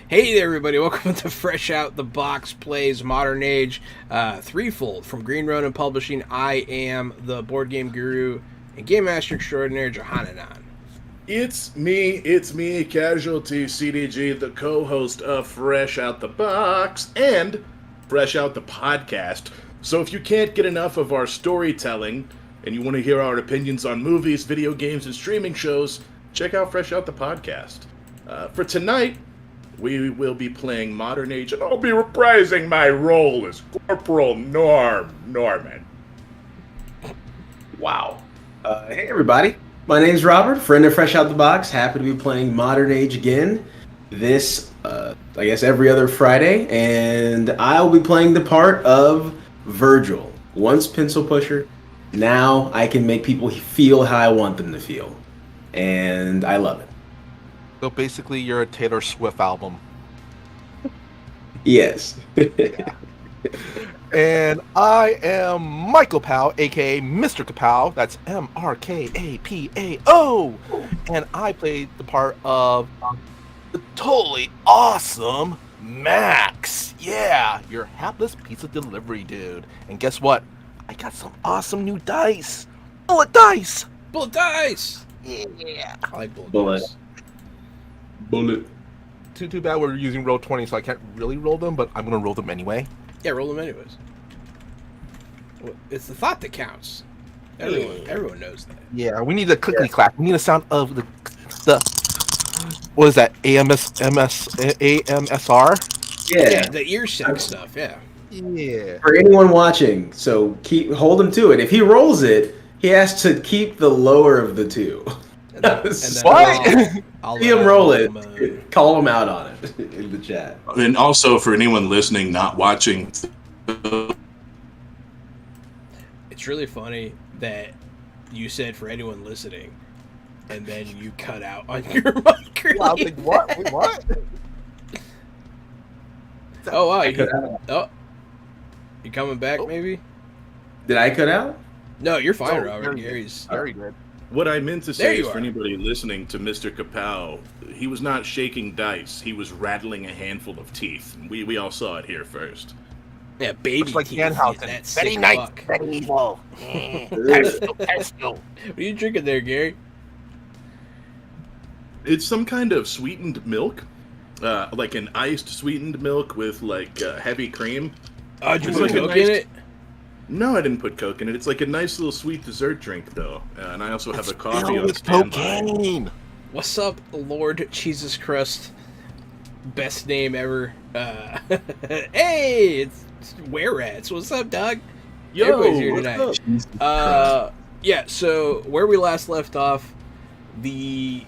Hey there, everybody. Welcome to Fresh Out the Box Plays Modern Age Threefold from Green Ronin Publishing. I am the board game guru and game master extraordinaire, Johananon. It's me, Casualty CDG, the co-host of Fresh Out the Box and Fresh Out the Podcast. So if you can't get enough of our storytelling and you want to hear our opinions on movies, video games, and streaming shows, check out Fresh Out the Podcast. For tonight, we will be playing Modern Age, and I'll be reprising my role as Corporal Norman. Wow. Hey, everybody. My name's Robert, friend of Fresh Out the Box. Happy to be playing Modern Age again this, I guess, every other Friday. And I'll be playing the part of Virgil. Once pencil pusher, now I can make people feel how I want them to feel. And I love it. So basically, you're a Taylor Swift album. Yes. And I am Michael Kapow, aka Mr. Kapow. That's MRKAPAO. And I played the part of the totally awesome Max. Yeah, your hapless pizza delivery dude. And guess what? I got some awesome new dice. Bullet dice. Bullet dice. Yeah. I like bullet dice. Bullet. Too bad we're using Roll20, so I can't really roll them, but I'm gonna roll them anyway. Yeah, roll them anyways. Well, it's the thought that counts. Everyone knows that. Yeah, we need the clickety clack. We need the sound of the what is that? AMSR? Yeah, the ear sex stuff. Yeah. Yeah. For anyone watching, so hold him to it. If he rolls it, he has to keep the lower of the two. And then what? I'll see him roll it. Call him out on it in the chat. And also, for anyone listening, not watching, It's really funny that you said for anyone listening, and then you cut out on your mic. Well, I was like, what? Wait, what? Oh, wow. You coming back, maybe? Did I cut out? No, you're fine, Oh, Robert. very Gary's... Very good. what I meant to There say you is for are. anybody listening to Mr. Kapow, he was not shaking dice. He was rattling a handful of teeth. We all saw it here first. Yeah, baby Looks like teeth. Danhausen. That Very sick nice. fuck. Very evil. What are you drinking there, Gary? It's some kind of sweetened milk, like an iced sweetened milk with like heavy cream. Oh, did you It's put like a Coke nice- in it? No, I didn't put Coke in it. It's like a nice little sweet dessert drink, though. And I also have a coffee Filled on with standby. cocaine. What's up, Lord Jesus Crust? Best name ever. Hey, it's Were-Rats. What's up, dog? Yo, Everybody's here what's tonight. up? Yeah, so where we last left off, the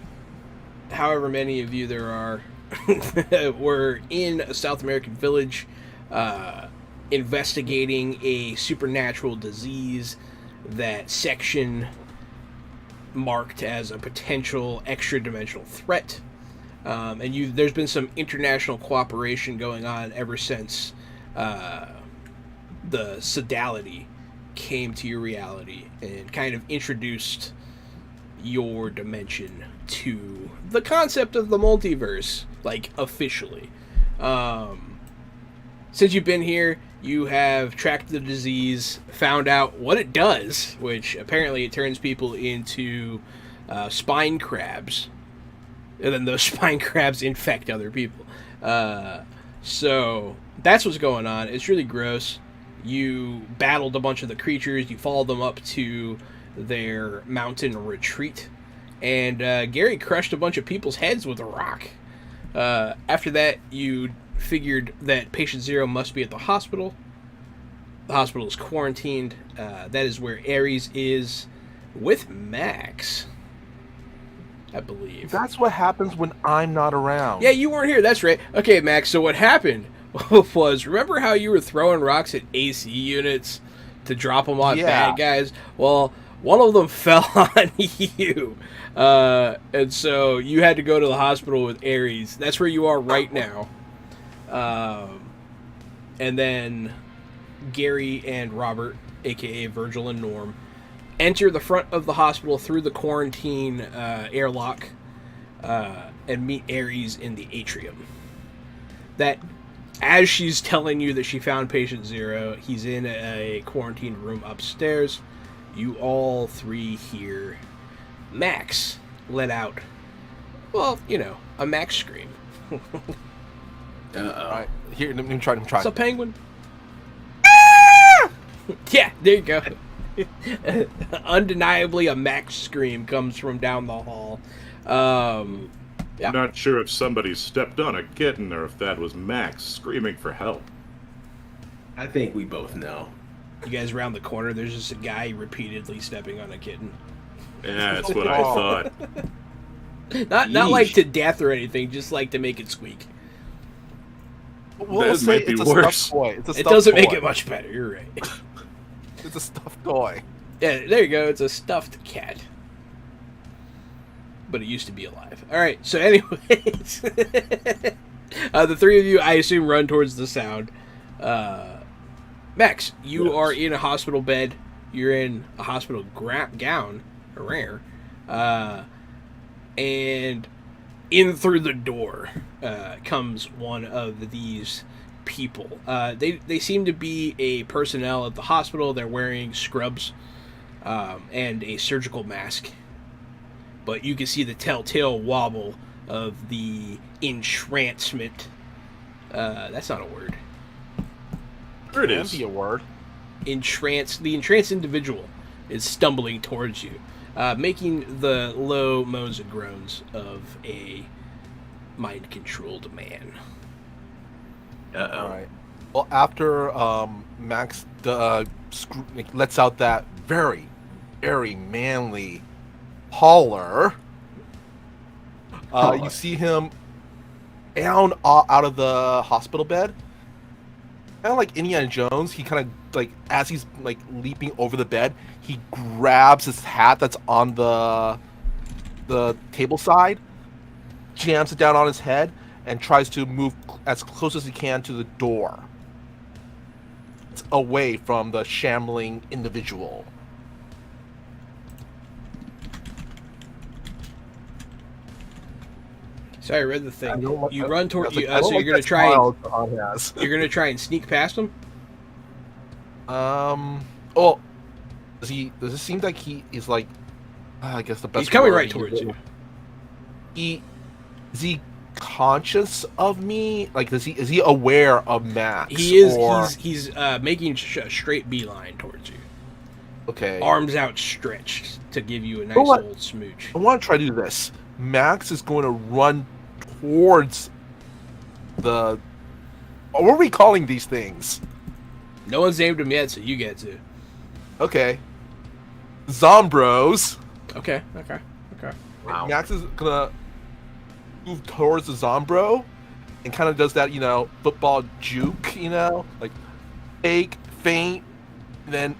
however many of you there are were in a South American village investigating a supernatural disease that section marked as a potential extra-dimensional threat. And there's been some international cooperation going on ever since the Sodality came to your reality and kind of introduced your dimension to the concept of the multiverse, like, officially. Since you've been here, you have tracked the disease, found out what it does, which apparently it turns people into spine crabs, and then those spine crabs infect other people. So that's what's going on. It's really gross. You battled a bunch of the creatures. You followed them up to their mountain retreat. And Gary crushed a bunch of people's heads with a rock. After that, you figured that patient 0 must be at the hospital. The hospital is quarantined. That is where Ares is with Max, I believe. That's what happens when I'm not around. Yeah, you weren't here. That's right. Okay, Max, so what happened was, remember how you were throwing rocks at AC units to drop them on bad guys? Well, one of them fell on you. And so you had to go to the hospital with Ares. That's where you are right now. And then Gary and Robert, a.k.a. Virgil and Norm, enter the front of the hospital through the quarantine airlock and meet Ares in the atrium. That, as she's telling you that she found patient 0, he's in a quarantine room upstairs. You all three hear Max let out, well, a Max scream. Alright, here, let me try. It's a penguin. Yeah, there you go. Undeniably, a Max scream comes from down the hall. Yeah. Not sure if somebody stepped on a kitten or if that was Max screaming for help. I think we both know. You guys round the corner, there's just a guy repeatedly stepping on a kitten. Yeah, that's what I thought. Not like to death or anything, just like to make it squeak. We'll say it's a stuffed toy. It doesn't make it much better, you're right. It's a stuffed toy. Yeah, there you go, it's a stuffed cat. But it used to be alive. Alright, so anyways. The three of you, I assume, run towards the sound. Max, you are in a hospital bed. You're in a hospital gown. Rare. And in through the door comes one of these people. They seem to be a personnel at the hospital. They're wearing scrubs and a surgical mask. But you can see the telltale wobble of the entrancement. That's not a word. There it is. Can be a word. The entranced individual is stumbling towards you, making the low moans and groans of a mind-controlled man. Uh-oh. All right. Well, after Max lets out that very, very manly holler, you see him down out of the hospital bed. Kind of like Indiana Jones, he kind of, like, as he's, like, leaping over the bed, he grabs his hat that's on the table side, jams it down on his head, and tries to move as close as he can to the door. It's away from the shambling individual. Sorry, I read the thing. Like, You run toward you, like, so you're gonna try. You're gonna try and sneak past him. Oh, does it seem like he is like? I guess the best. He's coming word right towards you. Is he conscious of me? Like, is he aware of Max? He is. Or... He's making a straight beeline towards you. Okay. Arms outstretched to give you a nice what? old smooch. I want to try to do this. Max is going to run towards the... What are we calling these things? No one's named him yet, so you get to. Okay. Zombros. Okay. Wow. Max is gonna move towards the Zombro and kind of does that, football juke, like fake, feint, and then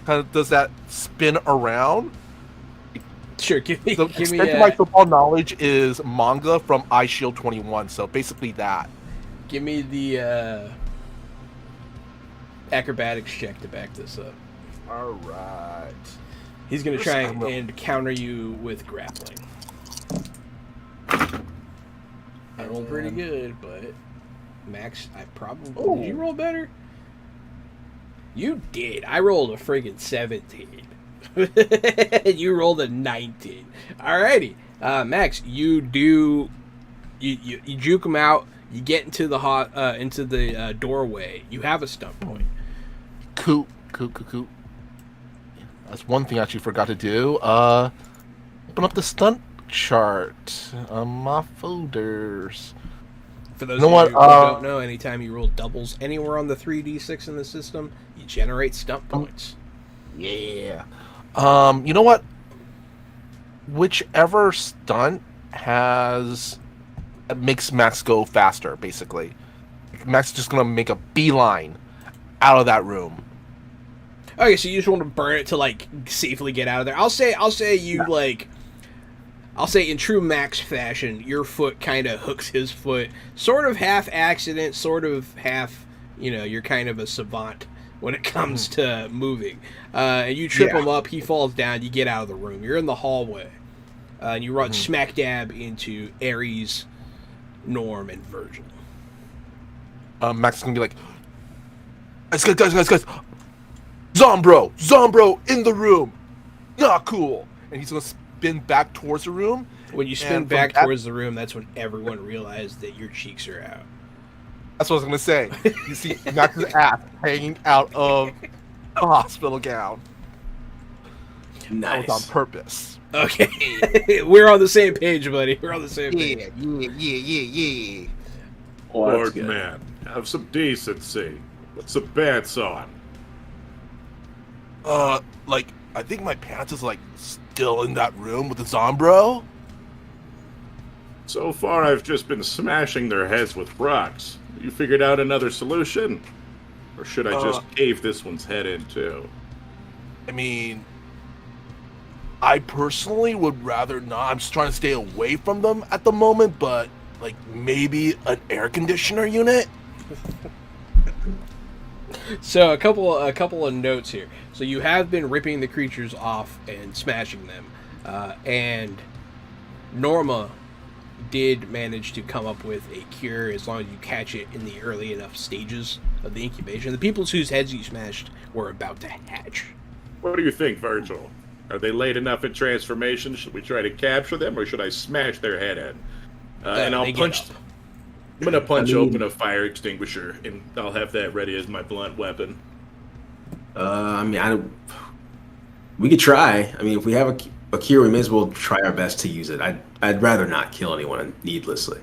kind of does that spin around. Sure, give me The extent of my football knowledge is manga from iShield 21, so basically that. Give me the acrobatics check to back this up. All right. He's going to try and counter you with grappling. I rolled pretty good, but Max, I probably... Did you roll better? You did. I rolled a friggin' 17. You rolled a 19. Alrighty. Max, you juke him out. You get into the doorway. You have a stunt point. Cool. That's one thing I actually forgot to do. Open up the stunt chart on my folders. For those of you who don't know, anytime you roll doubles anywhere on the 3d6 in the system, you generate stunt points. Yeah. You know what? Whichever stunt makes Max go faster, basically. Max is just gonna make a beeline out of that room. Okay, so you just want to burn it to like safely get out of there. I'll say in true Max fashion, your foot kind of hooks his foot, sort of half accident, sort of half, you're kind of a savant when it comes to moving. And you trip him up, he falls down, you get out of the room. You're in the hallway. And you run smack dab into Ares, Norm, and Virgil. Max is going to be like, guys. Zombro in the room. Yeah, cool. And he's going to spin back towards the room. When you spin back towards the room, that's when everyone realizes that your cheeks are out. That's what I was going to say. You see Max's ass hanging out of the hospital gown. Nice. That was on purpose. Okay. We're on the same page, buddy. We're on the same page. Yeah. Lord man, have some decency. What's the pants on? I think my pants is, still in that room with the Zombro. So far, I've just been smashing their heads with rocks. You figured out another solution? Or should I just cave this one's head in, too? I mean, I personally would rather not. I'm just trying to stay away from them at the moment, but, maybe an air conditioner unit? So a couple of notes here. So you have been ripping the creatures off and smashing them, and Norma did manage to come up with a cure as long as you catch it in the early enough stages of the incubation. The people whose heads you smashed were about to hatch. What do you think, Virgil? Are they late enough in transformation? Should we try to capture them, or should I smash their head in? And I'll punch. I'm gonna punch open a fire extinguisher, and I'll have that ready as my blunt weapon. We could try. I mean, if we have a cure, we may as well try our best to use it. I'd rather not kill anyone needlessly.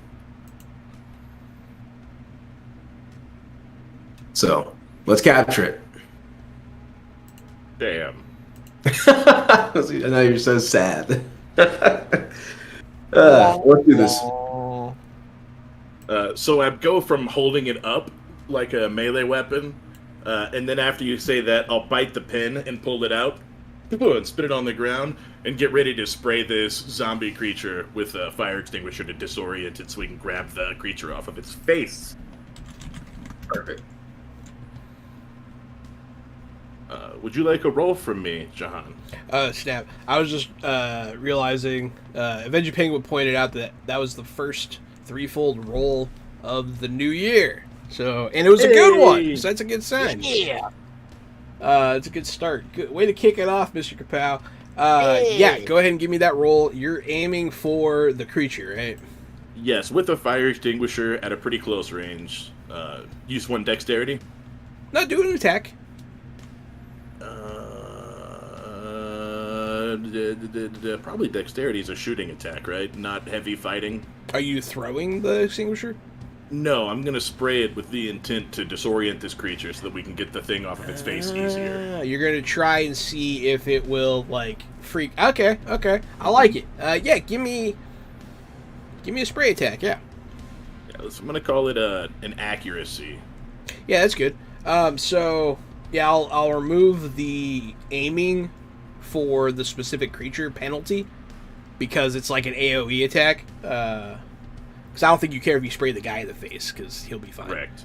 So let's capture it. Damn. I know you're so sad. Let's do this. So I go from holding it up like a melee weapon, and then after you say that, I'll bite the pin and pull it out, and spit it on the ground, and get ready to spray this zombie creature with a fire extinguisher to disorient it so we can grab the creature off of its face. Perfect. Would you like a roll from me, Jahan? Snap. I was just realizing, Avenger Penguin pointed out that was the first threefold roll of the new year. So, and it was a good one. So that's a good sign. Yeah. It's a good start. Good way to kick it off, Mr. Kapow. Yeah, go ahead and give me that roll. You're aiming for the creature, right? Yes, with a fire extinguisher at a pretty close range. Use one dexterity. No, do an attack. Probably dexterity is a shooting attack, right? Not heavy fighting. Are you throwing the extinguisher? No, I'm gonna spray it with the intent to disorient this creature so that we can get the thing off of its face easier. You're gonna try and see if it will freak. Okay, I like it. Yeah, give me Give me a spray attack, yeah. I'm gonna call it an accuracy. Yeah, that's good. So, yeah, I'll remove the aiming for the specific creature penalty because it's like an AoE attack. Because I don't think you care if you spray the guy in the face because he'll be fine. Correct.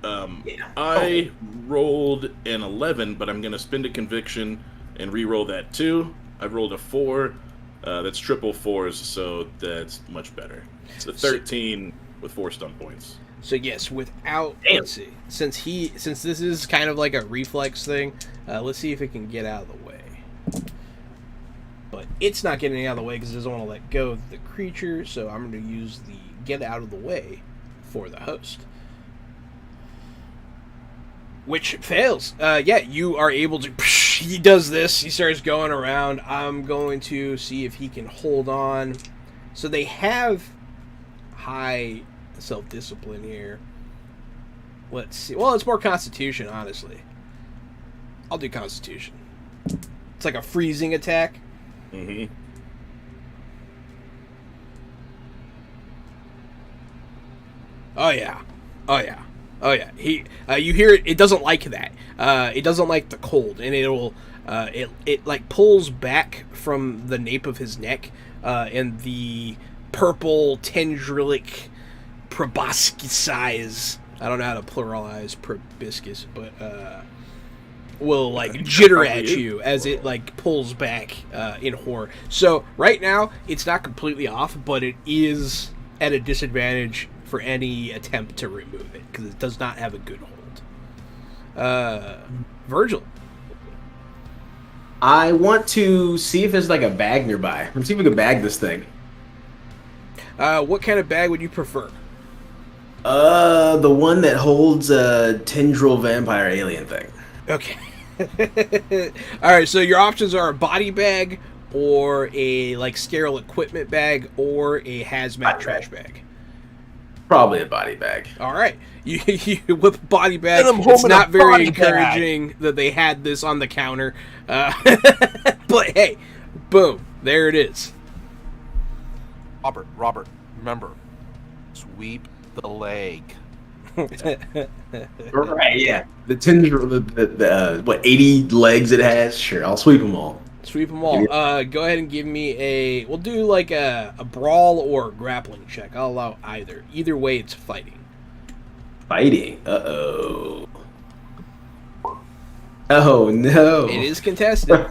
I rolled an 11, but I'm gonna spend a conviction and re-roll that 2. I rolled a 4. That's triple 4s, so that's much better. It's a 13 with 4 stun points. So yes, without Damn. let's see, since this is kind of like a reflex thing, let's see if it can get out of the way. But it's not getting out of the way because it doesn't want to let go of the creature. So I'm going to use the get out of the way for the host, which fails. Yeah, you are able to. He does this. He starts going around. I'm going to see if he can hold on. So they have high self-discipline here. Let's see. Well, it's more Constitution, honestly. I'll do Constitution. It's like a freezing attack. Mm-hmm. Oh yeah. Oh yeah. Oh yeah. You hear it. It doesn't like that. It doesn't like the cold, and it like pulls back from the nape of his neck, and the purple tendrilic proboscis. I don't know how to pluralize proboscis, but will like jitter at you as it like pulls back in horror. So right now it's not completely off, but it is at a disadvantage for any attempt to remove it because it does not have a good hold. Virgil. I want to see if there's like a bag nearby. Let's see if we can bag this thing. What kind of bag would you prefer? The one that holds a tendril vampire alien thing. Okay. All right, so your options are a body bag or a like sterile equipment bag or a hazmat trash bag. Probably a body bag. All right, you with body bag. Send 'em home It's in a not very body encouraging that they had this on the counter, but hey, boom, there it is. Robert, remember, sweep the leg. Right, yeah. The tendril, the what, 80 legs it has? Sure, I'll sweep them all. Sweep them all. Go ahead and give me we'll do like a brawl or a grappling check. I'll allow either. Either way, it's fighting. Fighting? Uh-oh. Oh, no. It is contested.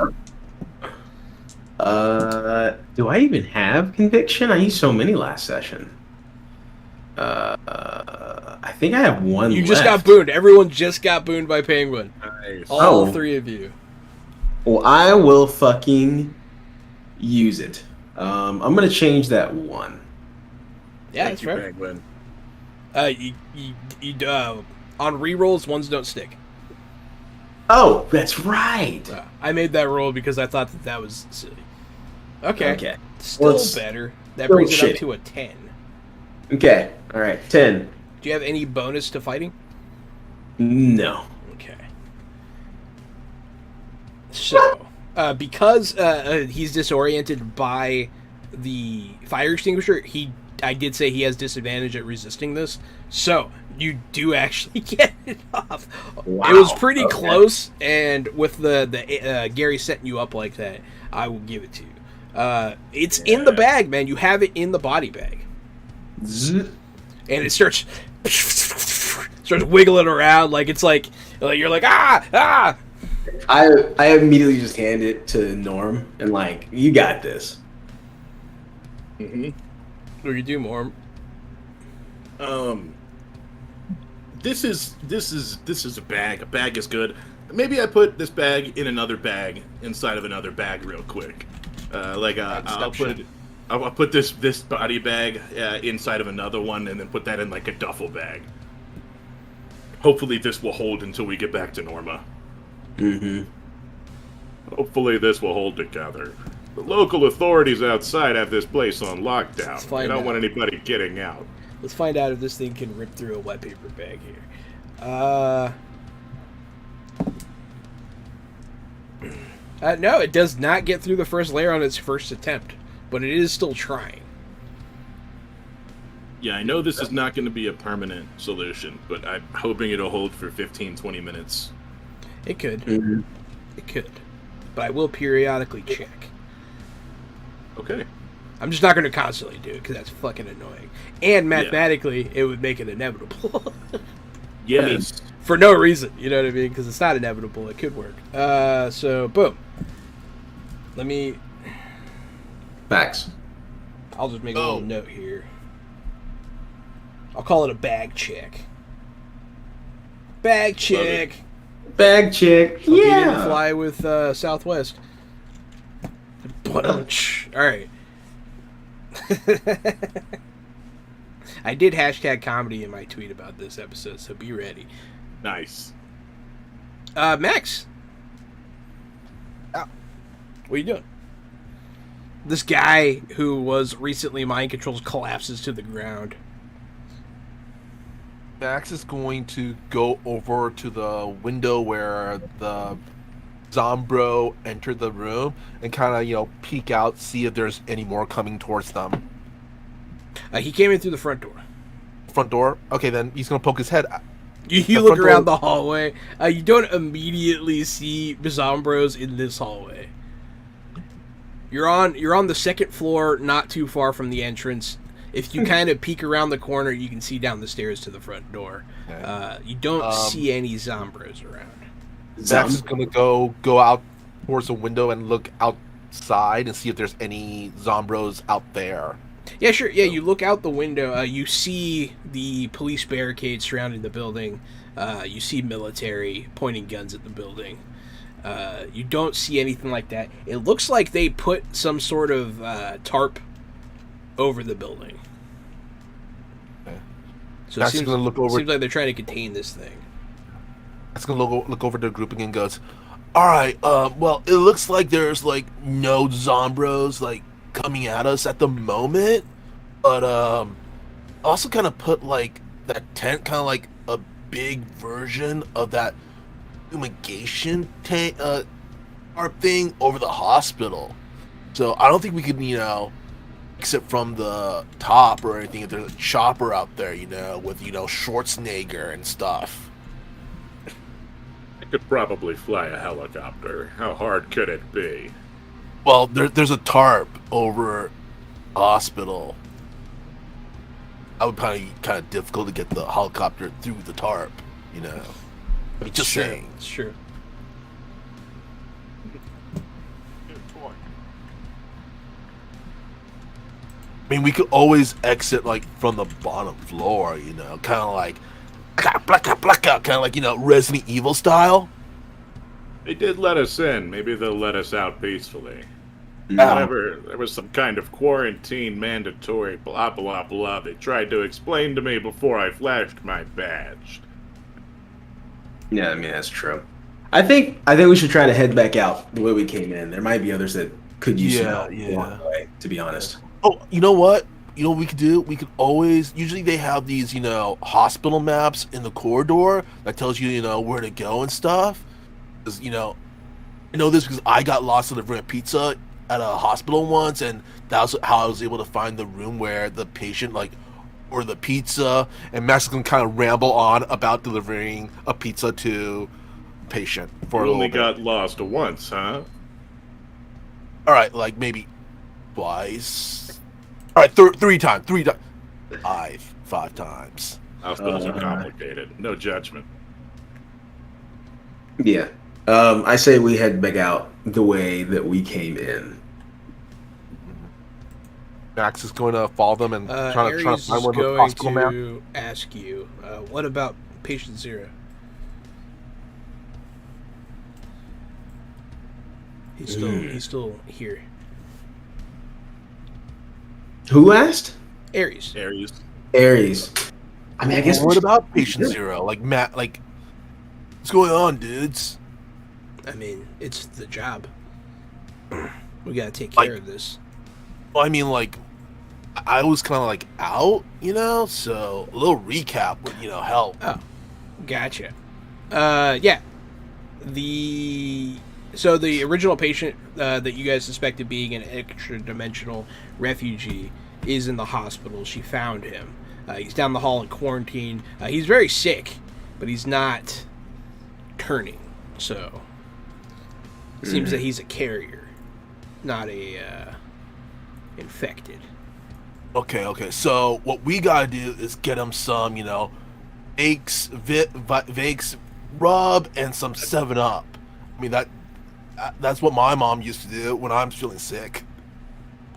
Do I even have conviction? I used so many last session. I think I have one You left. just got booned. Everyone just got booned by Penguin. Nice. All Oh. 3 of you. Well, I will fucking use it. I'm gonna change that 1. Yeah, Thank that's you, fair. Penguin. On rerolls, ones don't stick. Oh, that's right. I made that roll because I thought that was silly. Okay. Okay. Still Well, it's better. That still brings it up shitty. to a 10. Okay. All right. 10. Do you have any bonus to fighting? No. Okay. So, because he's disoriented by the fire extinguisher, I did say he has disadvantage at resisting this. So, you do actually get it off. Wow. It was pretty Okay. close, and with the Gary setting you up like that, I will give it to you. It's in the bag, man. You have it in the body bag. Zzz. And it starts wiggling around like it's like you're like ah. I immediately just hand it to Norm and like, you got this. Mm-hmm. What do you do, more? This is a bag. A bag is good. Maybe I put this bag in another bag inside of another bag real quick. I'll put this body bag inside of another one and then put that in like a duffel bag. Hopefully this will hold until we get back to Norma. Mm-hmm. Hopefully this will hold together. The local authorities outside have this place on Let's lockdown. find They don't out. want anybody getting out. Let's find out if this thing can rip through a wet paper bag here. No, it does not get through the first layer on its first attempt, but it is still trying. Yeah, I know this is not going to be a permanent solution, but I'm hoping it'll hold for 15, 20 minutes. It could. Mhm. It could. But I will periodically check. Okay. I'm just not going to constantly do it because that's fucking annoying. And mathematically, it would make it inevitable. Yes. For no reason, you know what I mean? Because it's not inevitable. It could work. So, boom. Let me... Facts. I'll just make a little note here. I'll call it a bag check. Bag check. Bag check. Hope you didn't fly with Southwest. Bunch. All right. I did hashtag comedy in my tweet about this episode, so be ready. Nice. Max. What are you doing? This guy who was recently mind controlled collapses to the ground. Max is going to go over to the window where the Zombro entered the room and kind of, peek out, see if there's any more coming towards them. He came in through the front door. Front door? Okay, then he's going to poke his head. You look around the hallway. You don't immediately see Zombros in this hallway. You're on the second floor, not too far from the entrance. If you kind of peek around the corner, you can see down the stairs to the front door. Okay. You don't see any Zombros around. Max is going to go out towards the window and look outside and see if there's any Zombros out there. Yeah, sure. Yeah, you look out the window. You see the police barricade surrounding the building. You see military pointing guns at the building. You don't see anything like that. It looks like they put some sort of tarp over the building. Okay. So it seems like they're trying to contain this thing. Max is going to look over the grouping and goes, all right, well, it looks like there's, no Zombros, coming at us at the moment, but also kind of put that tent kind of a big version of that fumigation tank tarp thing over the hospital. So I don't think we could exit from the top or anything if there's a chopper out there with Schwarzenegger and stuff. I could probably fly a helicopter. How hard could it be? Well, there's a tarp over the hospital. I would probably be kind of difficult to get the helicopter through the tarp, I mean, just saying. It's true. I mean, we could always exit from the bottom floor, kind of like kind of Resident Evil style. They did let us in. Maybe they'll let us out peacefully. No. Whatever, there was some kind of quarantine mandatory blah blah blah they tried to explain to me before I flashed my badge. Yeah, I mean that's true. I think we should try to head back out the way we came in. There might be others that could use some help along the way, to be honest. Oh, you know what? You know what we could do? We could always... Usually they have these, hospital maps in the corridor that tells you, where to go and stuff. Because, I know this because I got lost delivering a pizza at a hospital once, and that was how I was able to find the room where the patient, or the pizza, and Max can kind of ramble on about delivering a pizza to a patient for You a only little bit. got lost once, huh? All right, maybe twice. All right, three times. Five times. Hospitals are complicated. No judgment. Yeah. I say we head back out the way that we came in. Max is going to follow them and trying to Aries find is one of the going hospital map. to ask you, what about patient 0? He's still here. Who asked? Aries. Aries. I mean, I guess. What about patient 0? Matt, what's going on, dudes? I mean, it's the job. We gotta take care of this. Well, I mean, I was kind of out, so a little recap would, help. Oh, gotcha. Yeah. So the original patient that you guys suspected being an extra-dimensional refugee is in the hospital. She found him. He's down the hall in quarantine. He's very sick, but he's not turning. So it seems that he's a carrier, not a infected. Okay. So what we gotta do is get him some, Vicks rub and some 7-Up. I mean that's what my mom used to do when I'm feeling sick.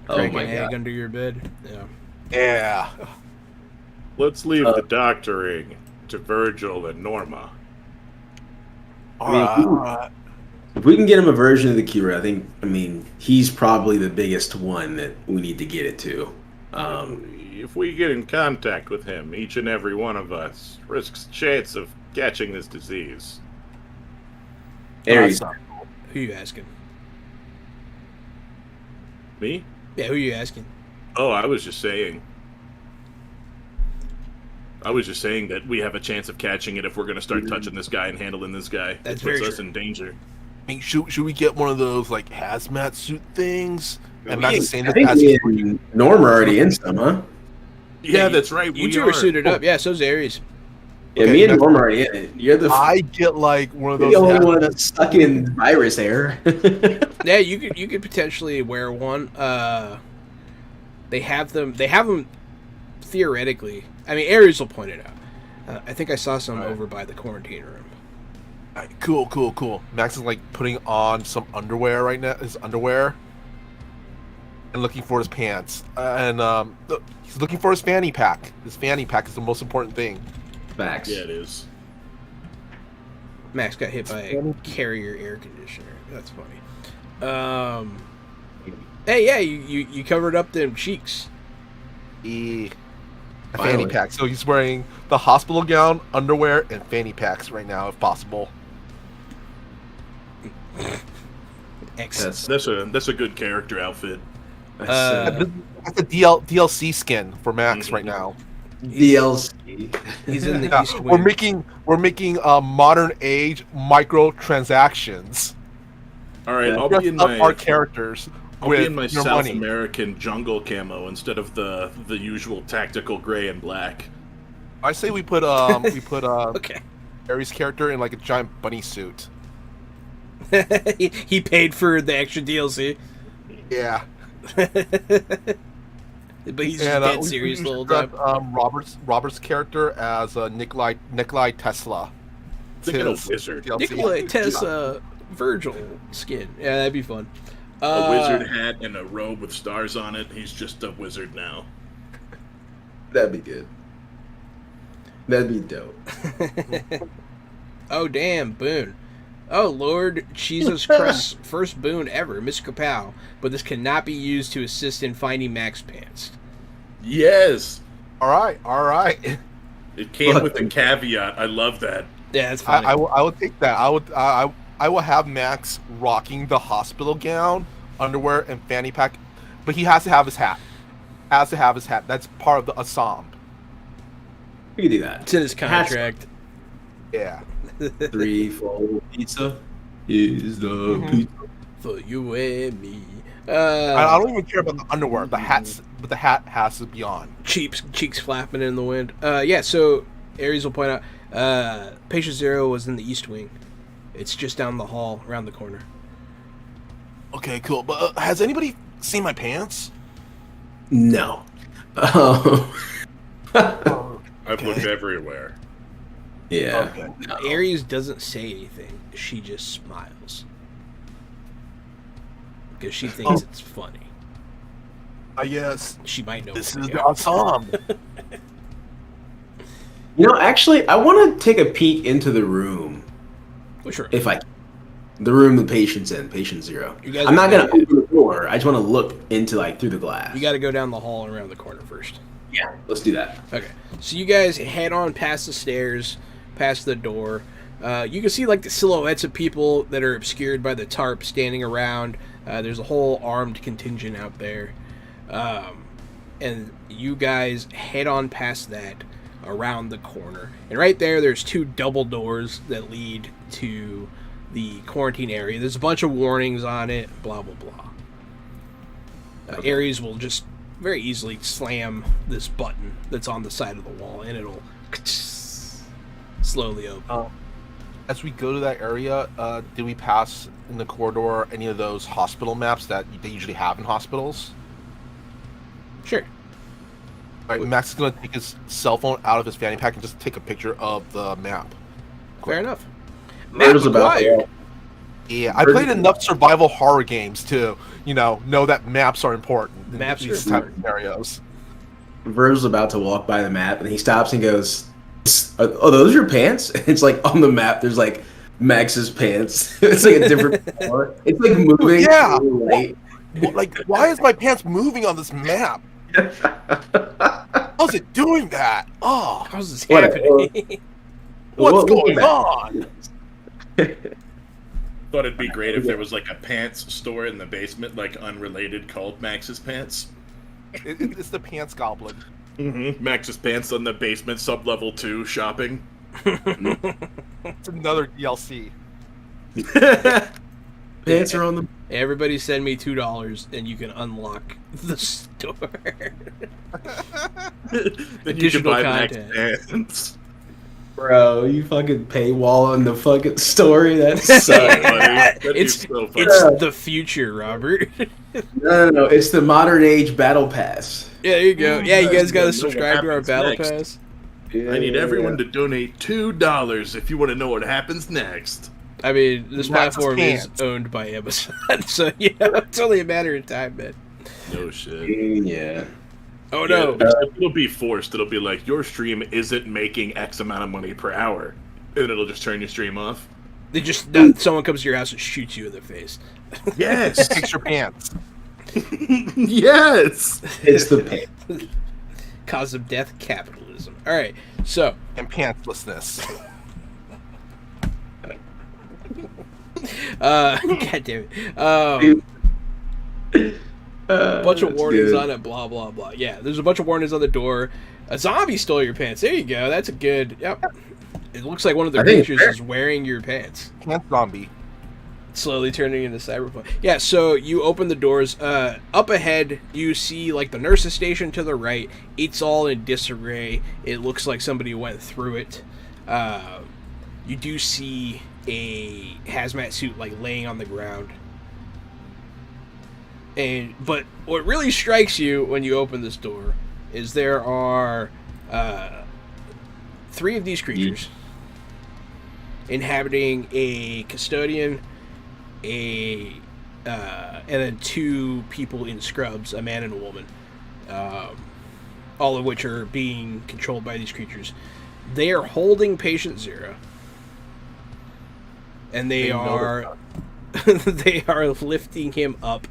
Crack an egg under your bed. Yeah. Let's leave the doctoring to Virgil and Norma. All right. If we can get him a version of the cure, I mean, he's probably the biggest one that we need to get it to. If we get in contact with him, each and every one of us risks chance of catching this disease. Ares. Who you asking? Me? Yeah, who you asking? Oh, I was just saying that we have a chance of catching it if we're going to start touching this guy and handling this guy. That's it puts very us true. in danger. I mean, should we get one of those hazmat suit things? And Max is saying I that think me and Norm are already in some, huh? Yeah, that's right. You two are suited up. Yeah, so's Ares. Yeah, Okay, me and Norm are already in it. You're I get one of the those. only one that's stuck in virus air. Yeah, you could potentially wear one. They have them theoretically. I mean, Ares will point it out. I think I saw some over by the quarantine room. All right, cool. Max is putting on some underwear right now. His underwear. And looking for his pants. He's looking for his fanny pack. His fanny pack is the most important thing. Facts. Yeah, it is. Max got hit by a carrier air conditioner. That's funny. Hey, yeah, you covered up them cheeks. A Finally. fanny pack. So he's wearing the hospital gown, underwear, and fanny packs right now, if possible. Excellent. That's a good character outfit. That's a DLC skin for Max right now. DLC. He's in the Yeah, East Wing. we're making modern age microtransactions. All right, I'll Dress be in up my our characters I'll with be in my your South money. American jungle camo instead of the usual tactical gray and black. I say we put Okay. Ares' character in a giant bunny suit. He paid for the extra DLC. Yeah. But he's just dead serious the whole time. Robert's character as Nikolai Tesla. They got a His wizard. DLC. Nikolai Tesla Virgil skin. Yeah, that'd be fun. A wizard hat and a robe with stars on it. He's just a wizard now. That'd be good. That'd be dope. Oh, damn, boon. Oh, Lord Jesus Christ's first boon ever, Miss Kapow. But this cannot be used to assist in finding Max pants. Yes! All right. It came with a caveat. I love that. Yeah, that's funny. I will take that. I will have Max rocking the hospital gown, underwear, and fanny pack, but he has to have his hat. That's part of the ensemble. We can do that. It's in his contract. Yeah. Threefold pizza is the pizza. For you and me. I don't even care about the underwear. The hat has to be on. Cheeks flapping in the wind. Yeah, so Ares will point out, Patient Zero was in the East Wing. It's just down the hall, around the corner. Okay, cool. But has anybody seen my pants? No. I've looked everywhere. Yeah. Okay. Ares doesn't say anything. She just smiles. Because she thinks it's funny. Yes. She might know. This what is they the are. ensemble. Actually, I want to take a peek into the room. Which room? If I can. The room the patient's in, patient zero. You guys I'm not are going to open the door. I just want to look into, through the glass. You got to go down the hall and around the corner first. Yeah, let's do that. Okay. So you guys head on past the stairs, past the door. You can see, the silhouettes of people that are obscured by the tarp standing around. There's a whole armed contingent out there. And you guys head on past that, around the corner. And right there's two double doors that lead to the quarantine area. There's a bunch of warnings on it, blah, blah, blah. Ares will just very easily slam this button that's on the side of the wall, and it'll slowly open. As we go to that area, did we pass in the corridor any of those hospital maps that they usually have in hospitals? Sure. All right, Max is going to take his cell phone out of his fanny pack and just take a picture of the map. Fair enough. There's about required. Yeah, I played enough survival horror games to, know that maps are important. Maps in are these type of scenarios. Virgil's about to walk by the map, and he stops and goes, "Oh, those are your pants?" It's like on the map. There's like Max's pants. It's like a different color. It's like moving. Yeah. Really Like, why is my pants moving on this map? How's it doing that? Oh, How's this What- happening? what's What going map? on? Thought it'd be great if there was like a pants store in the basement, like unrelated, called Max's Pants. It's the pants goblin. Mm-hmm. Max's Pants on the basement, sub-level 2 shopping. It's another DLC. Pants are on the. Everybody send me $2 and you can unlock the store. Then you can Additional buy content. Max's Pants. Bro, you fucking paywall on the fucking story. That's So funny. That'd be It's so funny. it's the future, Robert. no. It's the modern age battle pass. Yeah, there you go. Yeah, you guys got to Know what subscribe to our happens battle next. pass. I need everyone to donate $2 if you want to know what happens next. I mean, this Max's platform is pants. owned by Amazon, so it's only a matter of time, man. No shit. Yeah. Oh no! It'll be forced. It'll be like, your stream isn't making X amount of money per hour. And it'll just turn your stream off. They just someone comes to your house and shoots you in the face. Yes! Takes your pants. Yes! It's the pants. Cause of death, capitalism. All right, so And pantslessness. God damn it. A bunch of warnings on it, blah blah blah. Yeah, there's a bunch of warnings on the door. A zombie stole your pants. There you go. That's a good. Yep. It looks like one of the I think it's creatures fair. is wearing your pants. Pants zombie. Slowly turning into cyberpunk. Yeah, so you open the doors. Up ahead, you see like the nurse's station to the right. It's all in disarray. It looks like somebody went through it. You do see a hazmat suit like laying on the ground. But what really strikes you when you open this door is there are 3 of these creatures inhabiting a custodian, and then 2 people in scrubs, a man and a woman, all of which are being controlled by these creatures. They are holding patient 0, and they are they are lifting him up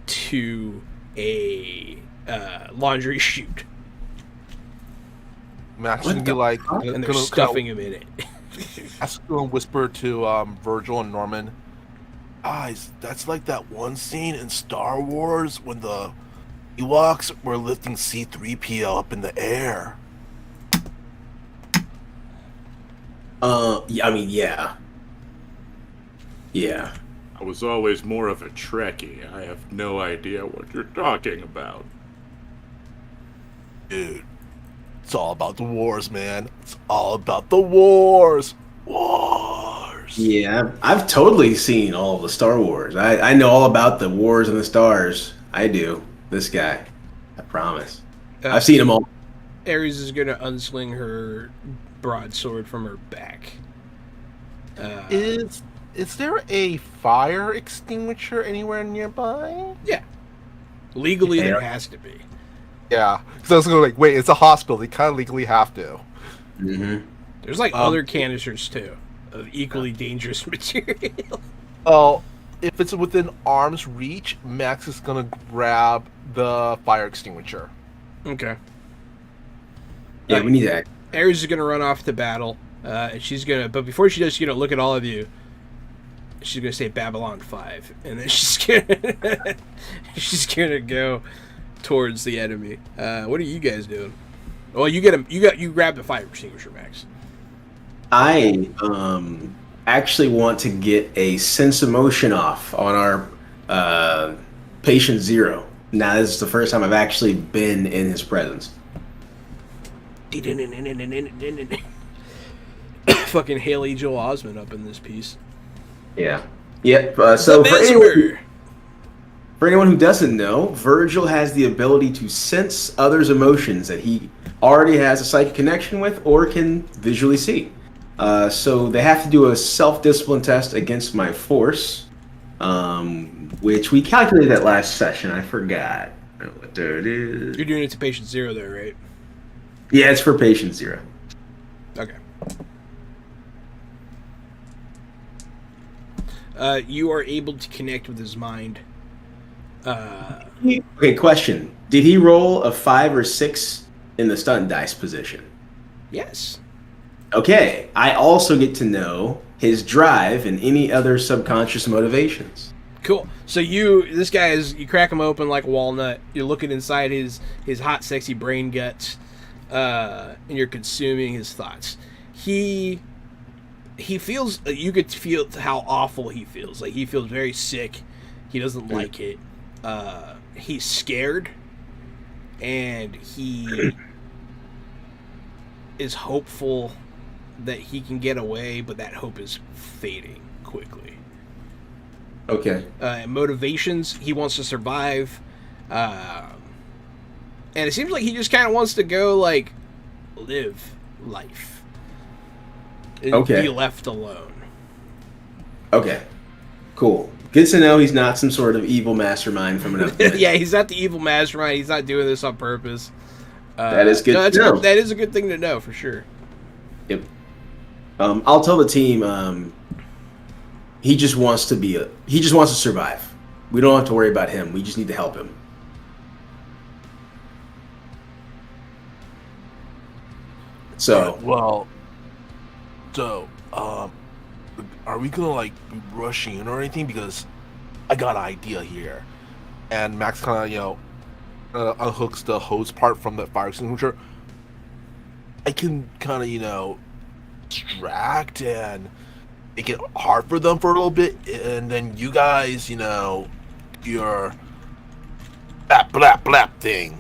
to a laundry chute, Max What gonna be the like, fuck? and they're stuffing him in it. Ask and whisper to Virgil and Norman. Guys, that's like that one scene in Star Wars when the Ewoks were lifting C-3PO up in the air. Yeah, I mean, yeah. Yeah. I was always more of a Trekkie. I have no idea what you're talking about. Dude, it's all about the wars, man. It's all about the wars. Wars. Yeah, I've totally seen all of the Star Wars. I know all about the wars and the stars. I do. This guy. I promise. I've seen them all. Ares is going to unsling her broadsword from her back. Is there a fire extinguisher anywhere nearby? Yeah. Legally, Yeah. there has to be. Yeah, because I was going to like, wait, it's a hospital. They kind of legally have to. Mm-hmm. There's like other canisters, too, of equally dangerous material. Well, if it's within arm's reach, Max is going to grab the fire extinguisher. Okay. Yeah, we need that. Ares is going to run off to battle, and she's going to... But before she does, she's going to look at all of you. She's going to say Babylon 5, and then she's going to go towards the enemy. What are you guys doing? Well, you grab the fire extinguisher, Max. I actually want to get a sense of motion off on our patient 0. Now this is the first time I've actually been in his presence. Fucking Haley Joel Osment up in this piece. Yeah. Yep. So for anyone who doesn't know, Virgil has the ability to sense others' emotions that he already has a psychic connection with or can visually see. So they have to do a self-discipline test against my force, which we calculated that last session. I forgot. There it is. You're doing it to patient 0 there, right? Yeah, it's for patient 0. Okay. You are able to connect with his mind. Okay, question. Did he roll a 5 or 6 in the stunt dice position? Yes. Okay, I also get to know his drive and any other subconscious motivations. Cool. So you crack him open like a walnut. You're looking inside his hot, sexy brain guts, and you're consuming his thoughts. He feels. You could feel how awful he feels. Like he feels very sick. He doesn't like it. He's scared, and he is hopeful that he can get away, but that hope is fading quickly. Okay. Motivations, he wants to survive. And it seems like he just kind of wants to go, like, live life. And be left alone. Okay. Cool. Good to know he's not some sort of evil mastermind from another planet. Yeah, he's not the evil mastermind. He's not doing this on purpose. That is good to know. That is a good thing to know, for sure. Yep. I'll tell the team he just wants to survive. We don't have to worry about him. We just need to help him. So are we gonna like be rushing in or anything? Because I got an idea here. And Max kind of unhooks the hose part from the fire extinguisher. I can kind of distract and make it hard for them for a little bit, and then you guys, your blap blap blap thing.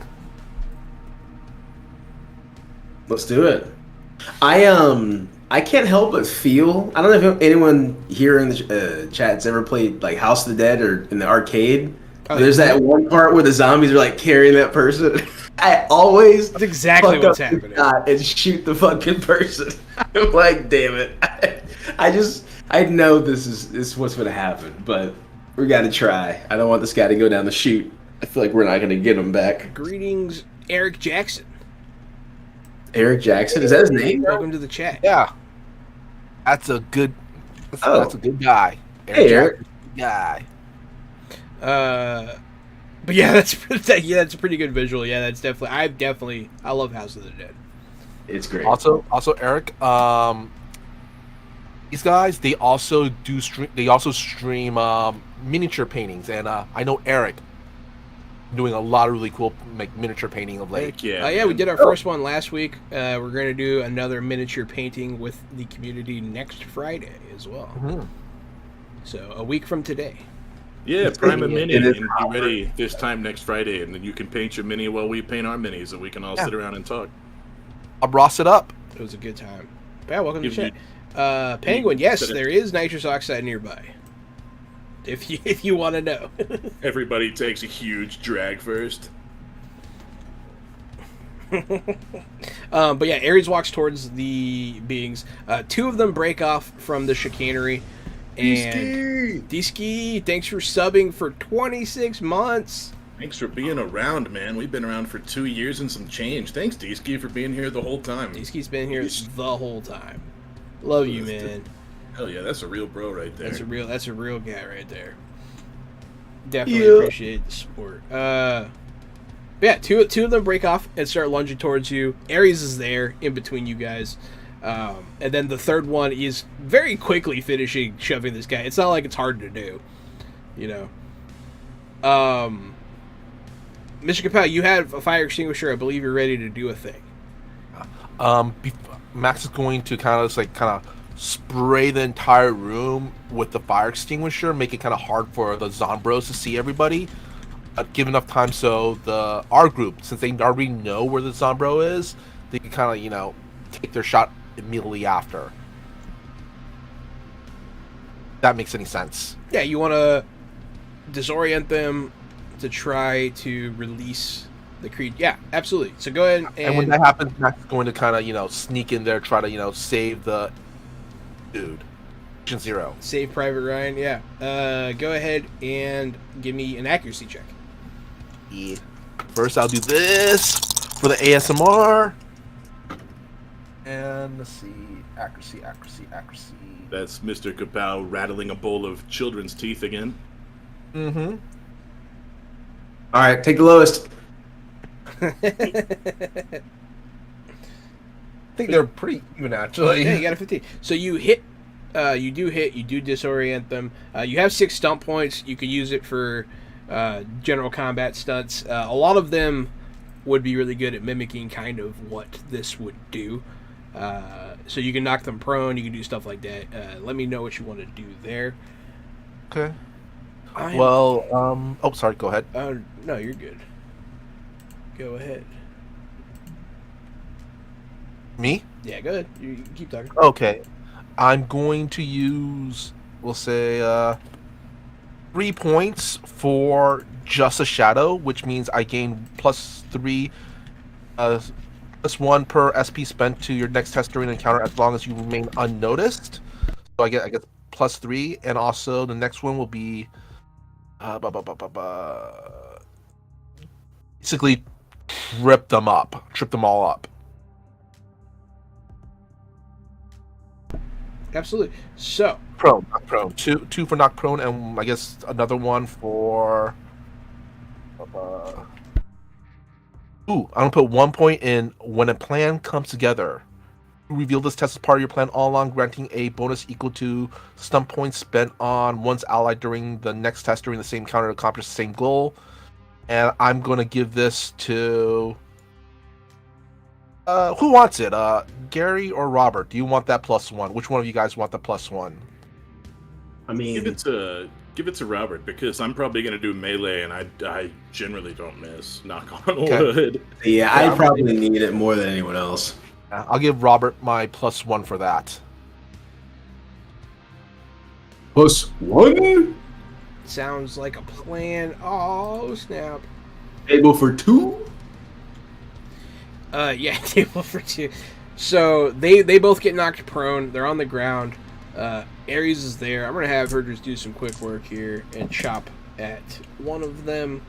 Let's do it. I can't help but feel. I don't know if anyone here in the chat's ever played like House of the Dead or in the arcade. There's that one part where the zombies are like carrying that person. I always that's exactly what's happening. And shoot the fucking person. I'm like, damn it. I know this is what's gonna happen, but we gotta try. I don't want this guy to go down the chute. I feel like we're not gonna get him back. Greetings, Eric Jackson. Eric Jackson, is that his name? Welcome to the chat. Yeah, that's a good guy. Eric. Guy. But yeah, that's a pretty good visual. Yeah, that's definitely. I love House of the Dead. It's great. Also, Eric. These guys, they also stream miniature paintings, and I know Eric doing a lot of really cool miniature painting of late. Yeah, we did our first one last week. We're going to do another miniature painting with the community next Friday as well. Mm-hmm. So a week from today. Yeah, prime a mini and be ready this time next Friday, and then you can paint your mini while we paint our minis, and we can all sit around and talk. I'll bross it up. It was a good time. Yeah, welcome to the chat. Penguin, yes, there is nitrous oxide nearby. If you want to know. Everybody takes a huge drag first. But yeah, Ares walks towards the beings. 2 of them break off from the chicanery. And D-Ski, thanks for subbing for 26 months. Thanks for being around, man. We've been around for 2 years and some change. Thanks, D-Ski, for being here the whole time. D-Ski's been here the whole time. Love you, man. Hell yeah, that's a real bro right there. That's a real guy right there. Definitely appreciate the support. Yeah, two of them break off and start lunging towards you. Ares is there in between you guys. And then the third one is very quickly finishing shoving this guy. It's not like it's hard to do, Mr. Capel, you have a fire extinguisher. I believe you're ready to do a thing. Max is going to kind of spray the entire room with the fire extinguisher, make it kind of hard for the Zombros to see everybody. give enough time so our group, since they already know where the Zombro is, they can kind of take their shot immediately after. That makes any sense? Yeah, you want to disorient them to try to release the creature. Yeah, absolutely. So go ahead And when that happens, Max is going to kind of sneak in there, try to save the dude. Mission 0. Save Private Ryan. Yeah. Go ahead and give me an accuracy check. Yeah. First, I'll do this for the ASMR. And let's see, accuracy. That's Mr. Kapow rattling a bowl of children's teeth again. Mm-hmm. All right, take the lowest. I think they're pretty even, actually. Yeah, you got a 15. So you hit. You do disorient them. You have 6 stump points. You could use it for general combat stunts. A lot of them would be really good at mimicking kind of what this would do. So you can knock them prone. You can do stuff like that. Let me know what you want to do there. Okay. Oh, sorry. Go ahead. No, you're good. Go ahead. Me? Yeah, go ahead. You keep talking. Okay. I'm going to use, we'll say, 3 points for just a shadow, which means I gain +3, +1 per SP spent to your next test during an encounter as long as you remain unnoticed. So I get +3, and also the next one will be basically trip them all up. Absolutely. So Prone, knock prone. Two for knock prone, and I guess another one for. I'm gonna put 1 point in when a plan comes together. Reveal this test as part of your plan all along, granting a bonus equal to stump points spent on one's ally during the next test during the same counter to accomplish the same goal. And I'm gonna give this to. Who wants it? Gary or Robert? Do you want that +1? Which one of you guys want the +1? I mean, Give it to Robert, because I'm probably gonna do melee, and I generally don't miss. Knock on Okay. wood. yeah, I probably need it more than anyone else. I'll give Robert my +1 for that. +1. sounds like a plan. Oh snap! Table for 2. Yeah, table for 2. So they both get knocked prone. They're on the ground. Ares is there. I'm gonna have her just do some quick work here and chop at one of them.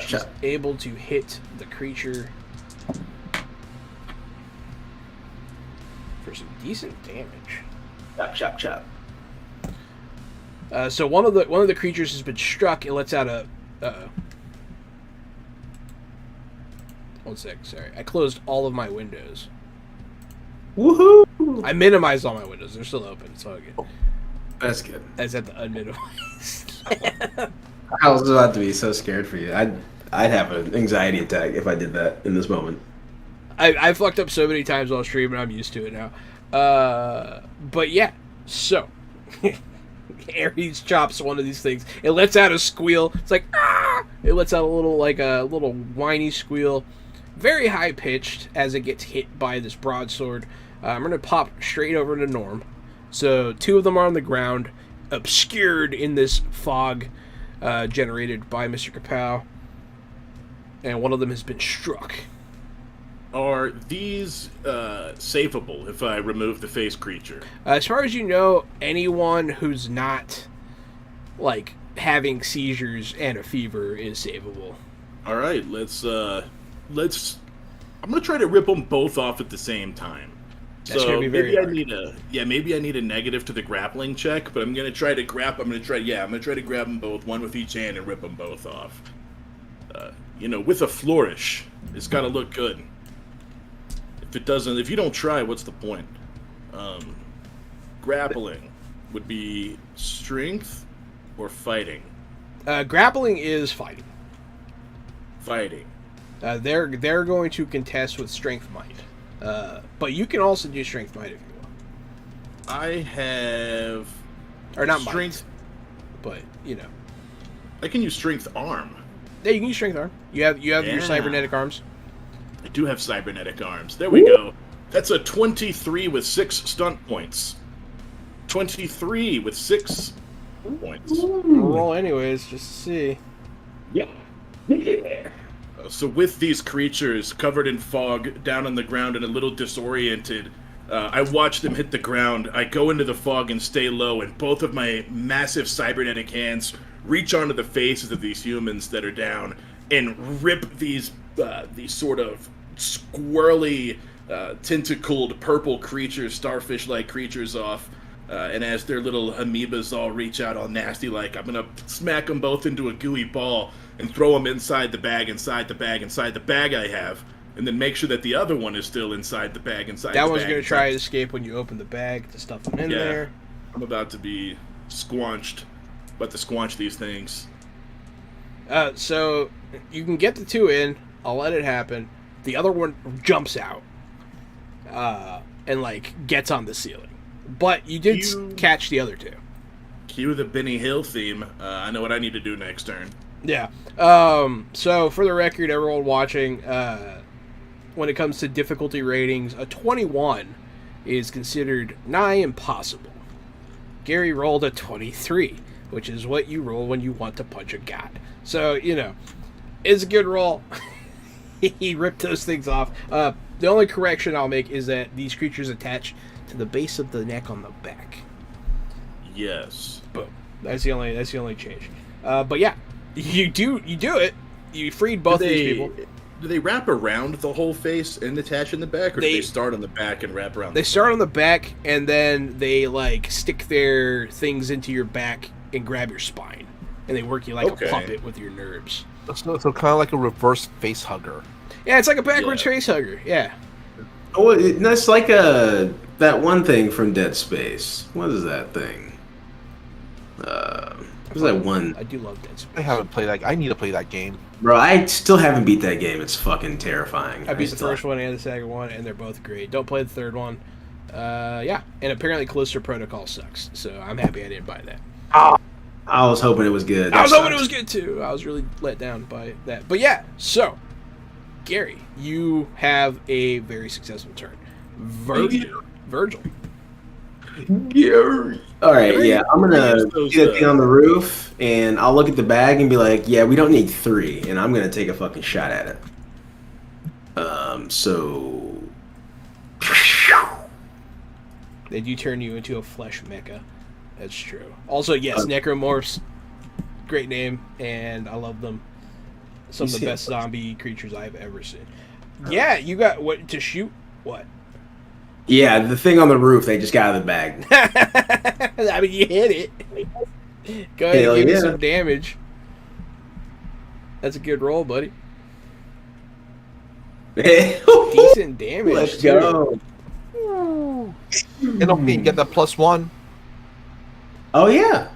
She's able to hit the creature for some decent damage. Chop. So one of the creatures has been struck. It lets out a. 1 sec. Sorry, I closed all of my windows. Woohoo! I minimized all my windows. They're still open. It's all good. That's good. I said the unminimized. I was about to be so scared for you. I'd have an anxiety attack if I did that in this moment. I fucked up so many times while streaming. I'm used to it now. But yeah. So Ares chops one of these things. It lets out a squeal. It's like ah! It lets out a little whiny squeal, very high pitched as it gets hit by this broadsword. I'm gonna pop straight over to Norm. So 2 of them are on the ground, obscured in this fog generated by Mr. Kapow, and one of them has been struck. Are these savable if I remove the face creature? As far as you know, anyone who's not like having seizures and a fever is savable. All right, let's. I'm gonna try to rip them both off at the same time. That's so gonna be very hard. maybe I need a negative to the grappling check, but I'm gonna try to grab them both, one with each hand, and rip them both off. With a flourish, it's gotta look good. If you don't try, what's the point? Grappling would be strength or fighting. Grappling is fighting. Fighting. They're going to contest with strength might, but you can also do strength might if you want. I have Or not strength. might, but I can use strength arm. Yeah, you can use strength arm. You have your Yeah. cybernetic arms. I do have cybernetic arms. There we go. That's a 23 with 6 stunt points. 23 with 6 points. We'll roll anyways, just to see. Yeah. So with these creatures covered in fog, down on the ground and a little disoriented, I watch them hit the ground. I go into the fog and stay low, and both of my massive cybernetic hands reach onto the faces of these humans that are down and rip these sort of squirrely, tentacled purple creatures, starfish-like creatures off. And as their little amoebas all reach out all nasty like, I'm going to smack them both into a gooey ball and throw them inside the bag I have, and then make sure that the other one is still inside the bag That one's going to try to escape when you open the bag to stuff them in there. I'm about to be squanched. About to squanch these things. So you can get the 2 in. I'll let it happen. The other one jumps out and, like, gets on the ceiling. But you did catch the other 2. Cue the Benny Hill theme. I know what I need to do next turn. Yeah. So, for the record, everyone watching, when it comes to difficulty ratings, a 21 is considered nigh impossible. Gary rolled a 23, which is what you roll when you want to punch a god. So, it's a good roll. He ripped those things off. The only correction I'll make is that these creatures attach to the base of the neck on the back. Yes. Boom. That's the only change. But yeah, you do it. You freed both of these people. Do they wrap around the whole face and attach in the back, or do they start on the back and wrap around? They start on the back, and then they like stick their things into your back and grab your spine, and they work you like a puppet with your nerves. So kind of like a reverse face hugger. Yeah, it's like a backwards face hugger. Yeah. Oh, that's like that one thing from Dead Space. What is that thing? What was that one? I do love Dead Space. I haven't played that. I need to play that game. Bro, I still haven't beat that game. It's fucking terrifying. I beat the first one and the second one, and they're both great. Don't play the third one. Yeah, and apparently Callisto Protocol sucks, so I'm happy I didn't buy that. I was hoping it was good. I was hoping it was good too. I was really let down by that. But yeah, so Gary, you have a very successful turn. Virgil. Gary. All right, yeah, I'm gonna get a thing on the roof, and I'll look at the bag and be like, "Yeah, we don't need 3," and I'm gonna take a fucking shot at it. So They do turn you into a flesh mecha. That's true. Also, yes, Necromorphs, great name, and I love them. Some of the best zombie creatures I've ever seen. Yeah, you got what to shoot? What? Yeah, the thing on the roof, they just got out of the bag. I mean, you hit it. Go ahead and give me some damage. That's a good roll, buddy. Decent damage. Let's go. And don't get that +1. Oh yeah.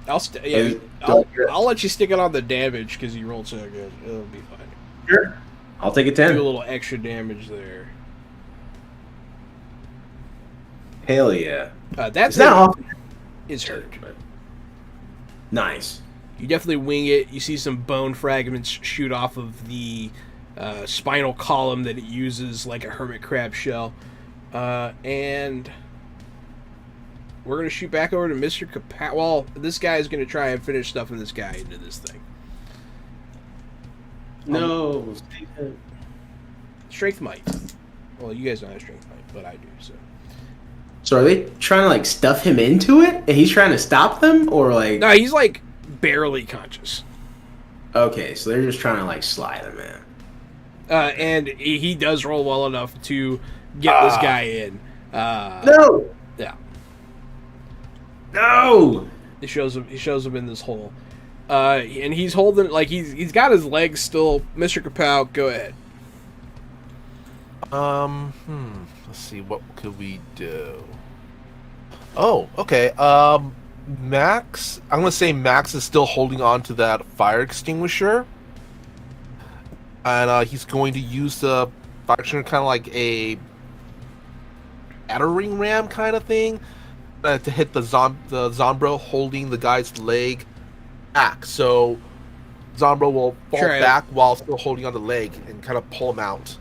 I'll let you stick it on the damage because you rolled so good. It'll be fine. Sure. I'll take a 10. Do a little extra damage there. Hell yeah. That's not is hurt. Nice. You definitely wing it. You see some bone fragments shoot off of the spinal column that it uses like a hermit crab shell. And we're going to shoot back over to Mr. Kapow. Well, this guy is going to try and finish stuffing this guy into this thing. No. Strength might. Well, you guys don't have strength might, but I do, so. So are they trying to like stuff him into it, and he's trying to stop them, or like? No, he's like barely conscious. Okay, so they're just trying to like slide him in. And he does roll well enough to get this guy in. No. Yeah. No. He shows him in this hole. And he's holding like he's got his legs still. Mr. Kapow, go ahead. Let's see, what could we do? Oh, okay. Max, I'm gonna say Max is still holding on to that fire extinguisher, and he's going to use the fire extinguisher kind of like a battering ram kind of thing to hit the Zombro holding the guy's leg back. So Zombro will fall Try it. back while still holding on the leg and kind of pull him out.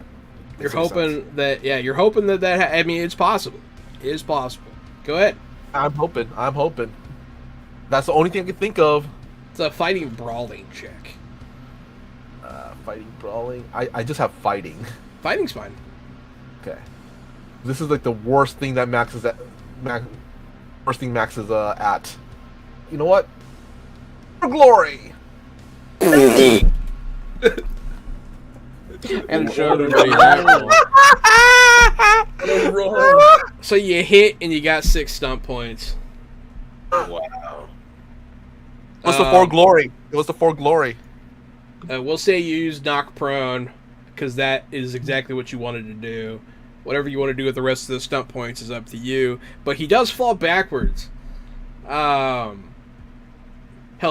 You're Makes any sense. hoping that, you're hoping that I mean, it's possible. It is possible. Go ahead. I'm hoping. That's the only thing I can think of. It's a fighting brawling check. Fighting, brawling. I just have fighting. Fighting's fine. Okay. This is like the worst thing that Max is at. Worst thing Max is at. You know what? For glory. And show everybody that roll. So you hit and you got 6 stump points. Wow. What's the for glory? It was the for glory. We'll say you use knock prone because that is exactly what you wanted to do. Whatever you want to do with the rest of the stump points is up to you. But he does fall backwards. Hell,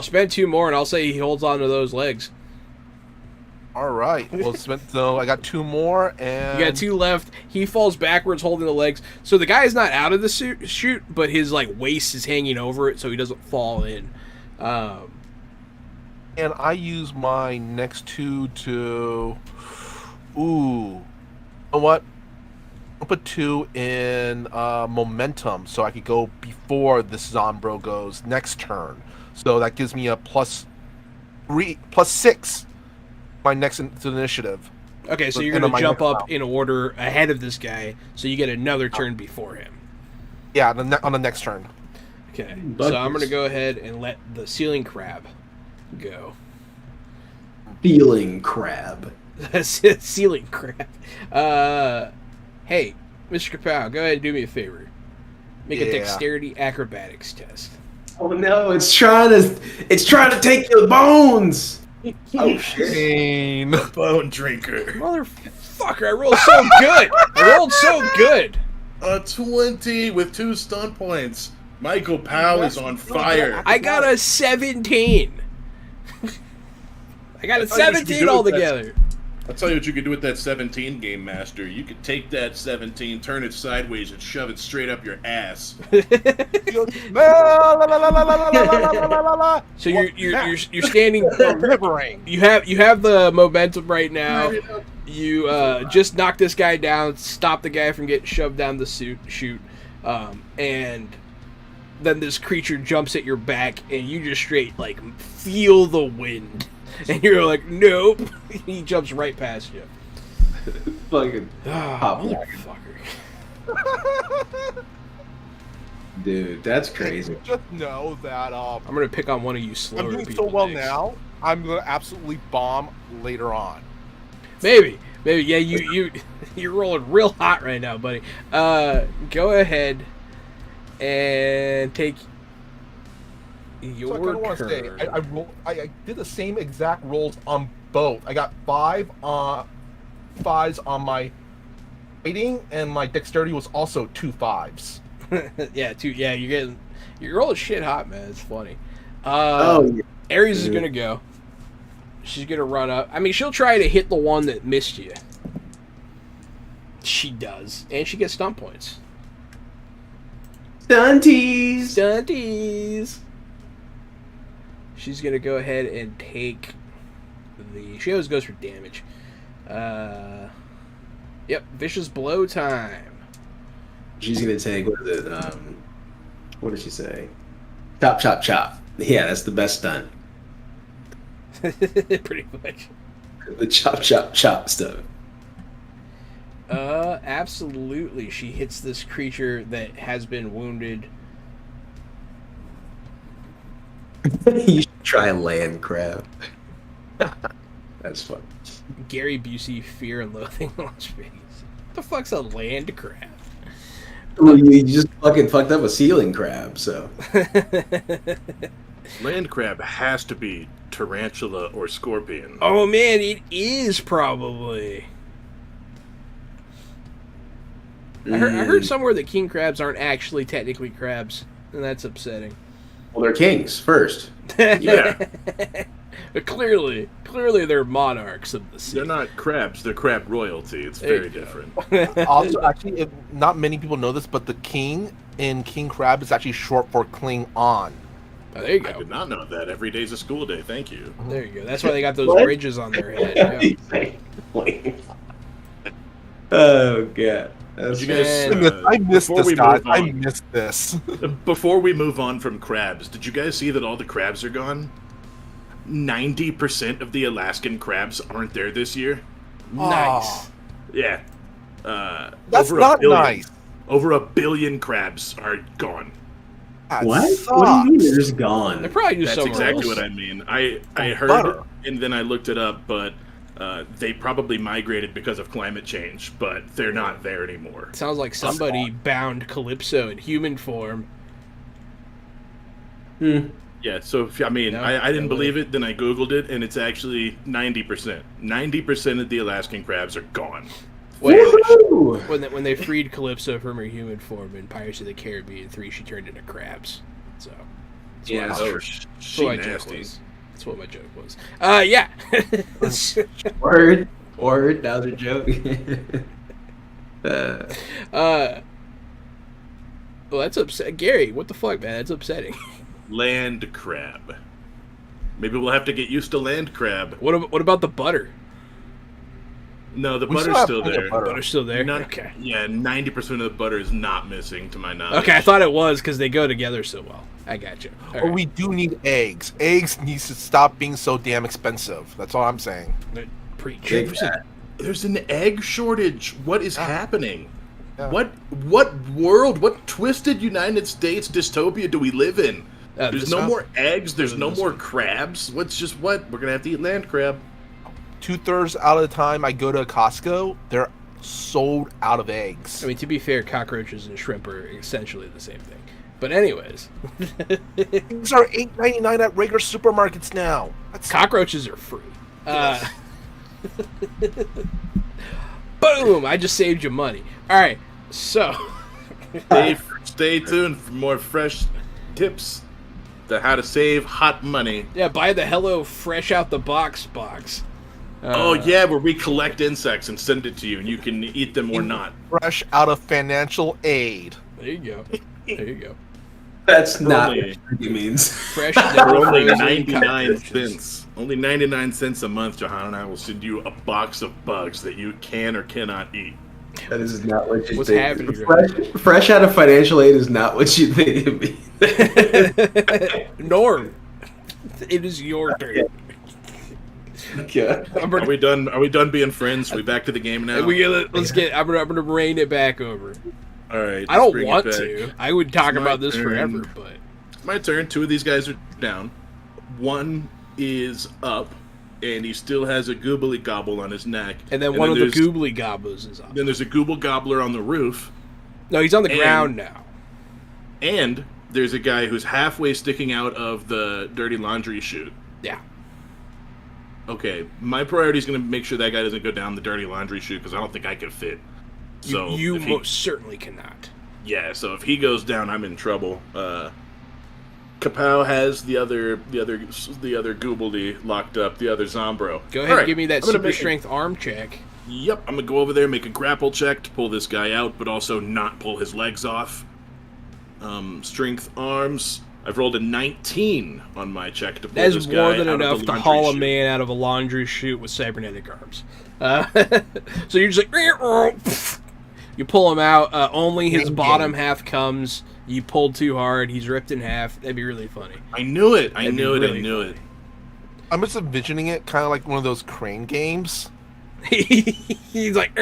spend 2 more, and I'll say he holds on to those legs. All right. Well, so I got 2 more, and You got 2 left. He falls backwards, holding the legs. So the guy's not out of the chute, but his waist is hanging over it, so he doesn't fall in. And I use my next 2 to. Ooh. You know what? I'll put 2 in momentum, so I could go before this Zombro goes next turn. So that gives me a +6 my next initiative. Okay, so you're going to jump up in order ahead of this guy, so you get another turn before him. Yeah, on the next turn. Okay, so I'm going to go ahead and let the ceiling crab go. Feeling crab. Ceiling crab. Hey, Mr. Kapow, go ahead and do me a favor. Make a dexterity acrobatics test. Oh no, it's trying to take your bones. Oh shit. Pain. Bone drinker. Motherfucker, I rolled so good. I rolled so good. A 20 with 2 stun points. Michael Powell is on fire. I got a 17. I got a 17 altogether. I'll tell you what you could do with that 17, Game Master. You could take that 17, turn it sideways, and shove it straight up your ass. So you're standing. Delivering. You have the momentum right now. You just knock this guy down, stop the guy from getting shoved down the chute, and then this creature jumps at your back, and you just straight feel the wind. And you're like, nope. He jumps right past you. Fucking motherfucker. dude, that's crazy. Just know that I'm gonna pick on one of you slower I'm doing people so well next. now. I'm gonna absolutely bomb later on. Maybe. Yeah, you're rolling real hot right now, buddy. Go ahead and take your So I kind of want to say, turn. I did the same exact rolls on both. I got 5 5s on my fighting, and my dexterity was also 2 5s. Yeah, you're rolling shit hot, man. It's funny. Yeah. Ares is gonna go. She's gonna run up. I mean, she'll try to hit the one that missed you. She does, and she gets stun points. Stunties. She's gonna go ahead and take the. She always goes for damage. Yep, vicious blow time. She's gonna take what did she say? Chop, chop, chop. Yeah, that's the best stun. Pretty much. The chop, chop, chop stuff. Absolutely. She hits this creature that has been wounded. You should try a land crab. That's fun. Gary Busey, Fear and Loathing in Las Vegas. What the fuck's a land crab? Well, you just fucking fucked up a ceiling crab, so. Land crab has to be tarantula or scorpion. Oh man, it is probably. I heard somewhere that king crabs aren't actually technically crabs, and that's upsetting. Well, they're kings first. Yeah. But clearly they're monarchs of the sea. They're not crabs, they're crab royalty. It's very different. Also, actually, not many people know this, but the king in King Crab is actually short for Klingon. Oh, there you I go. did not know that. Every day's a school day. Thank you. There you go. That's why they got those What? bridges on their head. Yeah. Oh god. Did you guys, Man. I missed before we this, guys. move on- I missed this. Before we move on from crabs, did you guys see that all the crabs are gone? 90% of the Alaskan crabs aren't there this year. Nice. Yeah. That's over a not billion. nice. Over 1 billion crabs are gone. That What? sucks. What do you mean they're just They're gone? probably just That's somewhere exactly else. what I mean. I heard butter. and then I looked it up, but they probably migrated because of climate change, but they're not there anymore. Sounds like somebody bound Calypso in human form. Yeah, so I mean, No, I didn't no believe it, then I Googled it, and it's actually 90%. 90% of the Alaskan crabs are gone. Woohoo! When they freed Calypso from her human form in Pirates of the Caribbean 3, she turned into crabs. So that's Yeah, what, Oh, that's she what my joke nasty. was. That's what my joke was. Yeah. Word. That was a joke. Well, that's upset. Gary, what the fuck, man? That's upsetting. Land crab. Maybe we'll have to get used to land crab. What about the butter? No, the We still butter's have still plenty of there. butter. Butter's still there? Not- Okay. Yeah, 90% of the butter is not missing, to my knowledge. Okay, I thought it was because they go together so well. I got you. All But right. we do need eggs. Eggs needs to stop being so damn expensive. That's all I'm saying. Preach. Big fat. There's an egg shortage. What is happening? Yeah. What world, what twisted United States dystopia do we live in? There's this no one? more eggs, there's Other no than this more one. crabs. What's just what? We're gonna have to eat land crab. 2/3 out of the time I go to Costco, they're sold out of eggs. I mean, to be fair, cockroaches and shrimp are essentially the same thing. But anyways, These are $8.99 at regular supermarkets now. That's cockroaches are free. Boom! I just saved you money. All right, so Stay tuned for more fresh tips to how to save hot money. yeah, buy the Hello Fresh Out the Box box. Oh yeah, where we collect insects and send it to you, and you can eat them or not. fresh out of financial aid. There you go. There you go. That's not Only- what it means. Fresh. For only frozen 99 cockroaches. cents. Only 99 cents a month, Johanna and I will send you a box of bugs that you can or cannot eat. That is not what you What's think. happening right Fresh out of financial aid is not what you think it means. Norm, it is your turn. Yeah. I'm Are gonna, we done? Are we done being friends? We back to the game now? let's get. I'm gonna rein it back over. All right. I let's don't bring it want back. to. I would talk It's my about this turn. forever, but It's my turn. Two of these guys are down. One is up, and he still has a goobly gobble on his neck. and then one of the there's- goobly gobblers is up. Then there's a gooble gobbler on the roof, No, he's on the and- ground now. and there's a guy who's halfway sticking out of the dirty laundry chute. Yeah. Okay, my priority is going to make sure that guy doesn't go down the dirty laundry chute because I don't think I could fit. So you if he- most certainly cannot. yeah, so if he goes down, I'm in trouble. Kapow has the other Goobledy locked up, the other Zombro. Go ahead All right, and give me that I'm gonna super make a- strength arm check. Yep, I'm gonna go over there, make a grapple check to pull this guy out, but also not pull his legs off. Strength arms. I've rolled a 19 on my check to pull That is this guy more than out of enough the to laundry haul a chute. man out of a laundry chute with cybernetic arms. So you're just like, you pull him out. Only his bottom half comes. You pulled too hard. He's ripped in half. That'd be really funny. I knew it. I That'd be knew it. I really knew it. I'm just envisioning it kind of like one of those crane games. He's like,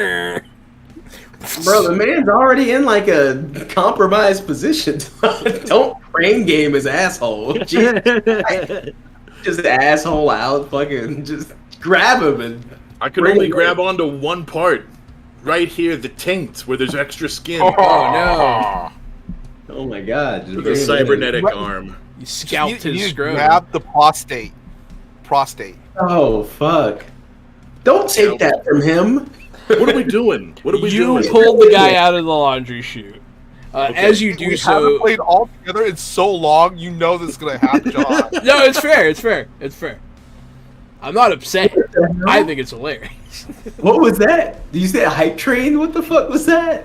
Bro, the man's already in like a compromised position. Don't crane game his asshole. Jeez. Just asshole out, fucking just grab him and I could Bring only it. grab onto one part. Right here, the taint, where there's extra skin. oh no! oh my god. Just With bring a it in. cybernetic Right. arm. You scalped you his scrotum. grab the prostate. Oh fuck. Don't take that from him. What are we doing? What are we You doing? pulled the guy out of the laundry chute. As you do We so, haven't played all together in so long. You know this is gonna happen, John. no, it's fair. It's fair. It's fair. I'm not upset. I think it's hilarious. What was that? Did you say a hype train? What the fuck was that?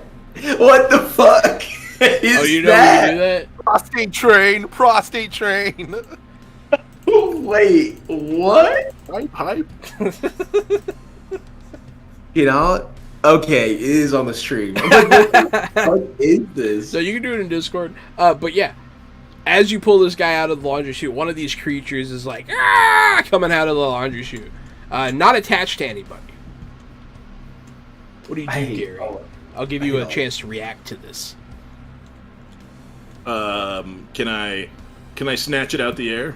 What the fuck? Oh, you know when you do that? Prostate train, prostate train. Wait, what? Hype. You know? Okay, it is on the stream. I'm like, what the fuck is this? So you can do it in Discord. But yeah, as you pull this guy out of the laundry chute, one of these creatures is like, coming out of the laundry chute. Not attached to anybody. What do you do, Gary? I'll give you a chance to react to this. Can I snatch it out the air?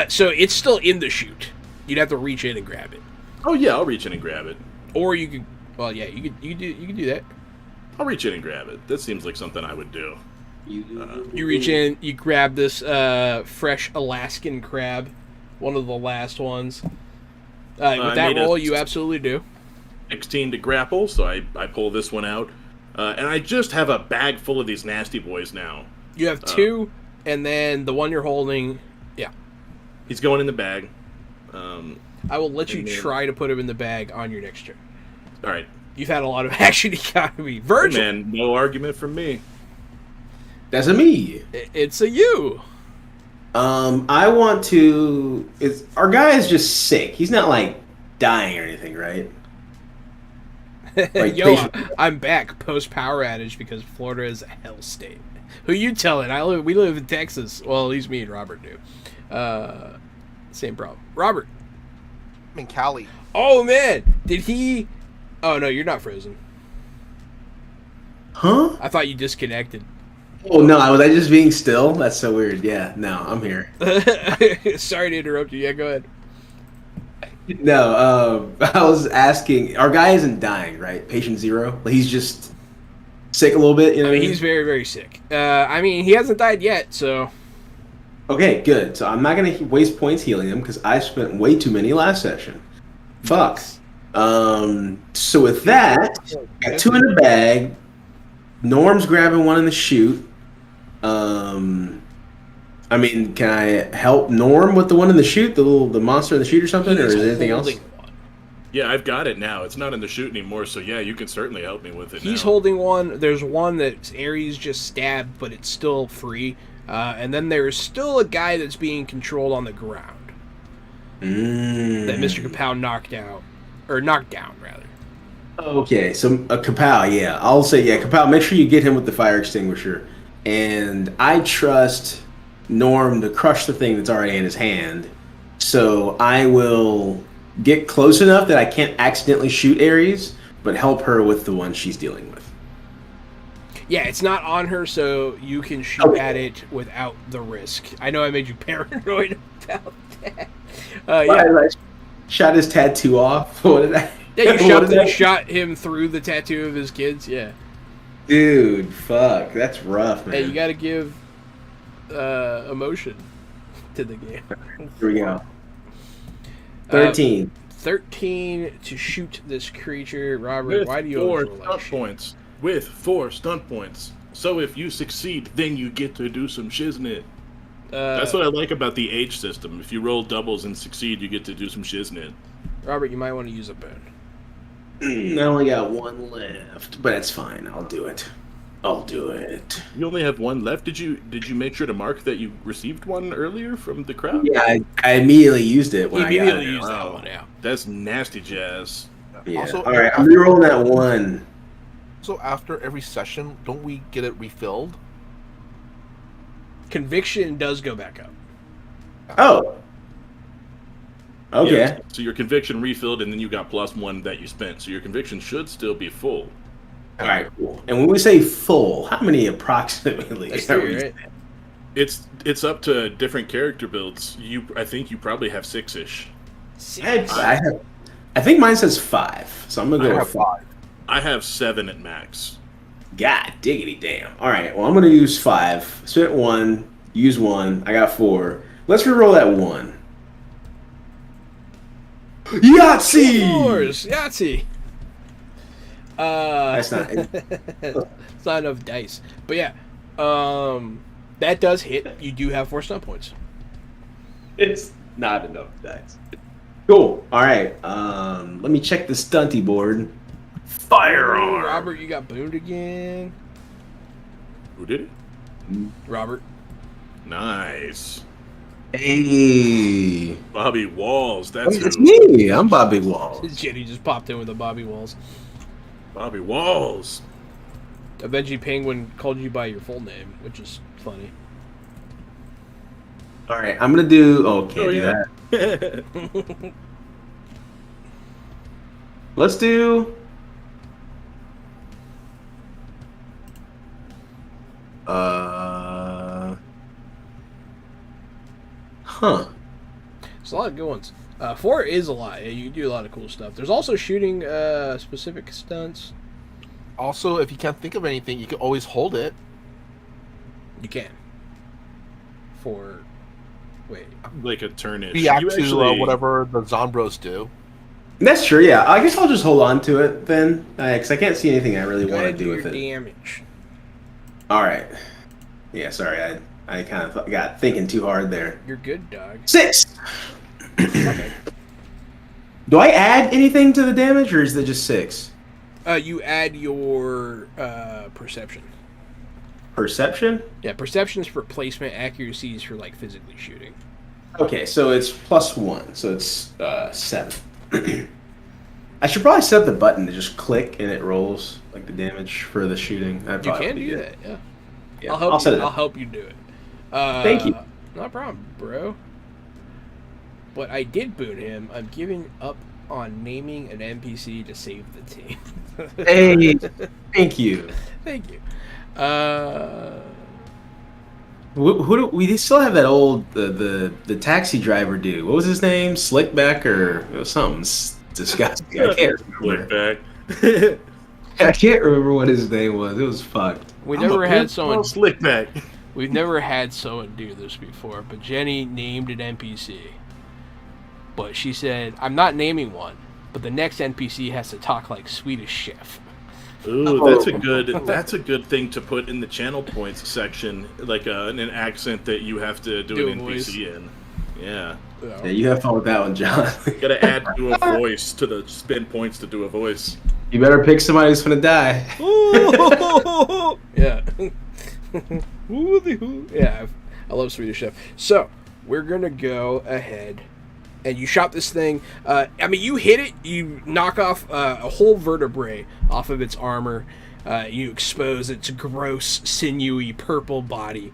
So it's still in the chute. You'd have to reach in and grab it. Oh yeah, I'll reach in and grab it. Or you could, well, yeah, you could do that. I'll reach in and grab it. That seems like something I would do. You reach in, you grab this fresh Alaskan crab, one of the last ones. With that roll, you absolutely do. 16 to grapple, so I pull this one out. And I just have a bag full of these nasty boys now. You have two, and then the one you're holding, yeah. He's going in the bag. I will let you try to put him in the bag on your next turn. All right. You've had a lot of action economy. Virgil! Hey man, no argument from me. That's a me. It's a you. I want to... Our guy is just sick. He's not, like, dying or anything, right? Like, Yo, I'm back post-power outage because Florida is a hell state. Who you telling? We live in Texas. Well, at least me and Robert do. Same problem. Robert. I'm in Cali. Oh, man. Did he... Oh, no, you're not frozen. Huh? I thought you disconnected. Oh, no, was I just being still? That's so weird. Yeah, no, I'm here. Sorry to interrupt you. Yeah, go ahead. No, I was asking, our guy isn't dying, right? Patient 0? He's just sick a little bit, you know? I mean, he's very, very sick. I mean, he hasn't died yet, so... Okay, good. So I'm not going to waste points healing him because I spent way too many last session. Fuck. So with that, got 2 in the bag. Norm's grabbing 1 in the chute. I mean, can I help Norm with the one in the chute, the monster in the chute or something, or is there anything else? Yeah, I've got it now. It's not in the chute anymore, so yeah, you can certainly help me with it. He's now. holding one. There's one that Ares just stabbed, but it's still free. And then there's still a guy that's being controlled on the ground. That Mr. Kapow knocked out. Or knocked down, rather. Okay, so a Kapow, yeah. I'll say, yeah, Kapow, make sure you get him with the fire extinguisher. And I trust Norm to crush the thing that's already in his hand. So I will get close enough that I can't accidentally shoot Ares, but help her with the one she's dealing with. Yeah, it's not on her, so you can shoot at it without the risk. I know I made you paranoid about that. Yeah. I shot his tattoo off. What did I? Yeah, you shot him through the tattoo of his kids. Yeah. Dude, fuck, that's rough, man. Hey, you got to give emotion to the game. Here we go. 13. 13 to shoot this creature. Robert, why do you always roll like shit? Points. With 4 stunt points. So if you succeed, then you get to do some shiznit. That's what I like about the age system. If you roll doubles and succeed, you get to do some shiznit. Robert, you might want to use a boon. I only got 1 left, but it's fine. I'll do it. You only have 1 left. Did you make sure to mark that you received 1 earlier from the crowd? Yeah, I immediately used it when He I got immediately it. used that one, yeah. That's nasty jazz. Yeah. Also, all right, I'm rerolling that 1. So after every session, don't we get it refilled? Conviction does go back up. Oh. Okay. Yeah, so your conviction refilled, and then you got +1 that you spent. So your conviction should still be full. All right, cool. And when we say full, how many approximately? That's 3, right? It's up to different character builds. I think you probably have 6-ish. I think mine says 5, so I'm gonna go with 5. I have 7 at max. God diggity damn. All right, well I'm gonna use 5. Spent 1, use 1. I got 4. Let's reroll that 1. Yahtzee! Yahtzee! That's not it. It's not enough dice. But yeah, that does hit. You do have 4 stunt points. It's not enough dice. Cool. All right. Let me check the stunty board. Firearm. Robert, you got booned again. Who did it? Robert. Nice. Hey. Bobby Walls. That's It's who. me. I'm Bobby Walls. Jenny just popped in with the Bobby Walls. Bobby Walls. A veggie penguin called you by your full name, which is funny. All right, I'm gonna do. Oh, can't do that. Let's do. Huh. There's a lot of good ones. 4 is a lot. Yeah, you do a lot of cool stuff. There's also shooting specific stunts. Also, if you can't think of anything, you can always hold it. You can. For... Wait. Like a turnish. React You to actually- whatever the Zombros do. That's true. Yeah, I guess I'll just hold on to it then, because I can't see anything I really Go want to ahead, do with your it. damage. All right. Yeah, sorry, I kind of got thinking too hard there. You're good, dog. 6. Okay. Do I add anything to the damage, or is it just 6? You add your perception. Perception? Yeah, perception's for placement, accuracy is for like physically shooting. Okay, so it's +1, so it's 7. I should probably set the button to just click and it rolls like the damage for the shooting. That'd You probably can be do good. that, yeah. Yeah, I'll help set you. it I'll up. help you do it. Thank you. No problem, bro. But I did boot him. I'm giving up on naming an NPC to save the team. Hey, thank you. Thank you. Who do we still have that old the taxi driver dude? What was his name? Slickback or it was something disgusting. I can't Look remember. back. I can't remember what his name was. It was fucked. We I'm never a had big someone. slick back. We've never had someone do this before. But Jenny named an NPC. But she said, "I'm not naming one, but the next NPC has to talk like Swedish chef." Ooh, that's a good thing to put in the channel points section, like an accent that you have to do an a voice. NPC in. Yeah, Yeah, you have fun with that one, John. gotta add to a voice to the spin points to do a voice. You better pick somebody who's gonna die. Yeah. Yeah, I love Swedish Chef. So, we're going to go ahead and you shot this thing. I mean, you hit it, you knock off a whole vertebrae off of its armor. You expose its gross, sinewy, purple body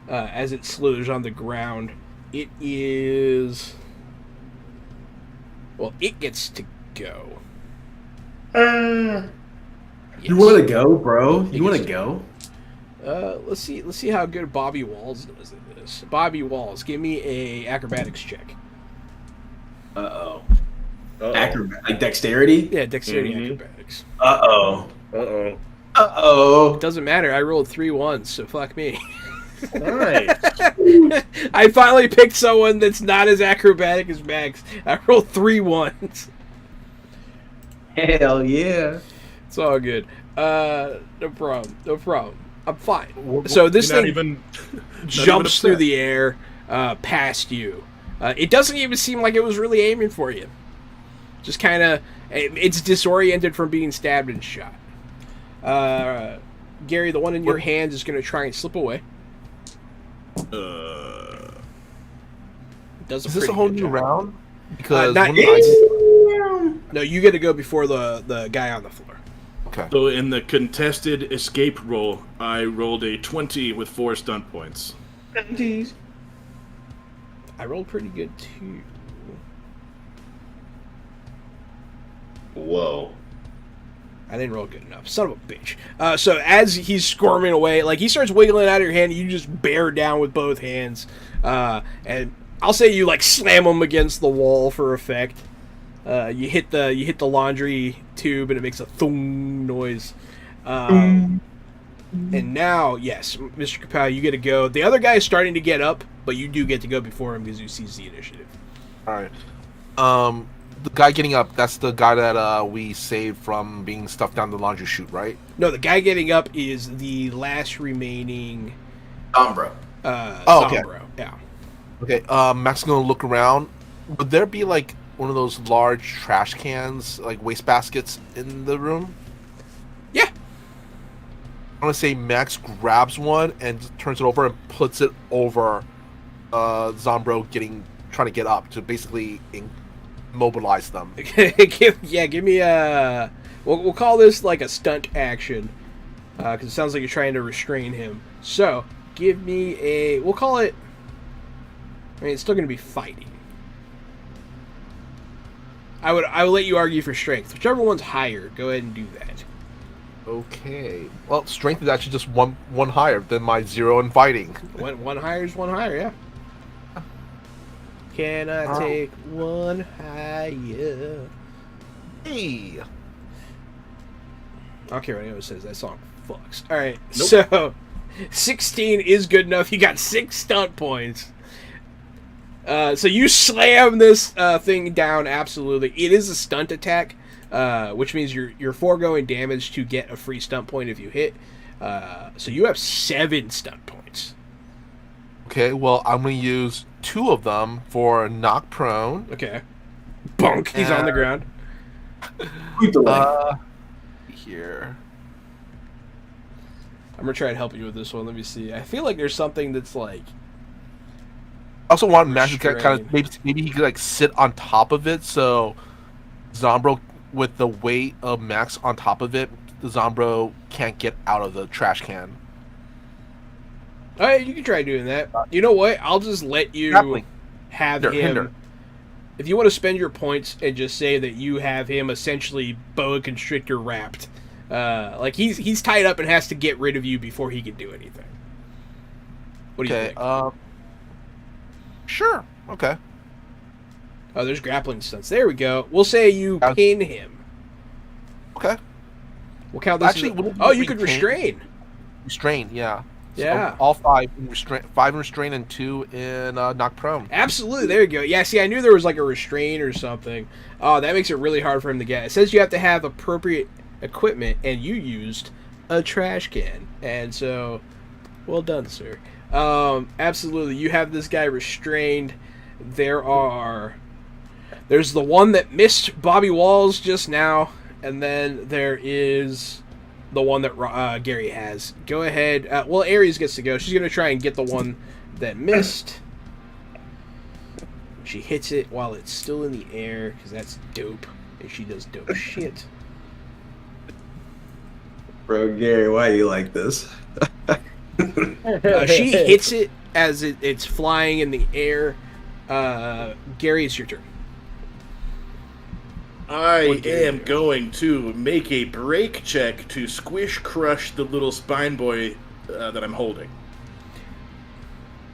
as it slithers on the ground. It is... Well, it gets to go. You Yes. want to go, bro? You want to go? Let's see how good Bobby Walls does at this. Bobby Walls, give me a acrobatics check. Uh-oh. Uh-oh. Like dexterity? Yeah, dexterity Mhm. acrobatics. Uh-oh. Uh-oh. Uh-oh. Doesn't matter. I rolled 3 1s, so fuck me. Nice. I finally picked someone that's not as acrobatic as Max. I rolled 3 1s. Hell yeah. It's all good. No problem. No problem. I'm fine. So this You're thing not even jumps through upset. the air past you. It doesn't even seem like it was really aiming for you. Just kind of, it's disoriented from being stabbed and shot. Gary, the one in your hands is going to try and slip away. Does Is this a whole new round? Because not one yet. of the- No, you get to go before the guy on the floor. okay. So in the contested escape roll, I rolled a 20 with 4 stunt points. I rolled pretty good too. Whoa. I didn't roll good enough. Son of a bitch. So as he's squirming away, like he starts wiggling out of your hand, you just bear down with both hands. And I'll say you like slam him against the wall for effect. You hit the laundry tube and it makes a thung noise. And now, yes, Mr. Kapow, you get to go. The other guy is starting to get up, but you do get to go before him because you seize the initiative. All right. The guy getting up, that's the guy that we saved from being stuffed down the laundry chute, right? No, the guy getting up is the last remaining Sombra. Okay. Sombro. Yeah. Okay, Max is gonna look around. Would there be like one of those large trash cans, like waste baskets, in the room? Yeah. I want to say Max grabs one and turns it over and puts it over Zombro trying to get up to basically immobilize them. give me a. We'll call this like a stunt action, because it sounds like you're trying to restrain him. So give me a. We'll call it. I mean, it's still going to be fighting. I would let you argue for strength. Whichever one's higher, go ahead and do that. Okay. Well, strength is actually just one higher than my 0 in fighting. One higher is one higher, yeah. Can I take one higher? Hey. I don't care what anyone says. That song fucks. All right, Nope. so 16 is good enough. You got 6 stunt points. So you slam this thing down. Absolutely, it is a stunt attack, which means you're foregoing damage to get a free stunt point if you hit. So you have 7 stunt points. Okay, well, I'm going to use 2 of them for knock prone. Okay, bunk. He's on the ground. Here. I'm gonna try and help you with this one. Let me see. I feel like there's something that's like. I also want Max to kind Restrain. of maybe he could like sit on top of it, so Zombro with the weight of Max on top of it, the Zombro can't get out of the trash can. All right, you can try doing that. You know what? I'll just let you Grappling. have Hinder. him. If you want to spend your points and just say that you have him essentially boa constrictor wrapped, like he's tied up and has to get rid of you before he can do anything. What do you think? Sure. Okay. Oh, there's grappling stunts. There we go. We'll say you pin him. Okay. We'll count this. Actually, You could restrain. Restrain, yeah. Yeah. So all 5 in restrain, 5 in restrain, and 2 in knock prone. Absolutely. There you go. Yeah. See, I knew there was like a restraint or something. Oh, that makes it really hard for him to get. It says you have to have appropriate equipment, and you used a trash can. And so, well done, sir. Absolutely. You have this guy restrained. There's the one that missed Bobby Walls just now, and then there is the one that Gary has. Go ahead. Well, Aries gets to go. She's going to try and get the one that missed. She hits it while it's still in the air, because that's dope. And she does dope shit. Bro, Gary, why are you like this? She hits it as it's flying in the air. Gary, it's your turn. I am going to make a break check to squish crush the little spine boy that I'm holding.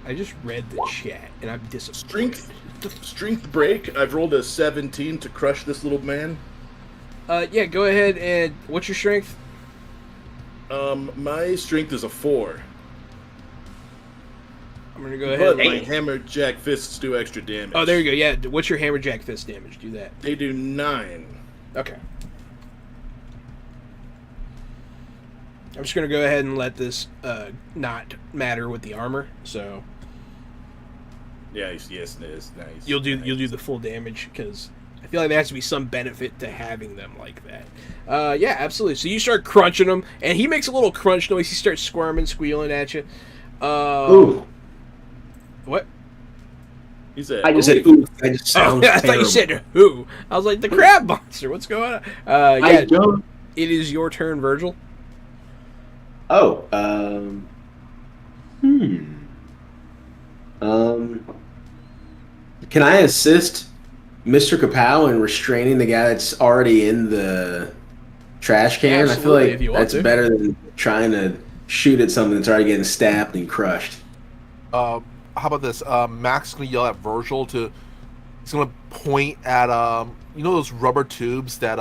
I just read the chat, and I'm disappointed. Strength break. I've rolled a 17 to crush this little man. Yeah, go ahead and... What's your strength? My strength is a 4. I'm going to go ahead But my and... hammerjack fists do extra damage. Oh, there you go. Yeah, what's your hammerjack fist damage? Do that. They do 9. Okay. I'm just going to go ahead and let this not matter with the armor, so... Yes, it is. Nice. You'll do the full damage, because I feel like there has to be some benefit to having them like that. Yeah, absolutely. So you start crunching them, and he makes a little crunch noise. He starts squirming, squealing at you. Ooh. What? He said, I just said ooh. I just sounds I thought you said who. I was like, the crab monster. What's going on? Yeah, don't. it is your turn, Virgil. Oh. Can I assist Mr. Kapow in restraining the guy that's already in the trash can? Absolutely, I feel if like you want that's to. better than trying to shoot at something that's already getting stabbed and crushed. How about this? Max is gonna yell at Virgil to. He's gonna point at you know those rubber tubes that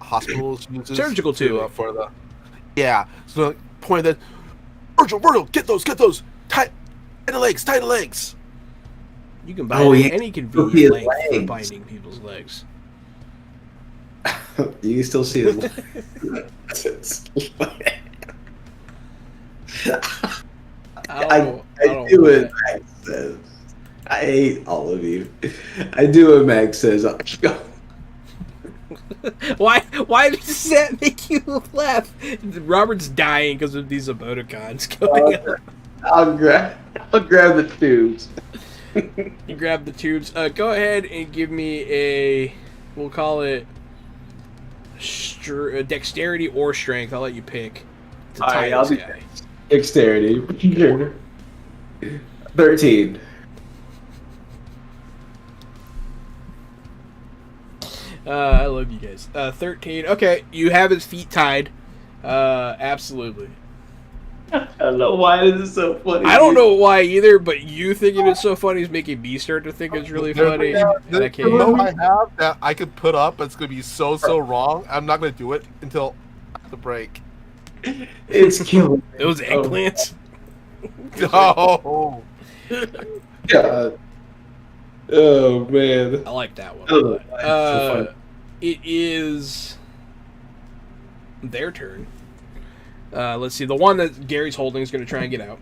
hospitals use. Surgical tube for the. Yeah, so point at Virgil, get those, tight the legs. You can buy any convenient length for binding people's legs. You can still see his legs. I do what Max says. I hate all of you. I do what Max says. Why does that make you laugh? Robert's dying because of these emoticons going up. I'll grab the tubes. You grab the tubes. Go ahead and give me a, we'll call it dexterity or strength. I'll let you pick. To All tie right, I'll this do guy. dexterity. 13. I love you guys. 13. Okay, you have his feet tied. Absolutely. I don't know why this is so funny. I don't know why either, but you thinking it's so funny is making me start to think it's really funny. And I can't. No, I have that I could put up. It's gonna be so wrong. I'm not gonna do it until the break. It's killing me. Those eggplants. No. God. Oh man. I like that one. Oh, it's so funny. It is their turn. Let's see. The one that Gary's holding is going to try and get out.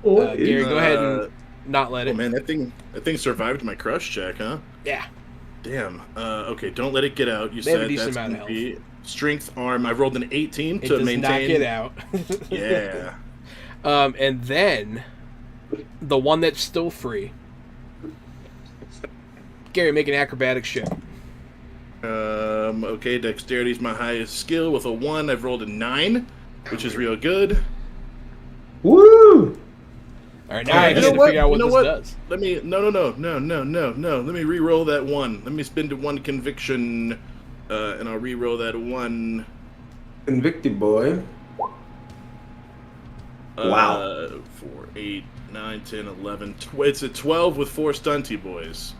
Gary, go ahead and not let it. Oh man, that thing survived my crush check, huh? Yeah. Damn. Okay, don't let it get out. You They have a said decent that's amount gonna of be strength arm. I rolled an 18 It to does maintain. not get out. Yeah. And then the one that's still free. Gary, make an acrobatics check. Okay, dexterity is my highest skill with a 1. I've rolled a 9, which is real good. Woo! All right, now I You just know need to what? figure out what You know this what? does. Let me no. Let me re-roll that 1. Let me spend 1 conviction, and I'll re-roll that 1. Convicted boy. Wow. 4, 8, 9, 10, 11. It's a 12 with 4 stunty boys.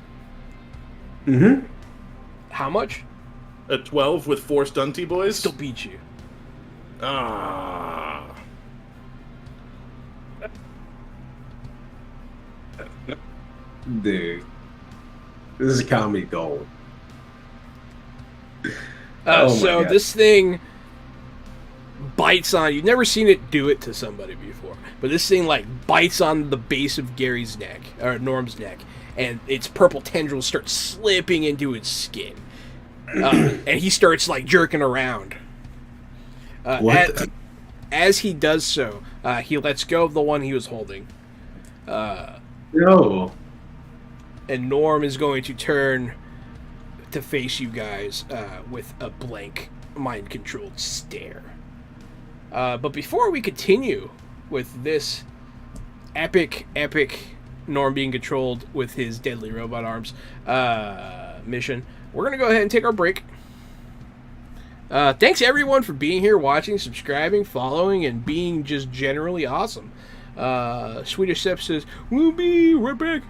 Mm-hmm. How much? A 12 with 4 stunty boys. Still beat you. Ah. Dude. This is comedy gold. So my God. this thing bites on. You've never seen it do it to somebody before, but this thing like bites on the base of Gary's neck or Norm's neck, and its purple tendrils start slipping into his skin, and he starts like jerking around. What? As he does so, he lets go of the one he was holding, No. and Norm is going to turn to face you guys with a blank, mind-controlled stare. But before we continue with this epic Norm being controlled with his deadly robot arms mission, we're going to go ahead and take our break. Thanks everyone for being here, watching, subscribing, following, and being just generally awesome. Swedish Step says, "We'll be right back."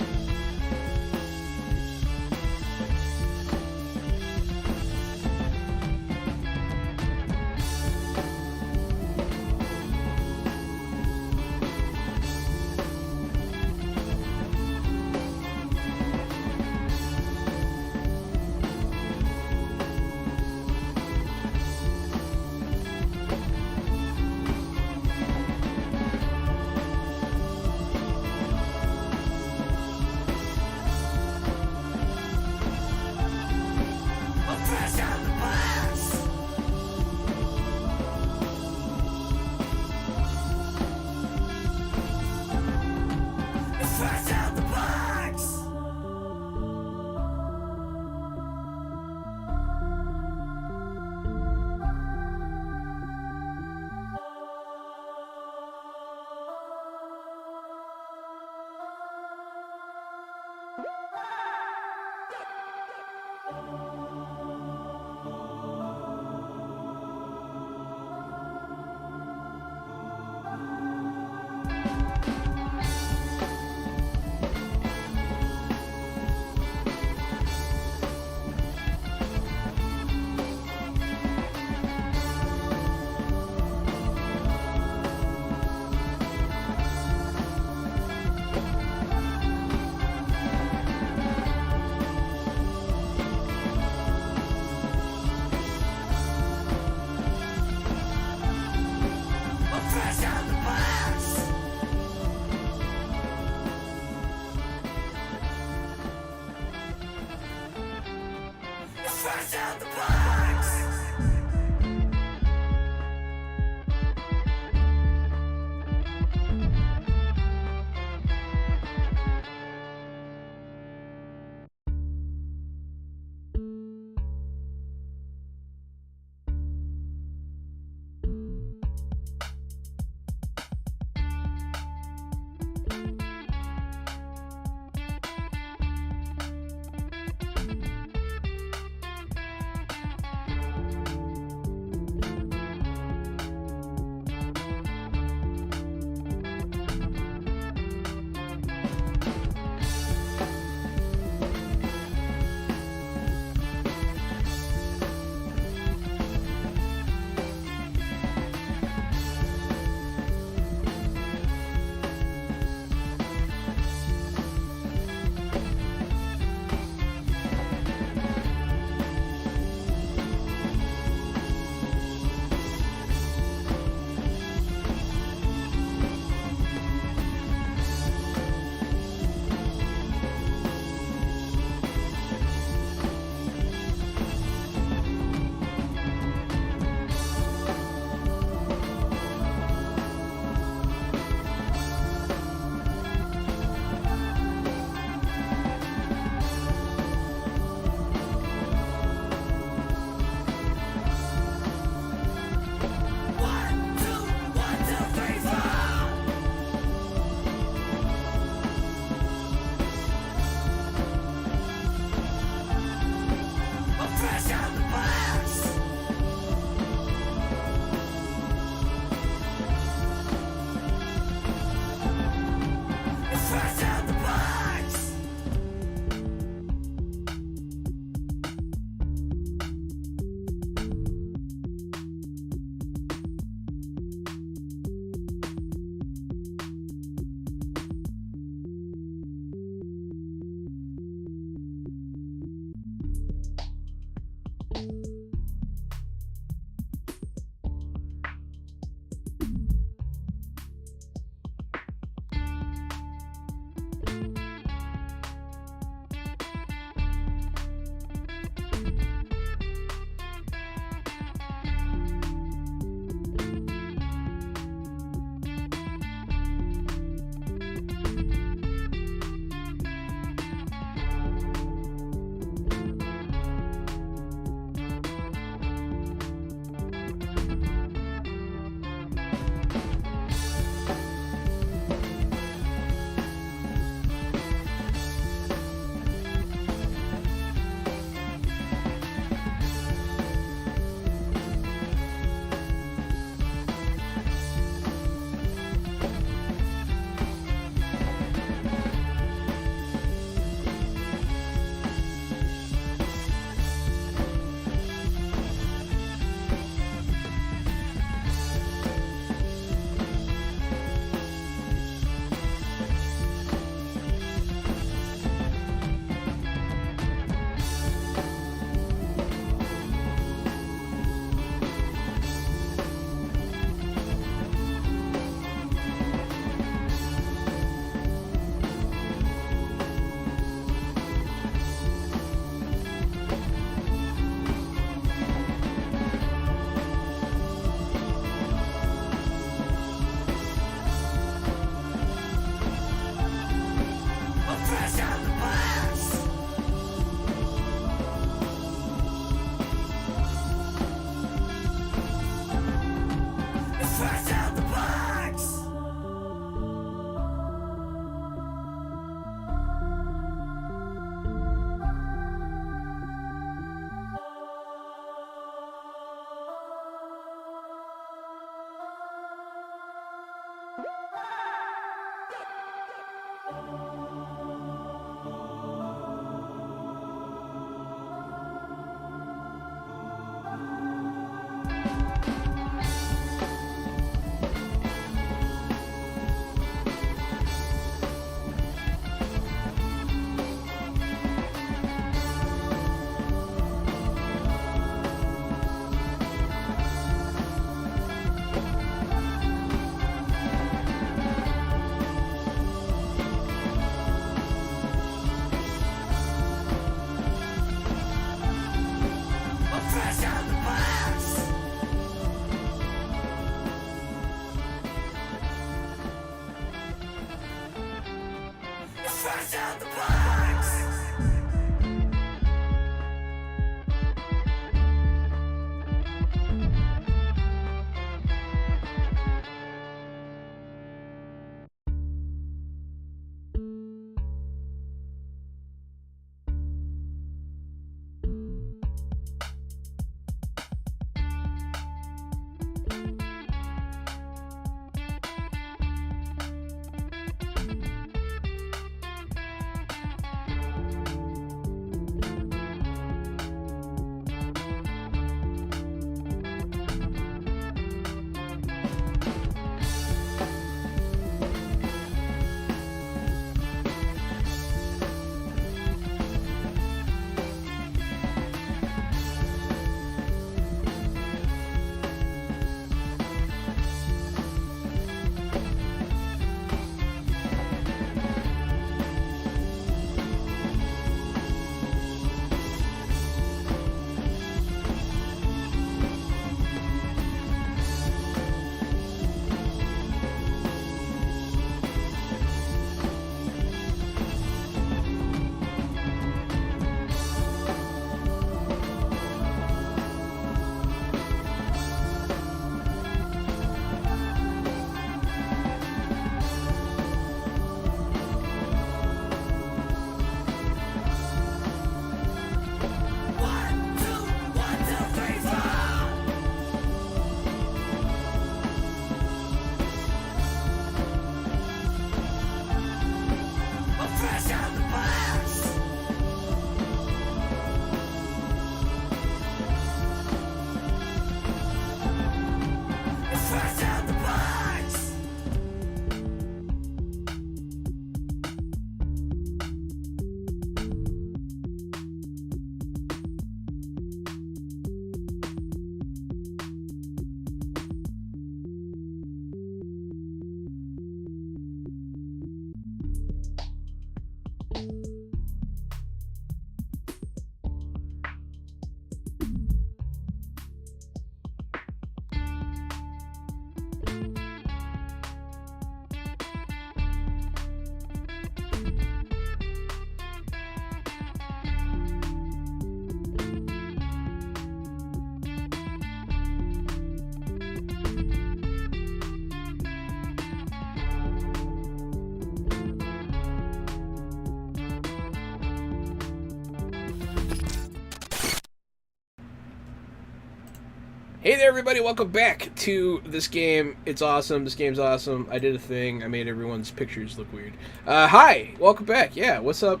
Hey there, everybody. Welcome back to this game. It's awesome. This game's awesome. I did a thing. I made everyone's pictures look weird. Hi. Welcome back. Yeah, what's up?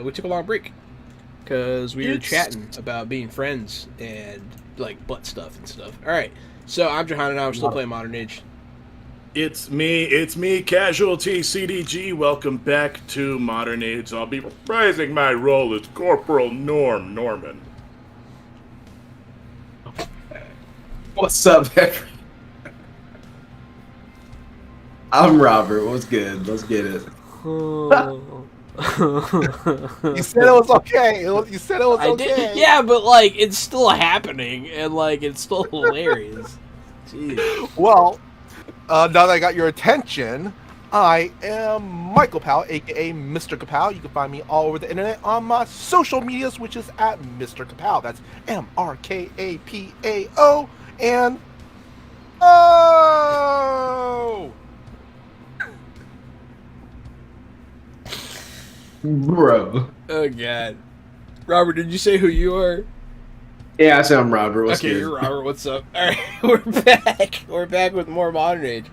We took a long break because we were chatting about being friends and, like, butt stuff and stuff. All right. So, I'm Johanna now. We're still playing Modern Age. It's me, Casualty CDG. Welcome back to Modern Age. I'll be reprising my role as Corporal Norman. What's up, everyone? I'm Robert. What's good? Let's get it. You said it was okay. You said it was okay. Yeah, but, like, it's still happening, and, like, it's still hilarious. Jeez. Well, now that I got your attention, I am Michael Powell, aka Mr. Kapow. You can find me all over the internet on my social medias, which is at Mr. Kapow. That's MrKapao. And Bro. Oh, God. Robert, did you say who you are? Yeah, I said I'm Robert. What's okay, good? you're Robert. What's up? All right, we're back. We're back with more Modern Age.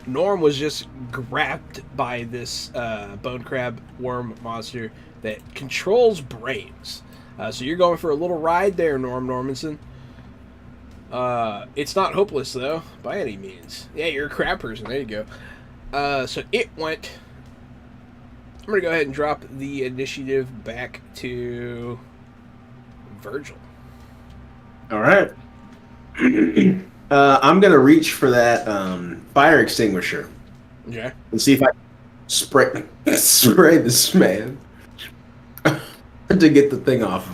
Norm was just grabbed by this bone crab worm monster that controls brains. So you're going for a little ride there, Norm Normanson. It's not hopeless, though, by any means. Yeah, you're a crab person. There you go. So it went... I'm going to go ahead and drop the initiative back to Virgil. All right. I'm going to reach for that fire extinguisher. Okay. And see if I can spray this man to get the thing off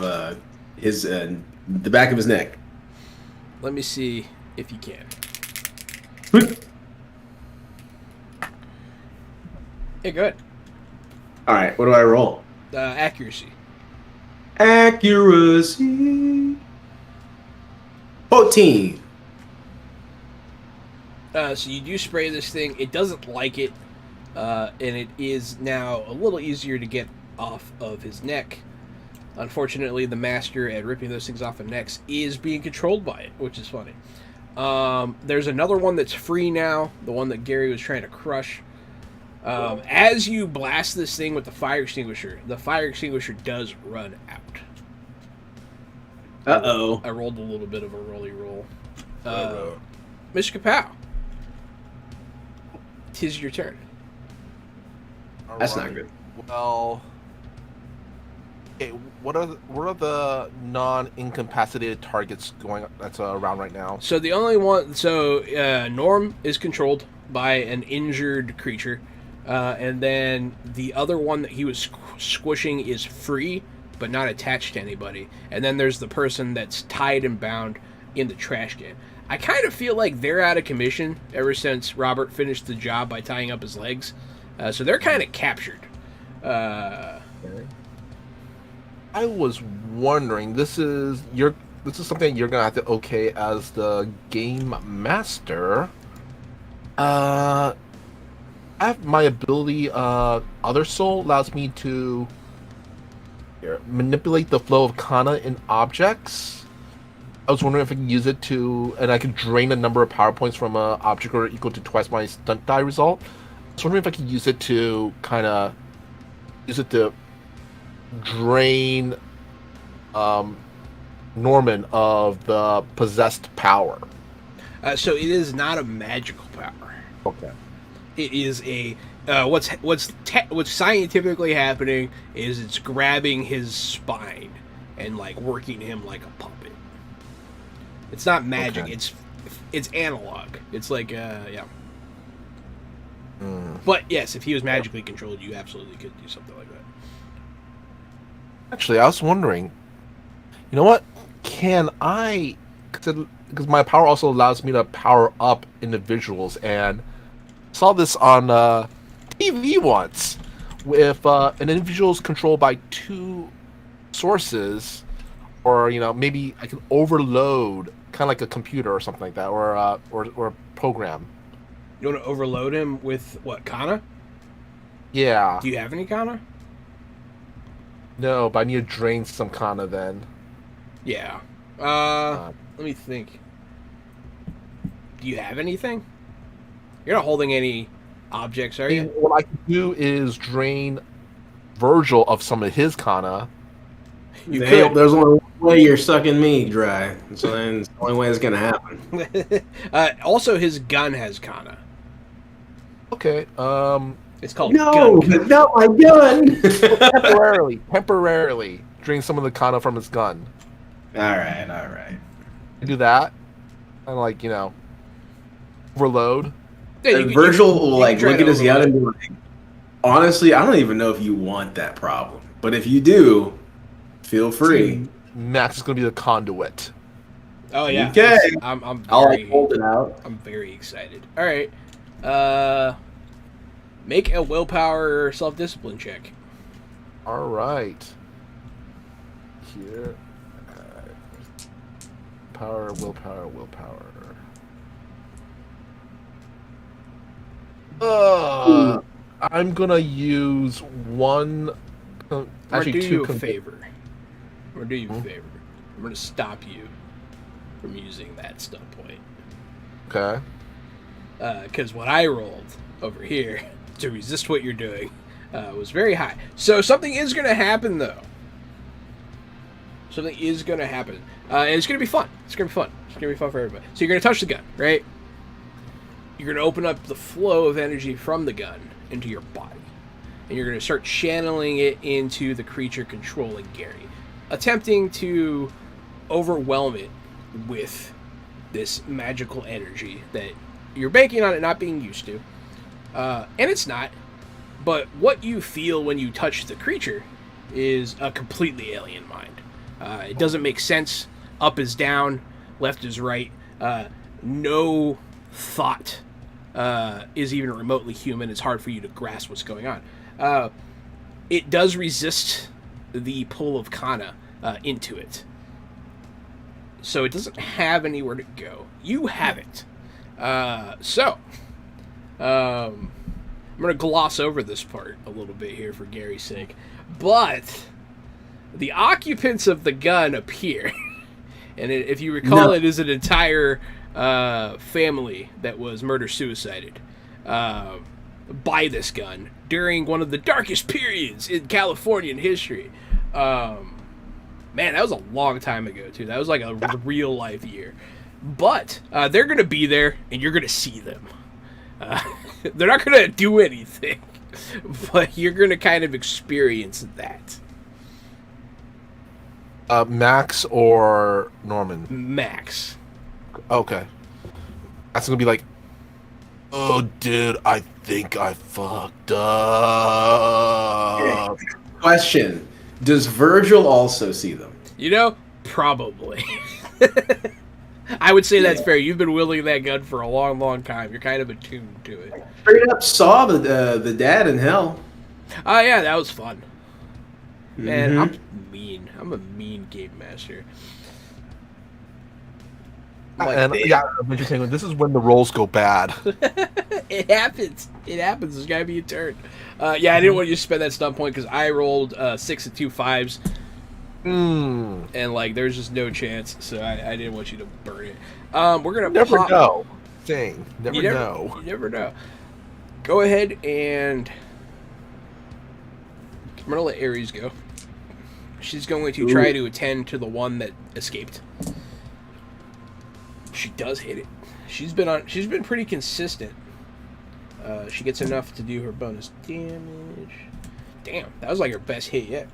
his the back of his neck. Let me see if you can. Yeah, go ahead. All right, what do I roll? Accuracy. Accuracy. 14. So you do spray this thing. It doesn't like it, and it is now a little easier to get off of his neck. Unfortunately, the master at ripping those things off of necks is being controlled by it, which is funny. There's another one that's free now, the one that Gary was trying to crush. As you blast this thing with the fire extinguisher does run out. Uh-oh. I rolled a little bit of a rolly roll. Mr. Kapow, 'tis your turn. That's not good. Well, okay, what are the non-incapacitated targets going that's around right now? So the only one, Norm is controlled by an injured creature, and then the other one that he was squishing is free, but not attached to anybody. And then there's the person that's tied and bound in the trash can. I kind of feel like they're out of commission ever since Robert finished the job by tying up his legs. So they're kind of captured. I was wondering. This is something you're gonna have to okay as the game master. I have my ability. Other Soul allows me to manipulate the flow of Kana in objects. I was wondering if I can use it and I could drain a number of power points from an object or equal to twice my stunt die result. I was wondering if I could use it to drain Norman of the possessed power. So it is not a magical power. Okay. It is a what's scientifically happening is it's grabbing his spine and like working him like a puppet. It's not magic. Okay. It's analog. It's like yeah. But yes, if he was magically controlled, you absolutely could do something like that. Actually, I was wondering, you know what? Can I, because my power also allows me to power up individuals, and saw this on TV once. If an individual is controlled by two sources, or maybe I can overload, kind of like a computer or something like that, or a program. You want to overload him with what, Kana? Yeah. Do you have any Kana? No, but I need to drain some Kana then. Yeah. Let me think. Do you have anything? You're not holding any objects, are you? What I can do is drain Virgil of some of his Kana. There's only one way you're sucking me dry. So then it's the only way it's going to happen. Also, his gun has Kana. Okay. It's called No, gun. not my gun. temporarily drain some of the Kana from his gun. All right. I do that. And overload. Yeah, Virgil will look at his gun and be like, honestly, I don't even know if you want that problem. But if you do, feel free. Max is going to be the conduit. Oh yeah. Okay. I'll hold it out. I'm very excited. All right. Make a willpower self-discipline check. All right. Here. Willpower. I'm gonna use one. Actually, do you a favor. I'm gonna do you a favor. I'm gonna stop you from using that stunt point. Okay. Because what I rolled over here to resist what you're doing was very high. So something is gonna happen, though. Something is gonna happen, and it's gonna be fun. It's gonna be fun for everybody. So you're gonna touch the gun, right? You're going to open up the flow of energy from the gun into your body. And you're going to start channeling it into the creature controlling Gary. Attempting to overwhelm it with this magical energy that you're banking on it not being used to. And it's not. But what you feel when you touch the creature is a completely alien mind. It doesn't make sense. Up is down, left is right. No thought is even remotely human, it's hard for you to grasp what's going on. It does resist the pull of Kana into it. So it doesn't have anywhere to go. You have it. I'm going to gloss over this part a little bit here for Gary's sake. But the occupants of the gun appear. And if you recall, it is an entire family that was murder-suicided by this gun during one of the darkest periods in Californian history. Man, that was a long time ago, too. That was like a real-life year. But they're going to be there, and you're going to see them. They're not going to do anything, but you're going to kind of experience that. Max or Norman? Max. Okay. That's going to be like, oh, dude, I think I fucked up. Question. Does Virgil also see them? You know, probably. I would say that's fair. You've been wielding that gun for a long, long time. You're kind of attuned to it. Straight up saw the dad in hell. Oh, yeah, that was fun. Man, Mhm. I'm mean. I'm a mean game master. And yeah, this is when the rolls go bad. It happens. It happens. There's got to be a turn. Yeah, I didn't want you to spend that stun point because I rolled 6 and 2 5s. And, like, there's just no chance, so I didn't want you to burn it. We're going to Never pop... know. Thing. Never You know. never know. Go ahead and... I'm going to let Ares go. She's going to try to attend to the one that escaped. She does hit it. She's been pretty consistent. She gets enough to do her bonus damage. Damn, that was like her best hit yet.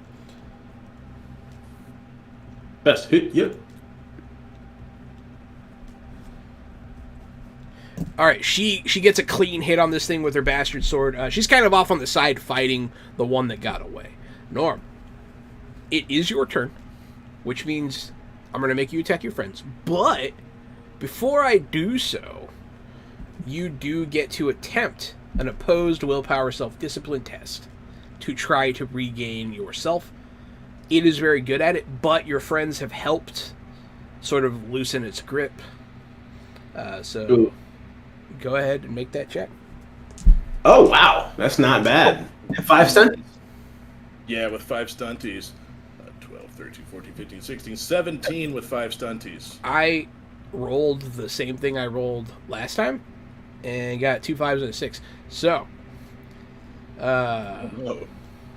Best hit yet. All right, she gets a clean hit on this thing with her bastard sword. She's kind of off on the side fighting the one that got away. Norm, it is your turn, which means I'm going to make you attack your friends. But before I do so, you do get to attempt an opposed willpower self-discipline test to try to regain yourself. It is very good at it, but your friends have helped sort of loosen its grip. So go ahead and make that check. Oh, wow. That's not bad. 5 stunties. Yeah, with 5 stunties. 12, 13, 14, 15, 16, 17 with 5 stunties. I rolled the same thing I rolled last time and got 2 5s and a 6. So, Oh.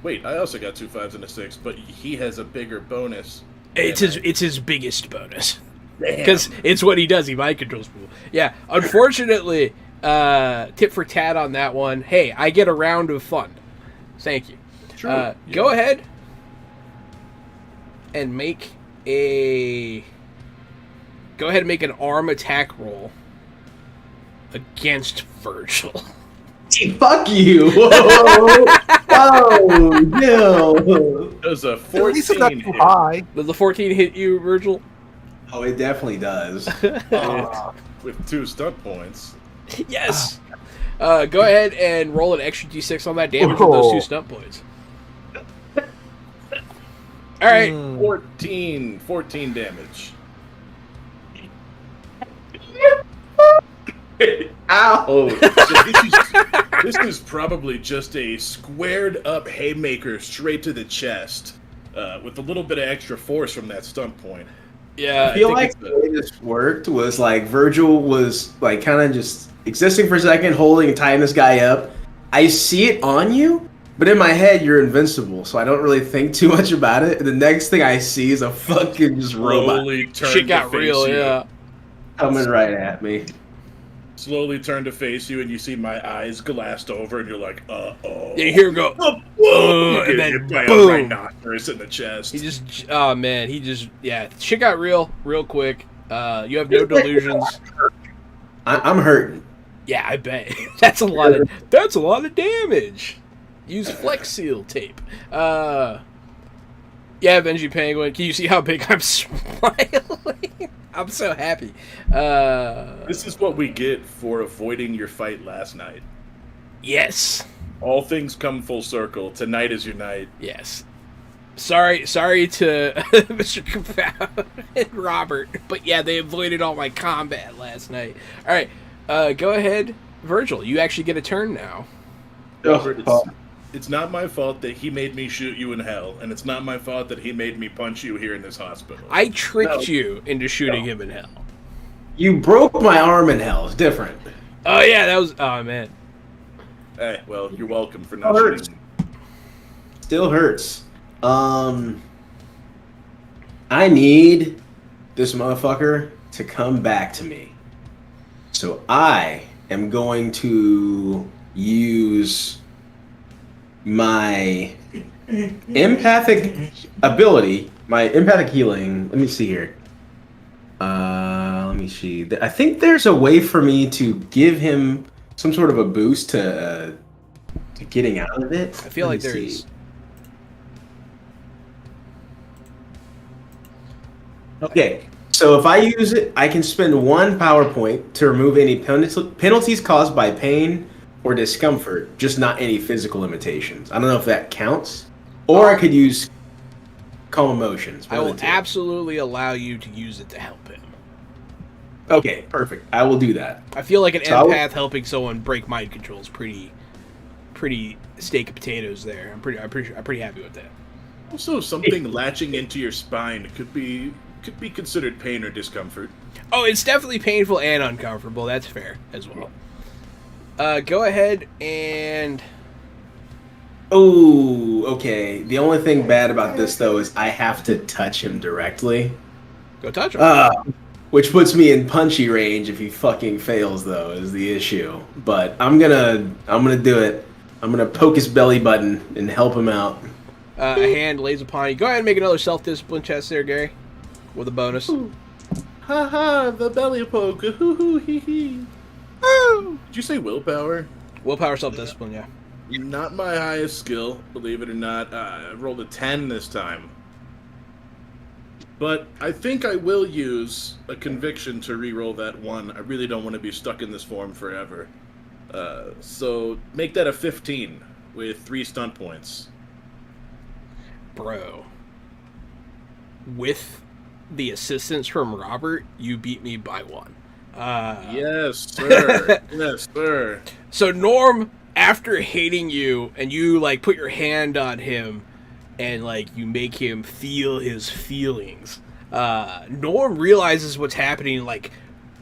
Wait, I also got 2 5s and a 6, but he has a bigger bonus. it's his biggest bonus. Damn. Because it's what he does. He mind controls people. Yeah, unfortunately, tip for tat on that one. Hey, I get a round of fun. Thank you. True. Go ahead and make an arm attack roll against Virgil. Hey, fuck you. Oh, no. It was a At least it's not 14 too hit. high. Does the 14 hit you, Virgil? Oh, it definitely does. With 2 stunt points. Yes. Go ahead and roll an extra d6 on that damage with those 2 stunt points. All right. 14 damage. Ow. So this is probably just a squared up haymaker straight to the chest, with a little bit of extra force from that stunt point. Yeah. I feel think like it's the way this worked was like Virgil was like kind of just existing for a second, holding and tying this guy up. I see it on you, but in my head you're invincible, so I don't really think too much about it. And the next thing I see is a fucking just robot Slowly turned Shit to got face real, you. yeah. coming right at me. Slowly turn to face you, and you see my eyes glassed over, and you're like, uh-oh. Yeah, you hear him go, Whoa, and you get then hit by boom. a rhinoceros in the chest. shit got real quick. You have no delusions. I'm hurting. Yeah, I bet. That's a lot of damage. Use Flex Seal tape. Yeah, Yeah, Benji Penguin. Can you see how big I'm smiling? I'm so happy. This is what we get for avoiding your fight last night. Yes. All things come full circle. Tonight is your night. Yes. Sorry to Mr. Kapow and Robert, but yeah, they avoided all my combat last night. All right, go ahead, Virgil. You actually get a turn now. Robert, it's not my fault that he made me shoot you in hell, and it's not my fault that he made me punch you here in this hospital. I tricked you into shooting him in hell. You broke my arm in hell. It's different. Oh yeah, that was. Oh man. Hey, well, you're welcome for not Hurts. shooting. Still hurts. I need this motherfucker to come back to me. So I am going to use my empathic ability, my empathic healing. Let me see here. Let me see. I think there's a way for me to give him some sort of a boost to getting out of it. I feel like Let me there's. see. Okay, so if I use it, I can spend 1 power point to remove any penalties caused by pain or discomfort, just not any physical limitations. I don't know if that counts. Or I could use calm emotions. I will absolutely allow you to use it to help him. Okay, perfect. I will do that. I feel like an So empath helping someone break mind control is pretty steak and potatoes there. I'm pretty happy with that. Also, something latching into your spine could be considered pain or discomfort. Oh, it's definitely painful and uncomfortable. That's fair as well. Go ahead and... Oh, okay. The only thing bad about this, though, is I have to touch him directly. Go touch him. Which puts me in punchy range if he fucking fails, though, is the issue. But I'm gonna do it. I'm gonna poke his belly button and help him out. A hand lays upon you. Go ahead and make another self-discipline test there, Gary. With a bonus. Ha ha, the belly poke. Hoo hoo hee hee. Did you say willpower? Willpower self-discipline, yeah. Not my highest skill, believe it or not. I rolled a 10 this time. But I think I will use a conviction to re-roll that 1. I really don't want to be stuck in this form forever. So make that a 15 with 3 stunt points. Bro. With the assistance from Robert, you beat me by 1. Yes, sir. Yes, sir. So Norm, after hating you, and you like put your hand on him, and like you make him feel his feelings, Norm realizes what's happening, and, like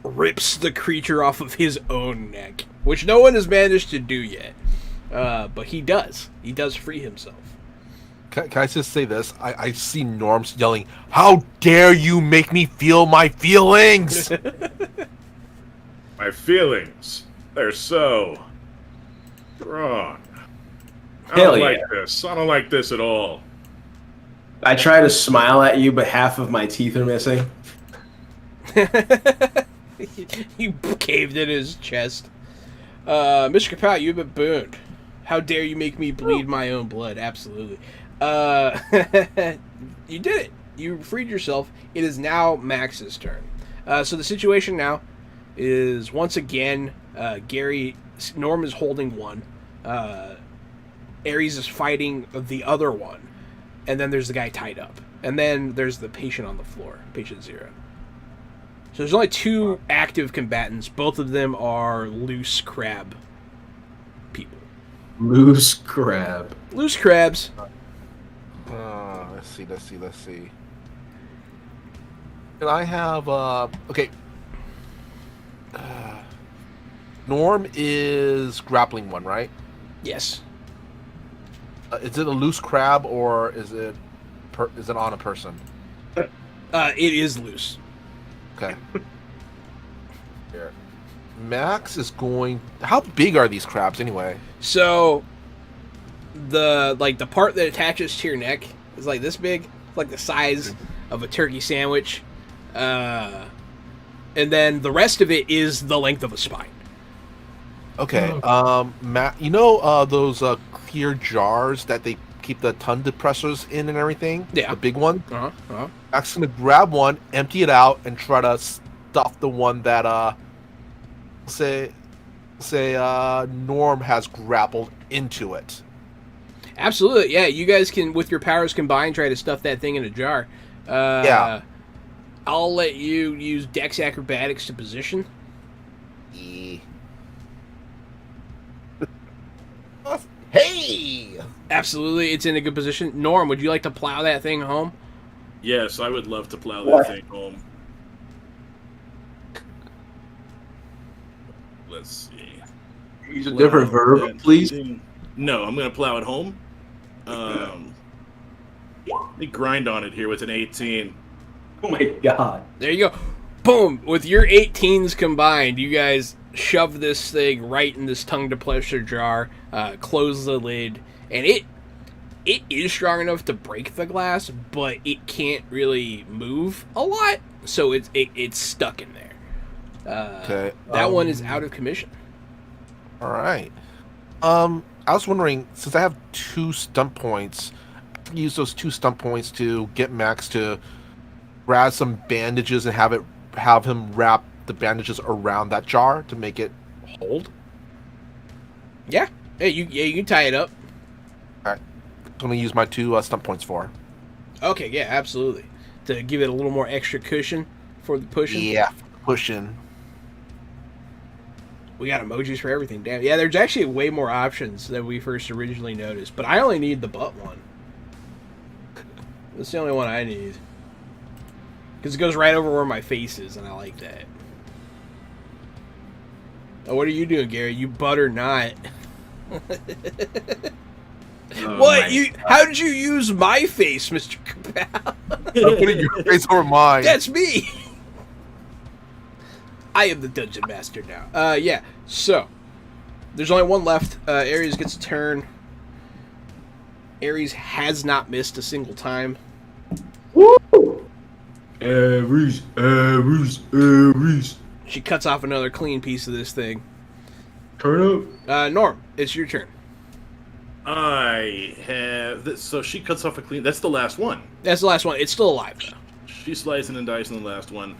rips the creature off of his own neck, which no one has managed to do yet. But he does. He does free himself. Can I just say this? I see Norms yelling, "How dare you make me feel my feelings!" My feelings, they're so strong. I Hell don't yeah. like this. I don't like this at all. I try to smile at you, but half of my teeth are missing. You caved in his chest. Mr. Kapow, you've been burned. How dare you make me bleed my own blood? Absolutely. You did it. You freed yourself. It is now Max's turn. So the situation now is, once again, Norm is holding one. Ares is fighting the other one. And then there's the guy tied up. And then there's the patient on the floor. Patient 0. So there's only 2 active combatants. Both of them are loose crab people. Loose crab. Loose crabs. Let's see. And I have okay. Norm is grappling one, right? Yes. Is it a loose crab or is it on a person? It is loose. Okay. Here. Max is going. How big are these crabs anyway? So the part that attaches to your neck is like this big, like the size of a turkey sandwich. And then the rest of it is the length of a spine. Okay. Matt, you know those clear jars that they keep the tongue depressors in and everything. Yeah. The big one. Uh-huh. Max's gonna grab one, empty it out, and try to stuff the one that say Norm has grappled into it. Absolutely, yeah. You guys can, with your powers combined, try to stuff that thing in a jar. Yeah. I'll let you use Dex Acrobatics to position. Hey! Absolutely, it's in a good position. Norm, would you like to plow that thing home? Yes, I would love to plow that thing home. Let's see. Use a different verb, please. No, I'm going to plow it home. Let me grind on it here with an 18. Oh my god. There you go. Boom! With your 18s combined, you guys shove this thing right in this tongue depressor jar, close the lid, and it is strong enough to break the glass, but it can't really move a lot, so it's stuck in there. Okay. That one is out of commission. All right. I was wondering, since I have 2 stunt points, I can use those 2 stunt points to get Max to grab some bandages and have him wrap the bandages around that jar to make it hold. Yeah. Hey, you can tie it up. All right. I'm gonna use my 2 stunt points for. Okay, yeah, absolutely. To give it a little more extra cushion for the pushing. Yeah, pushing. We got emojis for everything. Damn. Yeah, there's actually way more options than we first originally noticed. But I only need the butt one. That's the only one I need. Because it goes right over where my face is, and I like that. Oh, what are you doing, Gary? You butt or not? What? How did you use my face, Mr. Kapow? I'm putting your face over mine. That's me! I am the dungeon master now. Yeah, so there's only one left. Ares gets a turn. Ares has not missed a single time. Woo! Ares. She cuts off another clean piece of this thing. Turn up. Norm, it's your turn. I have this, so she cuts off a clean. That's the last one. That's the last one. It's still alive, though. She's slicing and dicing the last one.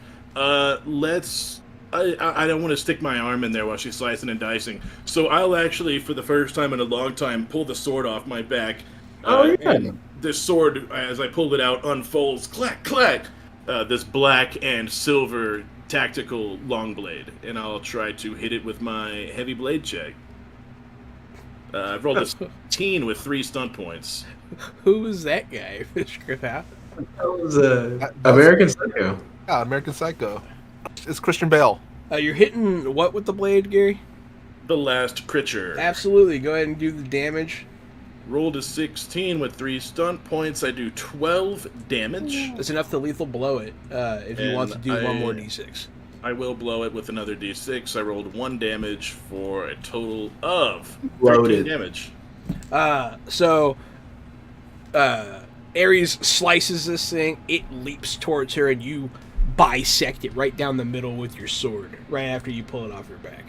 Let's. I don't want to stick my arm in there while she's slicing and dicing. So I'll actually, for the first time in a long time, pull the sword off my back. And this sword, as I pull it out, unfolds. Clack, clack. This black and silver tactical long blade, and I'll try to hit it with my heavy blade check. I've rolled a 16 with 3 stunt points. Who was that guy, Mr. Kapow? That was American Psycho. Yeah, American Psycho. It's Christian Bale. You're hitting what with the blade, Gary? The last creature. Absolutely. Go ahead and do the damage. Rolled a 16 with 3 stunt points. I do 12 damage. That's enough to lethal blow it if you want to do one more d6. I will blow it with another d6. I rolled 1 damage for a total of 13 Loaded. damage. So Ares slices this thing. It leaps towards her, and you bisect it right down the middle with your sword right after you pull it off your back.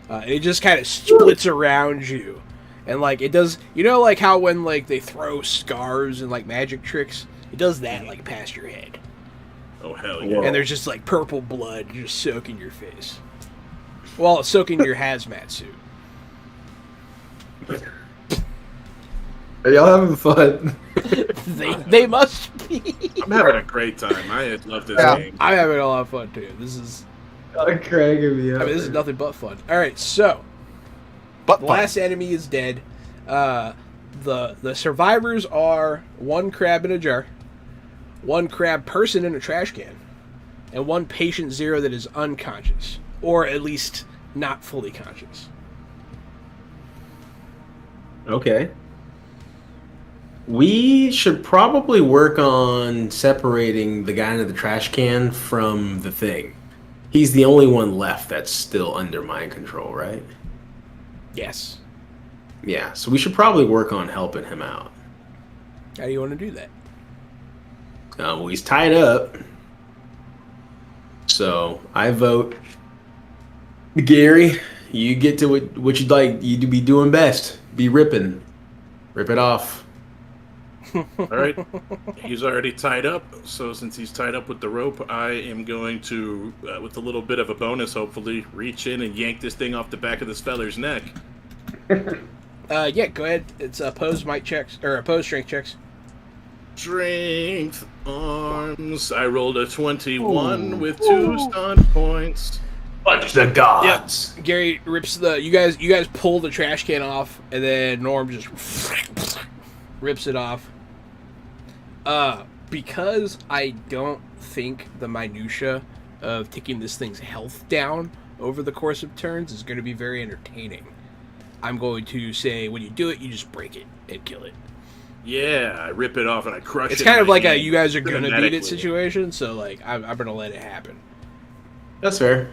And it just kind of splits around you. And, like, it does... You know, like, how when, like, they throw scars and, like, magic tricks? It does that, like, past your head. Oh, hell yeah. And there's just, like, purple blood just soaking your face. Well, it's soaking your hazmat suit. Are y'all having fun? They must be. I'm having a great time. I love this game. I'm having a lot of fun, too. This is... Cracking me up. I mean, this is nothing but fun. Alright, so... But The last enemy is dead. The survivors are 1 crab in a jar, 1 crab person in a trash can, and 1 patient 0 that is unconscious, or at least not fully conscious. Okay. We should probably work on separating the guy in the trash can from the thing. He's the only one left that's still under mind control, right? Yes. Yeah, so we should probably work on helping him out. How do you want to do that? Well, he's tied up. So I vote Gary, you get to what you'd like you to be doing best. Be ripping. Rip it off. All right. He's already tied up, so since he's tied up with the rope, I am going to, with a little bit of a bonus, hopefully, reach in and yank this thing off the back of this feller's neck. Yeah, go ahead. It's opposed might checks or opposed strength checks. Strength arms. I rolled a 21 with 2 stun points. Punch the gods. Yep. Gary rips the. You guys pull the trash can off, and then Norm just rips it off. Because I don't think the minutia of taking this thing's health down over the course of turns is going to be very entertaining. I'm going to say when you do it, you just break it and kill it. Yeah, I rip it off and I crush it. It's kind of like a hand you guys are gonna beat it cinematically. situation, so like I'm gonna let it happen That's fair.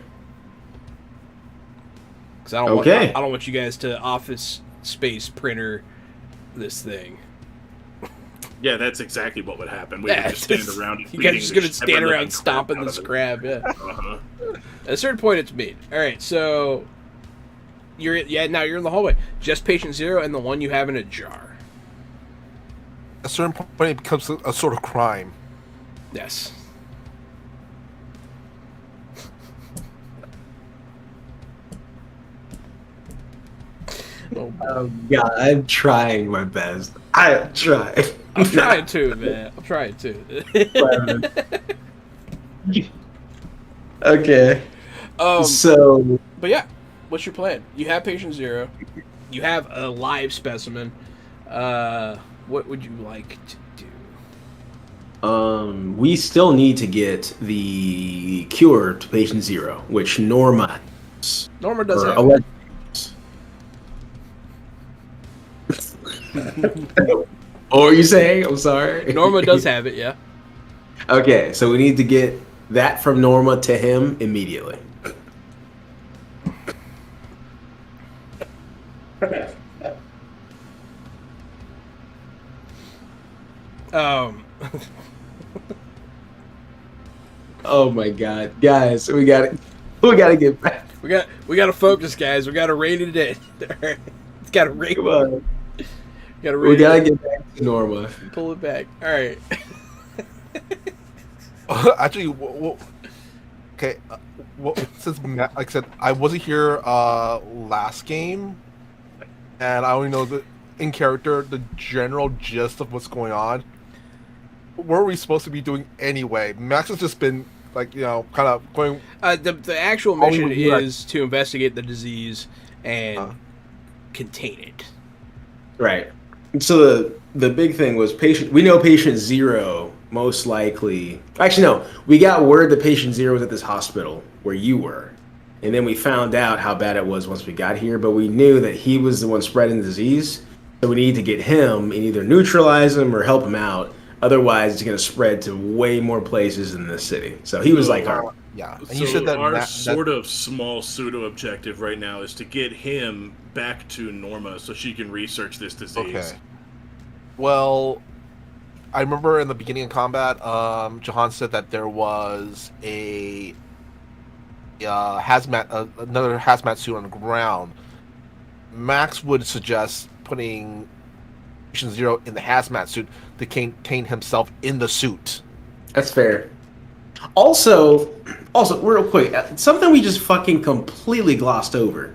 because I don't Okay. want I don't want you guys to Office Space printer this thing. Yeah, that's exactly what would happen. We Yeah, would just stand it's- around. You guys are just gonna beating stand ever-living around stomping crap this out of it. crab. Yeah. Uh-huh. At a certain point, it's mean. All right, so now you're in the hallway. Just patient 0 and the one you have in a jar. At a certain point, it becomes a sort of crime. Yes. Oh God, I'm trying my best. I'm trying. I'm trying to, man. I'm trying to. Okay. So But yeah, what's your plan? You have patient 0. You have a live specimen. What would you like to do? we still need to get the cure to patient 0, which Norma has. Norma does Or have. alleged- What were you saying? I'm sorry. Norma does have it, yeah. Okay, so we need to get that from Norma to him immediately. Oh my God, guys, we gotta get back. We got to focus, guys. We got to rein it in. It's got to rein. Come on, Got to we gotta get back to Norma. pull it back. All right. Actually, okay. Since like I said, I wasn't here last game, and I only know the in character the general gist of what's going on. What are we supposed to be doing anyway? Max has just been like kind of going. The actual All we mission would do that- is to investigate the disease and contain it. Right. So the big thing was patient. We know patient 0 most likely. Actually, no. We got word that patient 0 was at this hospital where you were, and then we found out how bad it was once we got here. But we knew that he was the one spreading the disease, so we need to get him and either neutralize him or help him out. Otherwise, it's going to spread to way more places in this city. So he was like our. Yeah, and So you said that our that sort of small pseudo objective right now is to get him back to Norma so she can research this disease. Okay. Well, I remember in the beginning of combat, Jahan said that there was a another hazmat suit on the ground. Max would suggest putting Patient 0 in the hazmat suit to contain himself in the suit. That's fair. Also, real quick, something we just fucking completely glossed over.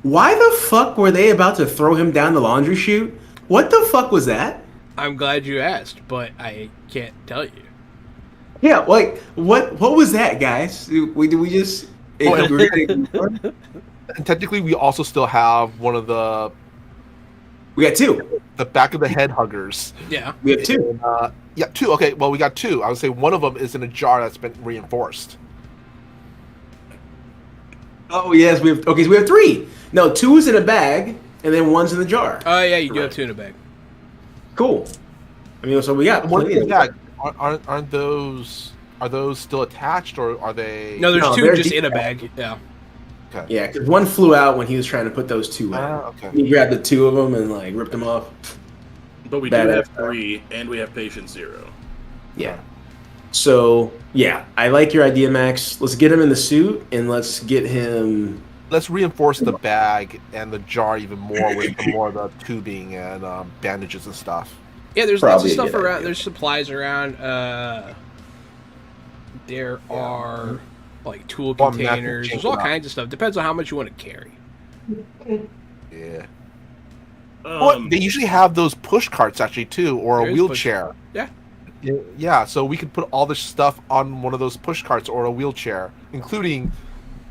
Why the fuck were they about to throw him down the laundry chute? What the fuck was that? I'm glad you asked, but I can't tell you. Yeah, like what was that, guys? Did we just? And technically, we also still have one of We got 2. the back of the head huggers. Yeah. We have 2. Yeah, 2. Okay, well, we got 2. I would say one of them is in a jar that's been reinforced. Oh yes, we have. Okay, so we have 3. No, 2 is in a bag, and then 1's in the jar. Oh yeah, you do have Right. 2 in a bag. Cool. I mean, so we got One plenty in of the bag. Aren't those? Are those still attached, or are they? No, there's No, 2 they're just in a decaf. bag. Yeah. Okay. Yeah, because 1 flew out when he was trying to put those 2 in. Okay. He grabbed the 2 of them and like ripped them off. But we do Badass. have 3, and we have patient 0. Yeah. So yeah, I like your idea, Max. Let's get him in the suit and let's get him. Let's reinforce the bag and the jar even more with more of the tubing and bandages and stuff. Yeah, there's lots of Probably a stuff good around. idea. There's supplies around. There are like tool Well, I'm not gonna containers. change There's all it up. kinds of stuff. Depends on how much you want to carry. Yeah. Well, they usually have those push carts actually too, or There a is wheelchair. Yeah. Yeah, so we could put all this stuff on one of those push carts or a wheelchair, including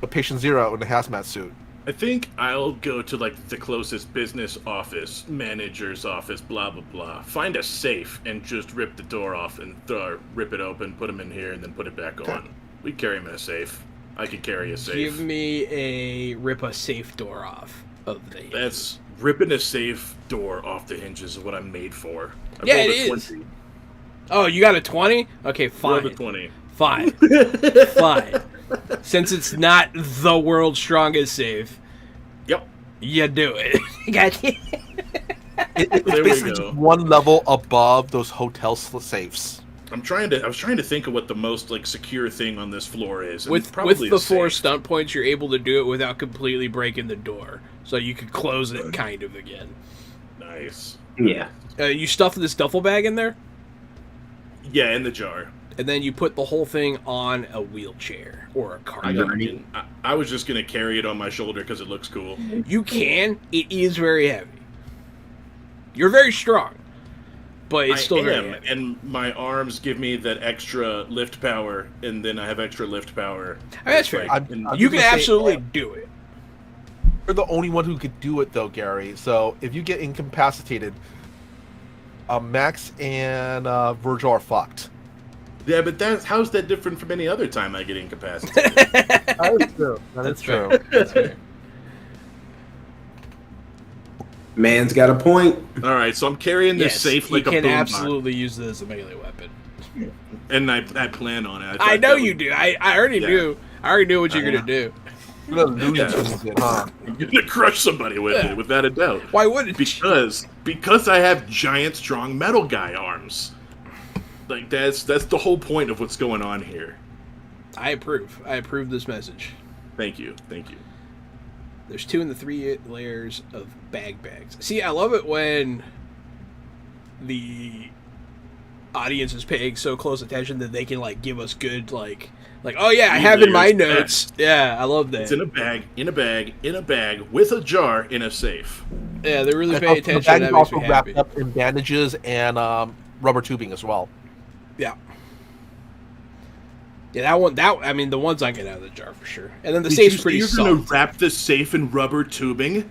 the patient zero in the hazmat suit. I think I'll go to like the closest business office, manager's office, blah blah blah. Find a safe and just rip the door off and rip it open, put him in here, and then put it back on. We carry him in a safe. I could carry a safe. Give me a rip a safe door off of the. That's ripping a safe door off the hinges is what I'm made for. I Yeah, rolled it a is. 20. Oh, you got a 20? Okay, Rolled a fine. 20. Fine. Fine. Since it's not the world's strongest safe, Yep. you do it. Gotcha. It's There we basically go. just one level above those hotel safes. I was trying to think of what the most like secure thing on this floor is. and With probably the a 4 safe. stunt points, you're able to do it without completely breaking the door. So you could close it kind of again. Nice. Yeah. You stuff this duffel bag in there, Yeah, in the jar. and then you put the whole thing on a wheelchair or a cart. I was just gonna carry it on my shoulder because it looks cool. You can. It is very heavy. You're very strong, but it's still very heavy. And my arms give me that extra lift power, and then I have extra lift power. I mean, that's fair. I'm You can gonna say, absolutely do it. You're the only one who could do it, though, Gary. So if you get incapacitated, Max and Virgil are fucked. Yeah, but how's that different from any other time I get incapacitated? That is true. That's true. That's fair. Man's got a point. All right, so I'm carrying this Yes, safe like you a can boom absolutely use this as a melee weapon. and I plan on it. I thought know that you would- do. I already knew. I already knew what you're gonna do. You're the Looney Yeah. Tunes did, huh? You're gonna crush somebody with Yeah. it, without a doubt. Why wouldn't you? Because I have giant, strong metal guy arms. Like that's the whole point of what's going on here. I approve. I approve this message. Thank you. There's 2 in the 3 layers of bags. See, I love it when the audience is paying so close attention that they can like give us good like oh yeah, I have in my Layers. notes. Yeah, I love that. It's in a bag with a jar in a safe. Yeah, they really And pay the attention. bag That is makes also me wrapped happy. up in bandages and rubber tubing as well. Yeah. Yeah, I mean, the one's not getting out of the jar for sure. And then the Did safe's you say pretty you're soft. gonna wrap this safe in rubber tubing?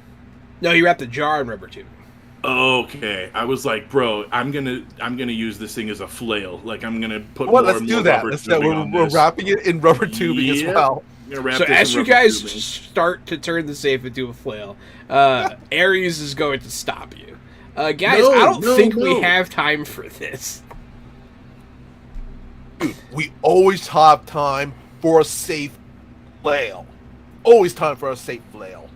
No, you wrap the jar in rubber tube. Okay, I was like, bro, I'm gonna use this thing as a flail. Like I'm gonna put Well, more let's and do more that. rubber Let's do that. tubing on We're this. wrapping it in rubber tubing as Yeah. well. I'm gonna wrap So this as in you rubber guys tubing. start to turn the safe into a flail, Ares is going to stop you. Guys, No, I don't no, think no. we have time for this. Dude, we always have time for a safe flail. Always time for a safe flail.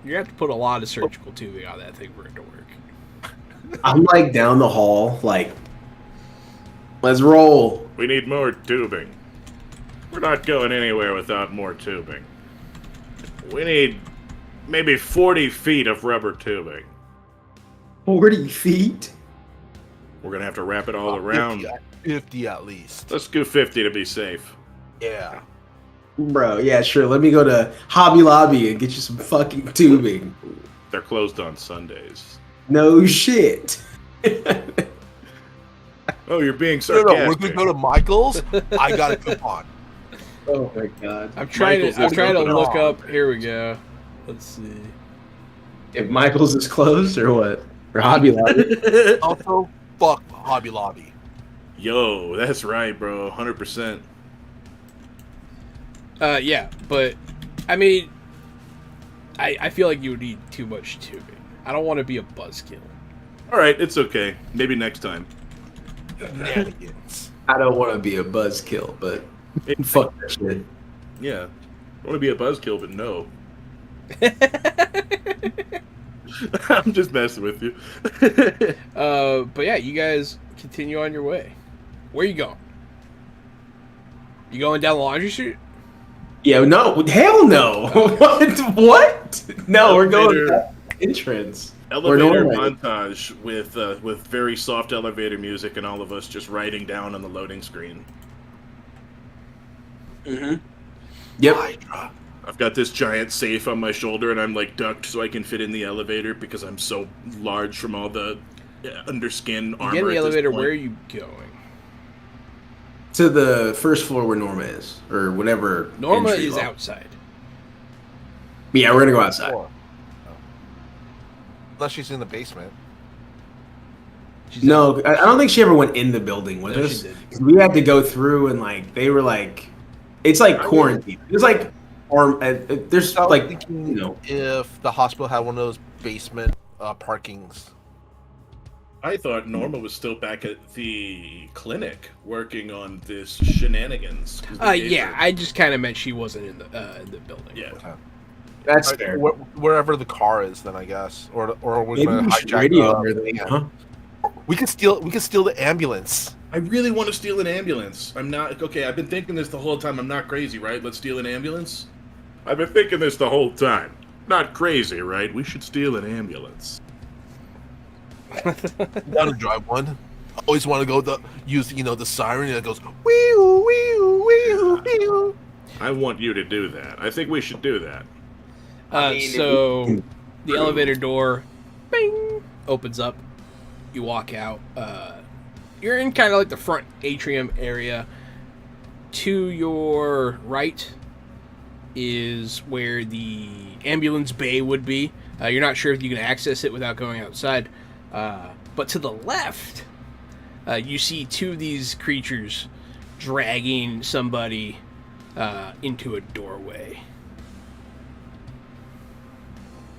You have to put a lot of surgical tubing on that thing for it to work. I'm like down the hall, like, let's roll. We need more tubing. We're not going anywhere without more tubing. We need maybe 40 feet of rubber tubing. 40 feet? We're gonna have to wrap it all around. 50 at least. Let's go 50 to be safe. Yeah. Bro, yeah, sure. Let me go to Hobby Lobby and get you some fucking tubing. They're closed on Sundays. No shit. Oh, you're being No, we're sarcastic. gonna go to Michael's. I got a coupon. Oh my god. I'm trying Michael's to is open look up. up. Here we go. Let's see. If Michael's is closed or what? Or Hobby Lobby? Also, fuck Hobby Lobby. Yo, that's right, bro. 100%. Yeah, but I mean, I feel like you would need too much tubing. I don't want to be a buzzkill. All right, it's okay. Maybe next time. Shenanigans. I don't want to be a buzzkill, but fuck that shit. Yeah. I want to be a buzzkill, but no. I'm just messing with you. But yeah, you guys continue on your way. Where you going? You going down the laundry chute? Yeah, no, hell no. What? No, we're going to that entrance. Elevator Norma. montage with very soft elevator music and all of us just writing down on the loading screen. Mm-hmm. Yep. Hydra. I've got this giant safe on my shoulder, and I'm like ducked so I can fit in the elevator because I'm so large from all the underskin armor. You get in the at this elevator, point. where are you going? To the first floor where Norma is, or whatever. Norma entry is level. outside. Yeah, we're gonna go outside. Floor. Unless she's in the basement. She's No, out. I don't think she ever went in the building with No, us. she didn't. 'Cause we had to go through and like they were like, it's like quarantine. It's like, or there's I was like, thinking you know, if the hospital had one of those basement parkings. I thought Norma was still back at the clinic working on this shenanigans. 'cause we gave Yeah, her- I just kind of meant she wasn't in the building. Yeah. that's Like, fair. Wherever the car is, then I guess, or we're Maybe gonna we should hijack. radio everything, huh? We could steal the ambulance. I really want to steal an ambulance. I'm not okay. I've been thinking this the whole time. I'm not crazy, right? Let's steal an ambulance. I've been thinking this the whole time. Not crazy, right? We should steal an ambulance. Want to drive one? I always want to go use the siren that goes wee wee wee wee. I want you to do that. I think we should do that. So the elevator door, bing, opens up. You walk out. You're in kind of like the front atrium area. To your right is where the ambulance bay would be. You're not sure if you can access it without going outside. But to the left, you see two of these creatures dragging somebody into a doorway.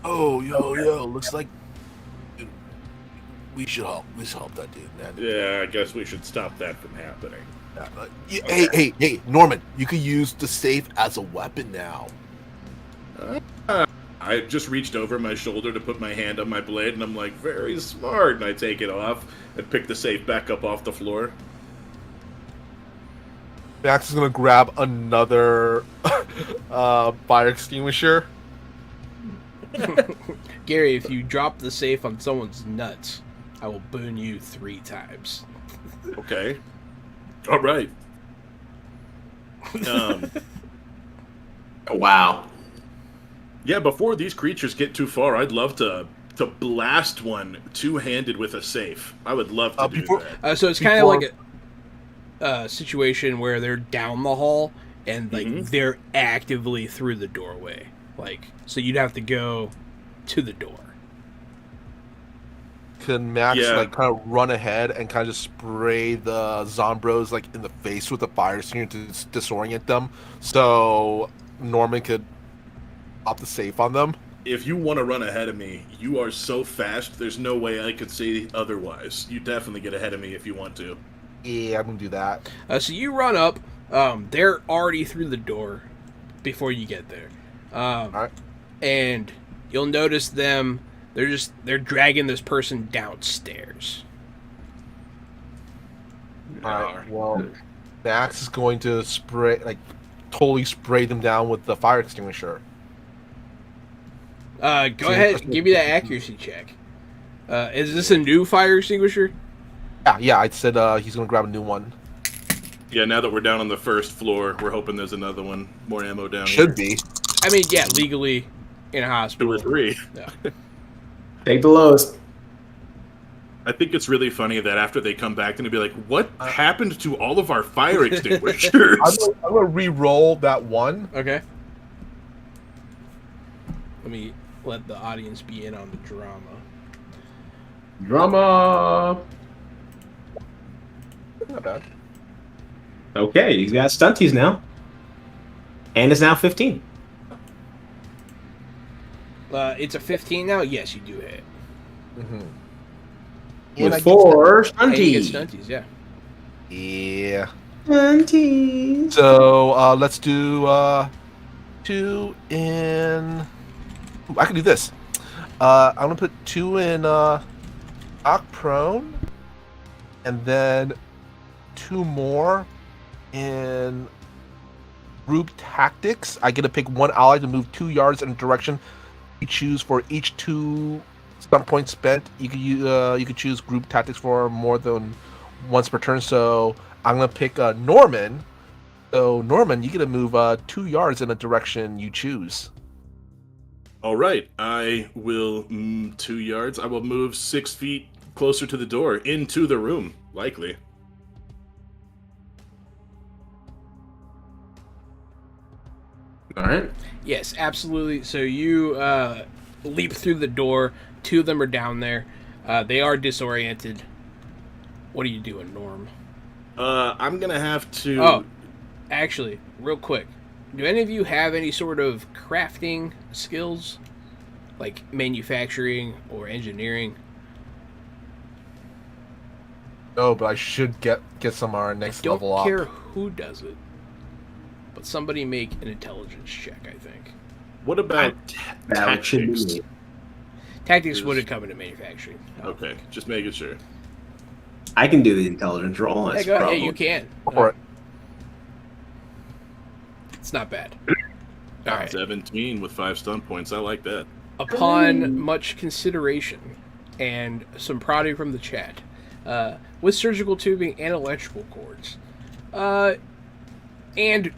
Oh, yo, looks like we should help. Let's help that dude, man. Yeah, I guess we should stop that from happening. Hey, Norman, you could use the safe as a weapon now. I just reached over my shoulder to put my hand on my blade, and I'm like, very smart. And I take it off and pick the safe back up off the floor. Max is gonna grab another fire extinguisher. Gary, if you drop the safe on someone's nuts, I will burn you 3 times. Okay. All right. Wow. Yeah, before these creatures get too far, I'd love to blast one two-handed with a safe. I would love to do that. So it's kind of Before- like a situation where they're down the hall and like they're actively through the doorway. Like, so you'd have to go to the door. Can Max Yeah. like kind of run ahead and kind of just spray the Zombros like in the face with the fire extinguisher to disorient them, so Norman could pop the safe on them? If you want to run ahead of me, you are so fast, there's no way I could see otherwise. You definitely get ahead of me if you want to. Yeah, I'm gonna do that. So you run up. They're already through the door before you get there. Alright. And you'll notice them. They're dragging this person downstairs. Alright. Well, Max is going to totally spray them down with the fire extinguisher. Go ahead, give me that accuracy check. Is this a new fire extinguisher? Yeah. I said he's gonna grab a new one. Yeah, now that we're down on the first floor, we're hoping there's another one, more ammo down here. Should be. I mean, yeah, legally in a 2 hospital. or 3. Yeah. Take the lowest. I think it's really funny that after they come back, they're gonna be like, "What happened to all of our fire extinguishers?" I'm gonna re-roll that one. Okay. Let me let the audience be in on the drama. Drama. Not bad. Okay, you got stunties now. And it's now 15. It's a 15 now? Yes, you do hit. Mm-hmm. With 4 And you get stunties. stunties, yeah. Yeah. Stunties. So let's do 2 in. Ooh, I can do this. I'm gonna put 2 in knock prone, and then 2 more in group tactics. I get to pick one ally to move 2 yards in a direction we choose for each 2 Some points spent. You could choose group tactics for more than once per turn. So I'm gonna pick Norman. So Norman, you get to move 2 yards in a direction you choose. All right, I will 2 yards. I will move 6 feet closer to the door, into the room, likely. All right. Yes, absolutely. So you leap through the door. 2 of them are down there. They are disoriented. What are you doing, Norm? I'm gonna have to. Oh, actually, real quick. Do any of you have any sort of crafting skills? Like manufacturing or engineering? No, but I should get some our next Don't level up. care who does it. But somebody make an intelligence check, I think. What about That should be tactics? me. Tactics wouldn't come into manufacturing. Okay, just making sure. I can do the intelligence roll. Hey, That's go ahead. probably. Yeah, you can. For it. It's not bad. All right. 17 with 5 stun points. I like that. Upon much consideration and some prodding from the chat, with surgical tubing and electrical cords, and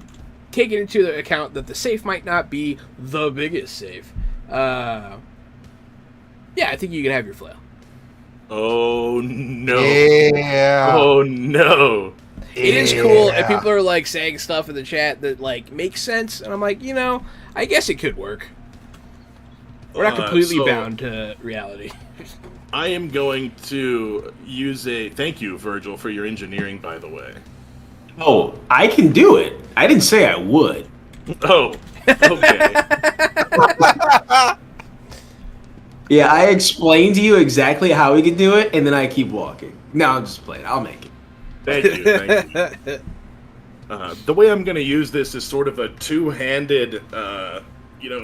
taking into account that the safe might not be the biggest safe, yeah, I think you can have your flail. Oh no! Yeah. Oh no! It is cool, and Yeah. people are like saying stuff in the chat that like makes sense, and I'm like, I guess it could work. We're not completely so- bound to reality. I am going to use a. Thank you, Virgil, for your engineering, by the way. Oh, I can do it. I didn't say I would. Oh, okay. Yeah, I explained to you exactly how we could do it, and then I keep walking. No, I'm just playing. I'll make it. Thank you. Thank you. The way I'm going to use this is sort of a two-handed,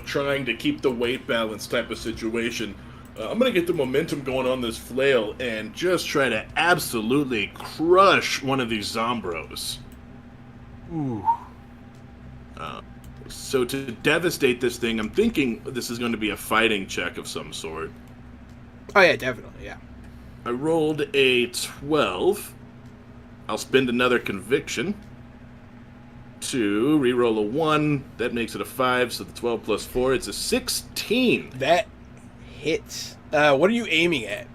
trying to keep the weight balance type of situation. I'm going to get the momentum going on this flail and just try to absolutely crush one of these Zombros. Ooh. So to devastate this thing, I'm thinking this is going to be a fighting check of some sort. Oh yeah, definitely, yeah. I rolled a 12. I'll spend another conviction. 2, reroll a 1. That makes it a 5, so the 12 plus 4, it's a 16. That hits. What are you aiming at?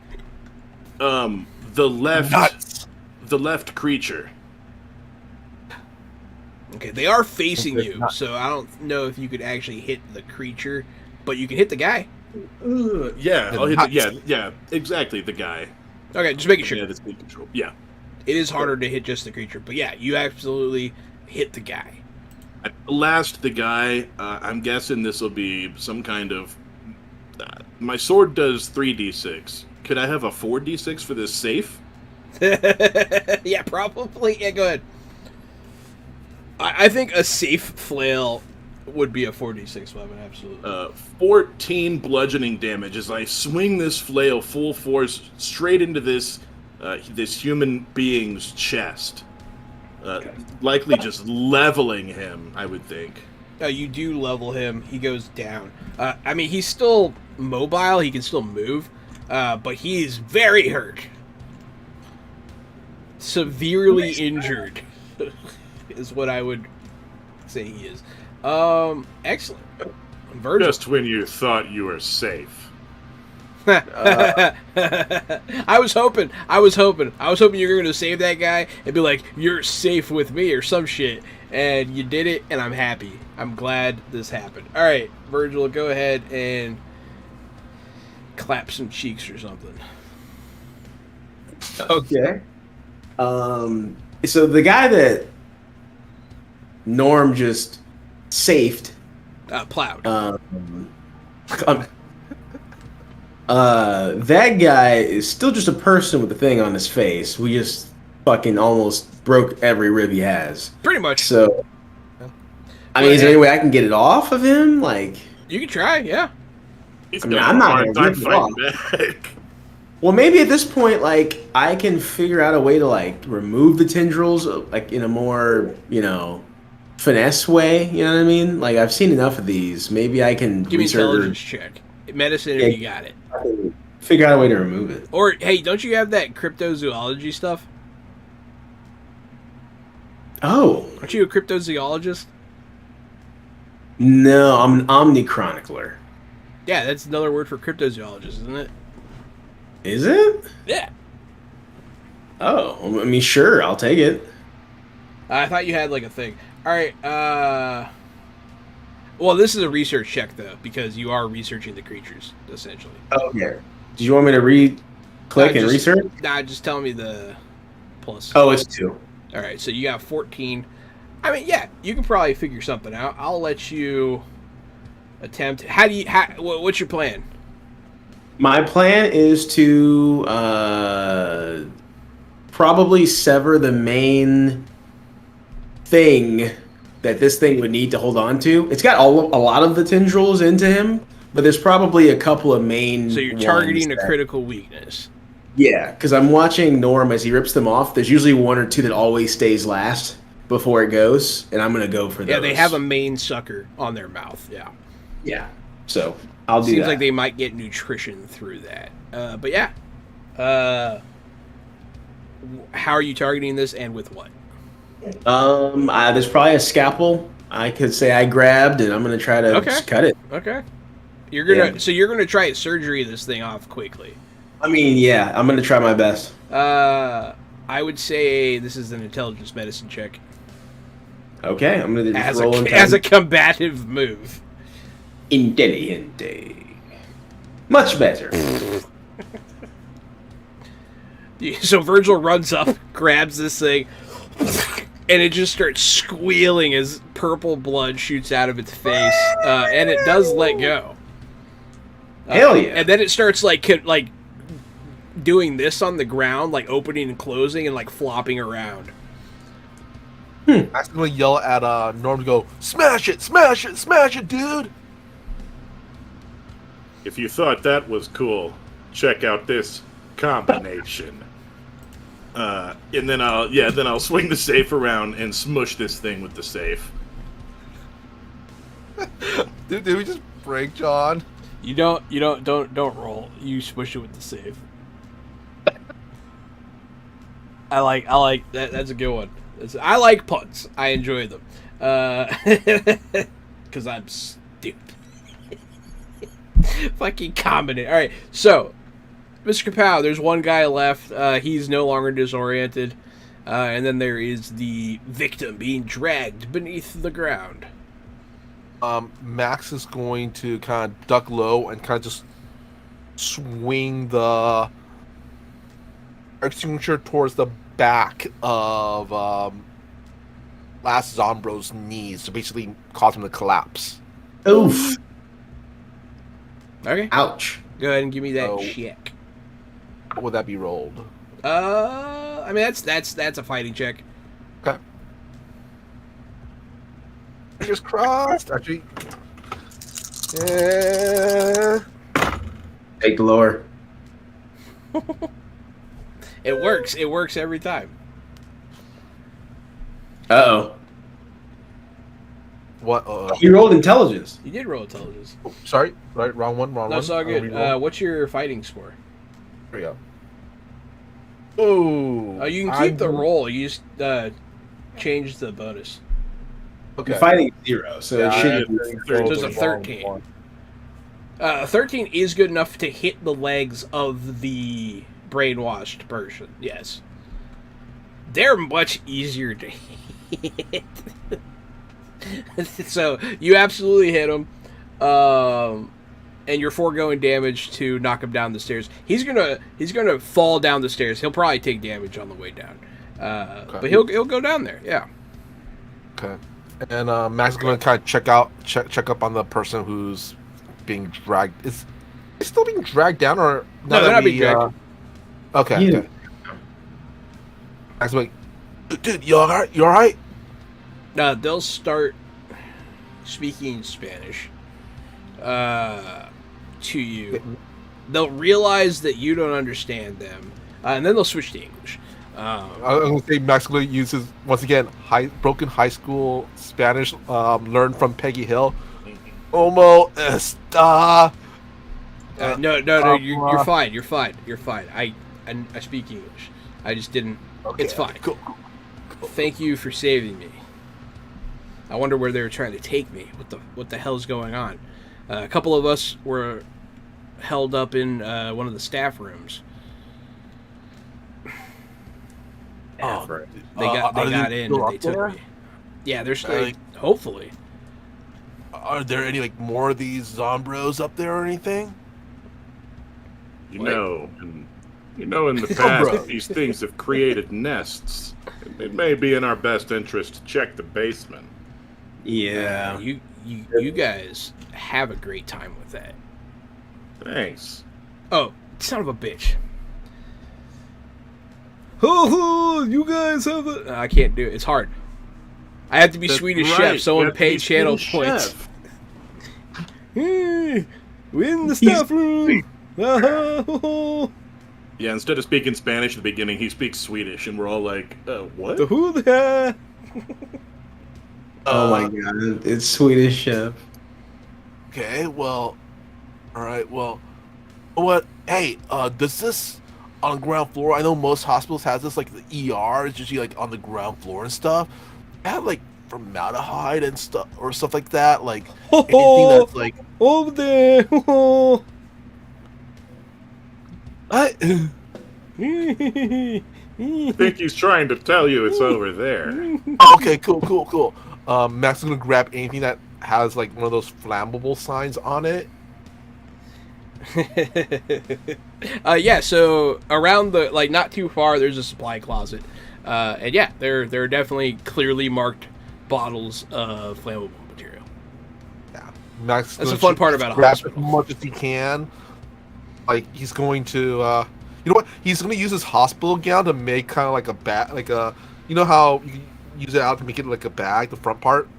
The left Nuts. the left creature. Okay, they are facing Okay, you, not- so I don't know if you could actually hit the creature, but you can hit the guy. Yeah, The I'll hit nuts. yeah, exactly, the guy. Okay, just making sure. Yeah, that's big control. Yeah. It is harder to hit just the creature, but yeah, you absolutely hit the guy. I blast the guy. I'm guessing this will be some kind of... my sword does 3d6. Could I have a 4d6 for this safe? Yeah, probably. Yeah, go ahead. I think a safe flail would be a 4d6 weapon, absolutely. 14 bludgeoning damage as I swing this flail full force straight into this human being's chest. Likely just leveling him, I would think. You do level him. He goes down. I mean, he's still mobile. He can still move. But he's very hurt. Severely injured is what I would say he is. Excellent. Virgil. Just when you thought you were safe. I was hoping you were going to save that guy and be like, you're safe with me or some shit. And you did it, and I'm happy. I'm glad this happened. All right, Virgil, go ahead and clap some cheeks or something. Okay. So the guy that Norm just safed, Plowed. that guy is still just a person with a thing on his face. We just fucking almost broke every rib he has. Pretty much. So, I mean, is there any way I can get it off of him? Like, You can try, yeah. He's I mean, got I'm a not hard gonna time rip it fighting back. well, maybe at this point, like, I can figure out a way to, like, remove the tendrils, like, in a more, finesse way. You know what I mean? Like, I've seen enough of these. Maybe I can Give me research. intelligence check. Medicine, if you got it. Figure out a way to remove it. Or hey, don't you have that cryptozoology stuff? Oh Aren't you a cryptozoologist? no, I'm an omnichronicler. Yeah, that's another word for cryptozoologist, isn't it? Is it? Yeah. Oh, I mean, sure, I'll take it. I thought you had like a thing. All right. Well, this is a research check though, because you are researching the creatures essentially. Okay. Do you want me to click and research? Nah, just tell me the plus. Oh, it's 2. All right, so you got 14. I mean, yeah, you can probably figure something out. I'll let you attempt. What's your plan? My plan is to probably sever the main thing that this thing would need to hold on to. It's got a lot of the tendrils into him, but there's probably a couple of main. So you're targeting a critical weakness. Yeah, because I'm watching Norm as he rips them off. There's usually 1 or 2 that always stays last before it goes, and I'm gonna go for those. Yeah, they have a main sucker on their mouth. Yeah. Yeah. So I'll do that. Seems like they might get nutrition through that. But yeah. How are you targeting this, and with what? There's probably a scalpel I could say I grabbed, and I'm gonna try to just cut it. Okay. You're gonna try to surgery this thing off quickly. I mean, yeah, I'm gonna try my best. I would say this is an intelligence medicine check. Okay, I'm gonna just roll as a combative move. Intelligente. Much better. So Virgil runs up, grabs this thing, and it just starts squealing as purple blood shoots out of its face, and it does let go. Hell yeah! And then it starts like doing this on the ground, like opening and closing, and like flopping around. I'm gonna yell at Norm to go, smash it, smash it, smash it, dude! If you thought that was cool, check out this combination. And then I'll swing the safe around and smush this thing with the safe. Dude, did we just break John? You don't roll. You smush it with the save. I like that. That's a good one. I like punts. I enjoy them. Because I'm stupid. Fucking combinate. All right, so Mr. Kapow, there's one guy left. He's no longer disoriented, and then there is the victim being dragged beneath the ground. Max is going to kind of duck low and kind of just swing the extinguisher towards the back of last Zombro's knees to basically cause him to collapse. Oof. Okay. Ouch. Go ahead and give me that check. What would that be rolled? I mean that's a fighting check. Okay. Fingers crossed. Actually, yeah. Take the lower. It works. It works every time. Uh-oh. What? You rolled intelligence. You did roll intelligence. Oh, sorry. Right. Wrong one. No, it's all good. What's your fighting score? There we go. Oh. You can keep the roll. You just change the bonus. Okay. You're fighting 0, so it should be. So it's a 13. 13 is good enough to hit the legs of the brainwashed person. Yes. They're much easier to hit. So you absolutely hit him, and you're foregoing damage to knock him down the stairs. He's gonna fall down the stairs. He'll probably take damage on the way down, but he'll go down there. Yeah. Okay. And Max is gonna kind of check up on the person who's being dragged. Is still being dragged down, or no? They're not being dragged. Okay. Yeah. Okay. Max is like, dude, you all right? You all right? They'll start speaking Spanish to you. They'll realize that you don't understand them, and then they'll switch to English. I'm going to say Max Lee uses, once again, broken high school Spanish learned from Peggy Hill. Como está? No. You're fine. You're fine. I speak English. I just didn't. Okay, It's fine. Cool. Thank you for saving me. I wonder where they were trying to take me. What the hell's going on? A couple of us were held up in one of the staff rooms. Oh, They got in and they took me. Yeah, they're still. Hopefully. Are there any like more of these Zombros up there or anything? In the past, these things have created nests. It may be in our best interest to check the basement. Yeah. You guys have a great time with that. Thanks. Oh, son of a bitch. Oh, you guys have a... I can't do it. It's hard. I have to be That's Swedish right. chef. Someone paid channel points. Hey, we're in the staff room. Yeah, instead of speaking Spanish at the beginning, he speaks Swedish, and we're all like, what? Who the Oh my god, it's Swedish chef. Okay, well, all right, well, what? Hey, does this on the ground floor? I know most hospitals has this, like the ER is usually like on the ground floor and stuff. I have like formaldehyde and stuff or stuff like that, like anything that's like over there. I think he's trying to tell you it's over there. Okay, cool. Max is gonna grab anything that has like one of those flammable signs on it. Yeah, so around the, like, not too far, there's a supply closet. And yeah, there are definitely clearly marked bottles of flammable material. Yeah, Max. That's the fun part about a grab hospital. as much as he can. Like he's going to, you know what? He's going to use his hospital gown to make kind of like a bag, like a, you know how you use it out to make it like a bag, the front part.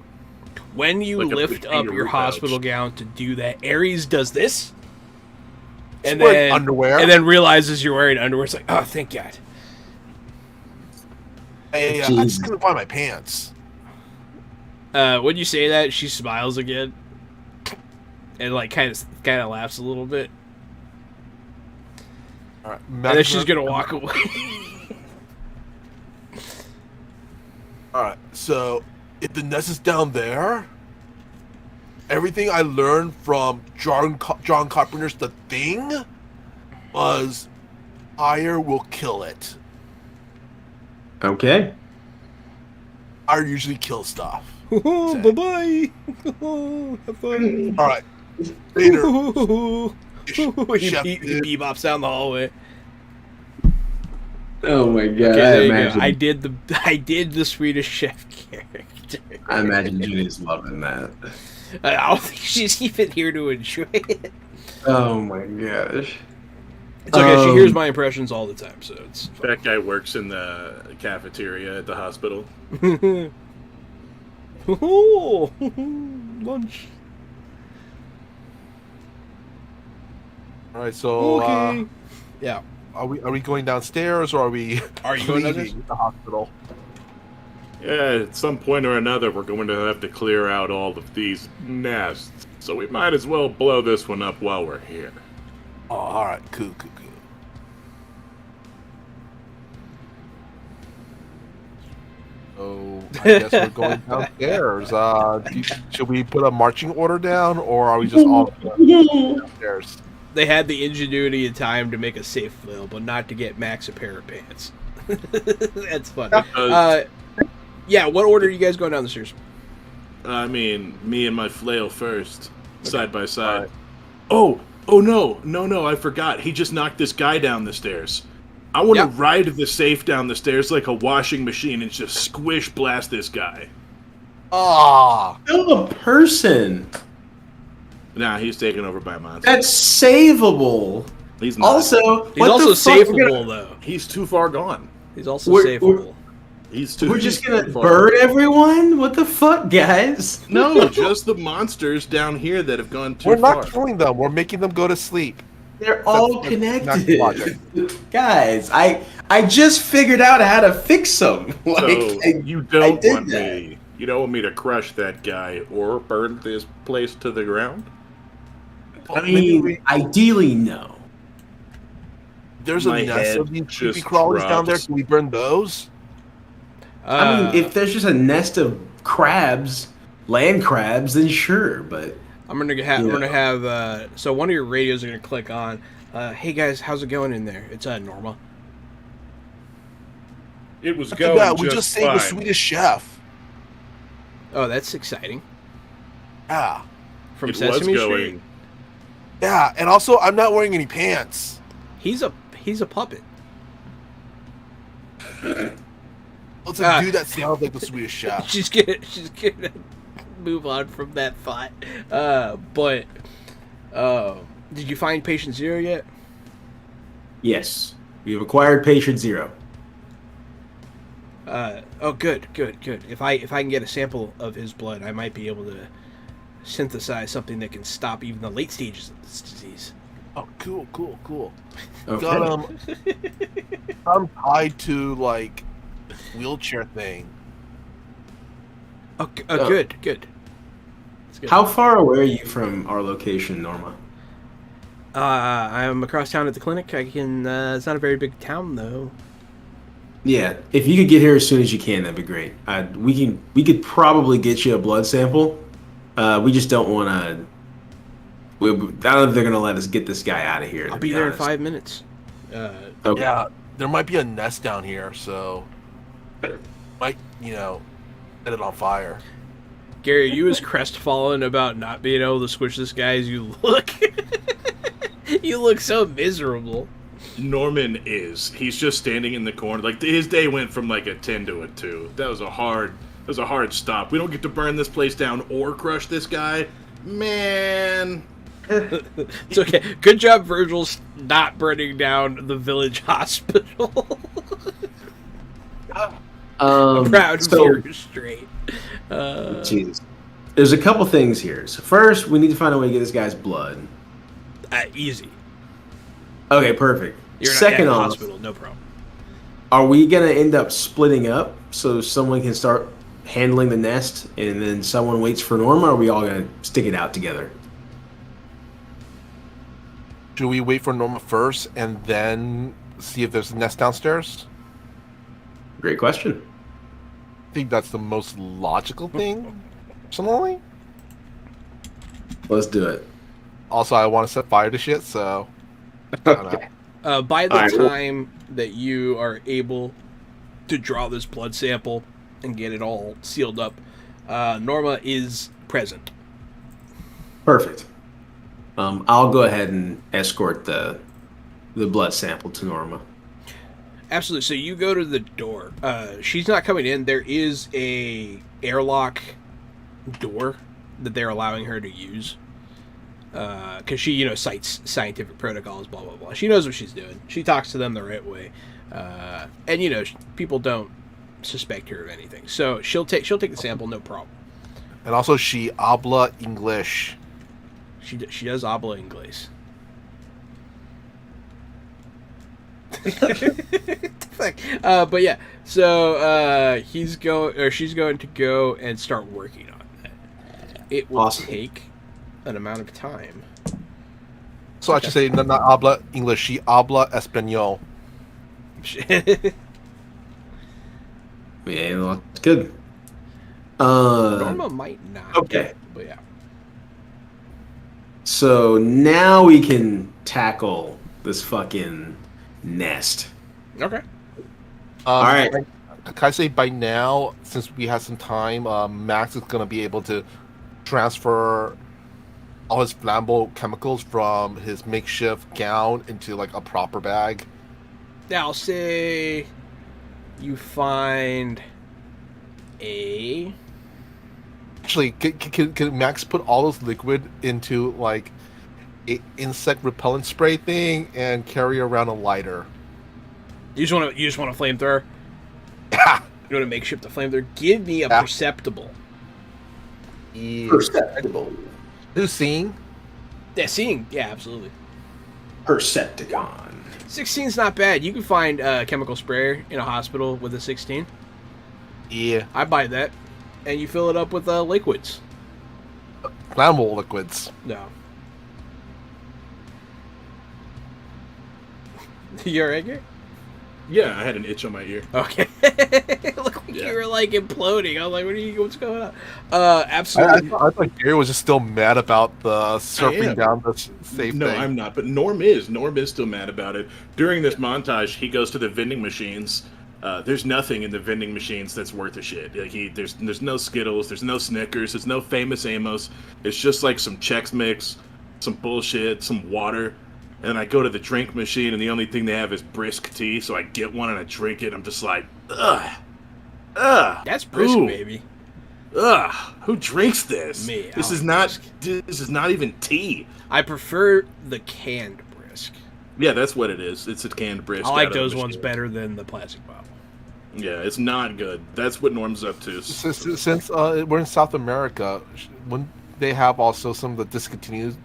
When you Like a lift up kangaroo your pouch. hospital gown to do that, Ares does this, and He's wearing then underwear, and then realizes you're wearing underwear. It's like, oh, thank God. hey, I'm just gonna find my pants. When you say that, she smiles again, and like kind of laughs a little bit, All right, and then she's gonna walk away. All right, so if the nest is down there, everything I learned from John Carpenter's The Thing was fire will kill it. Okay. Fire usually kills stuff. Bye bye. Have fun. All right, later. Chef, he dude. bebops down the hallway. Oh my god. Okay, there you imagine, go. I did the Swedish chef character. I imagine Judy's loving that. I don't think she's even here to enjoy it. Oh my gosh. It's okay. She hears my impressions all the time, so it's fine. That guy works in the cafeteria at the hospital. Lunch. All right, so Okay. Yeah. are we going downstairs or are we Are you going leaving downstairs? the hospital? Yeah, at some point or another, we're going to have to clear out all of these nests. So we might as well blow this one up while we're here. Oh, all right, cool. So I guess we're going downstairs. Should we put a marching order down, or are we just all downstairs? They had the ingenuity and time to make a safe flail, but not to get Max a pair of pants. That's funny. Yeah, what order are you guys going down the stairs? I mean, me and my flail first, side by side. Right. Oh, no, I forgot. He just knocked this guy down the stairs. I want to ride the safe down the stairs like a washing machine and just squish blast this guy. Ah, Kill a person. Nah, he's taken over by a monster. That's savable. He's not. Also, He's also safeable, though. He's too far gone. He's also We're- safeable. we're just gonna too far burn everyone? What the fuck, guys? No, just the monsters down here that have gone too we're far. not killing them. We're making them go to sleep. They're all That's connected. logic. Guys, I just figured out how to fix them. So you I don't did want that. me. You don't want me to crush that guy or burn this place to the ground? I mean, ideally, no. There's a My nest head of these creepy just crawlies down there. drops. Can we burn those? I mean, if there's just a nest of crabs, land crabs, then sure. But I'm gonna have so one of your radios are gonna click on. Hey guys, how's it going in there? It's Norma. It was Look at going that. We just just saved fine. the Swedish chef. Oh, that's exciting. Yeah. From It Sesame was Street. going. Yeah, and also I'm not wearing any pants. He's a puppet. It's a dude that sounds like the Swedish chef. She's gonna move on from that thought. But did you find patient 0 yet? yes, we've acquired patient 0. Oh, good. If I can get a sample of his blood, I might be able to synthesize something that can stop even the late stages of this disease. Oh, cool. Okay. Got I'm tied to like wheelchair thing. Good. That's good. How far away are you from our location, Norma? I'm across town at the clinic. I can. It's not a very big town though. Yeah, if you could get here as soon as you can, that'd be great. We could probably get you a blood sample. We just don't want to. I don't know if they're gonna let us get this guy out of here. I'll to be there in honest. 5 minutes. Okay. Yeah, there might be a nest down here, so might set it on fire. Gary, are you as crestfallen about not being able to squish this guy as you look? You look so miserable. Norman is. He's just standing in the corner. Like his day went from like a 10 to a 2. That was a hard stop. We don't get to burn this place down or crush this guy. Man. It's okay. Good job, Virgil's not burning down the village hospital. Proud so, of your straight. Jesus. There's a couple things here. So first, we need to find a way to get this guy's blood. Easy. Okay, perfect. You're not Second at the off, hospital, no problem. are we gonna end up splitting up so someone can start handling the nest and then someone waits for Norma, or are we all gonna stick it out together? Should we wait for Norma first and then see if there's a nest downstairs? Great question. I think that's the most logical thing, personally. Let's do it. Also, I want to set fire to shit, so I don't know. By the All right, well- time that you are able to draw this blood sample and get it all sealed up, Norma is present. Perfect. I'll go ahead and escort the blood sample to Norma. Absolutely. So you go to the door. She's not coming in. There is a airlock door that they're allowing her to use. Because she, cites scientific protocols, blah, blah, blah. She knows what she's doing. She talks to them the right way. And, people don't suspect her of anything. So she'll take the sample, no problem. And also, she habla English. She does habla inglés. But yeah, so she's going to go and start working on that. It will Awesome. take an amount of time. So I should say not habla English, she habla Espanol. Yeah, well, that's good. Norma might not. Okay. But yeah. So now we can tackle this fucking nest. Okay. All right. Can I say by now, since we have some time, Max is going to be able to transfer all his flammable chemicals from his makeshift gown into like a proper bag. Now I'll say you find a. Actually, can Max put all this liquid into like a insect repellent spray thing and carry around a lighter? You just want a flamethrower. You want to makeshift a flamethrower? Give me a perceptible. Perceptible. Who's seeing? Yeah, seeing. Yeah, absolutely. Percepticon. 16's not bad. You can find a chemical sprayer in a hospital with a 16. Yeah. I buy that. And you fill it up with liquids. Flammable liquids. No. You alright, Gary? Yeah, I had an itch on my ear. Okay. It looked like you were like imploding. I was like, what's going on? Absolutely. I thought Gary was just still mad about the surfing am. down the safe No, thing. I'm not. But Norm is. Norm is still mad about it. During this montage, he goes to the vending machines. There's nothing in the vending machines that's worth a shit. Like there's no Skittles, there's no Snickers, there's no Famous Amos. It's just like some Chex Mix, some bullshit, some water. And I go to the drink machine, and the only thing they have is brisk tea. So I get one and I drink it. And I'm just like, ugh. That's brisk, Ooh. baby. Ugh, who drinks this? Me, This I is like not. brisk. This is not even tea. I prefer the canned brisk. Yeah, that's what it is. It's a canned brisk. I out like of the those ones machine. better than the plastic bottle. Yeah, it's not good. That's what Norm's up to. Since we're in South America, wouldn't they have also some of the discontinued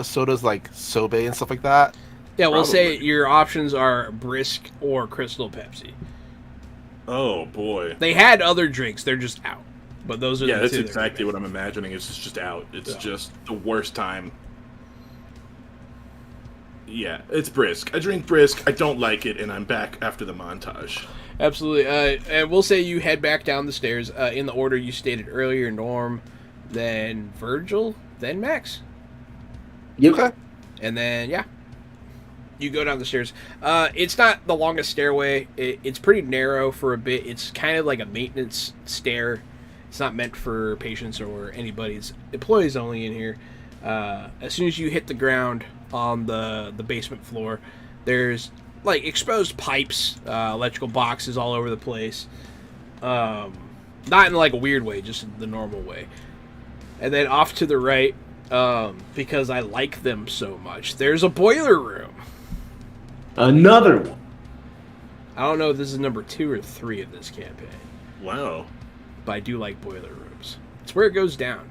sodas like Sobe and stuff like that? Yeah, we'll say Probably. your options are brisk or Crystal Pepsi. Oh boy. They had other drinks, they're just out. But those are Yeah, the that's two exactly what I'm imagining. It's just out. It's Yeah. just the worst time. Yeah, it's brisk. I drink brisk. I don't like it, and I'm back after the montage. Absolutely. And we'll say you head back down the stairs in the order you stated earlier, Norm, then Virgil, then Max. Yep. Okay. And then, yeah, you go down the stairs. It's not the longest stairway. It's pretty narrow for a bit. It's kind of like a maintenance stair. It's not meant for patients or anybody. It's employees only in here. As soon as you hit the ground on the basement floor, there's like exposed pipes, electrical boxes all over the place. Not in like a weird way, just in the normal way. And then off to the right, because I like them so much, there's a boiler room. Another one. I don't know if this is number 2 or 3 of this campaign, Wow. but I do like boiler rooms. It's where it goes down.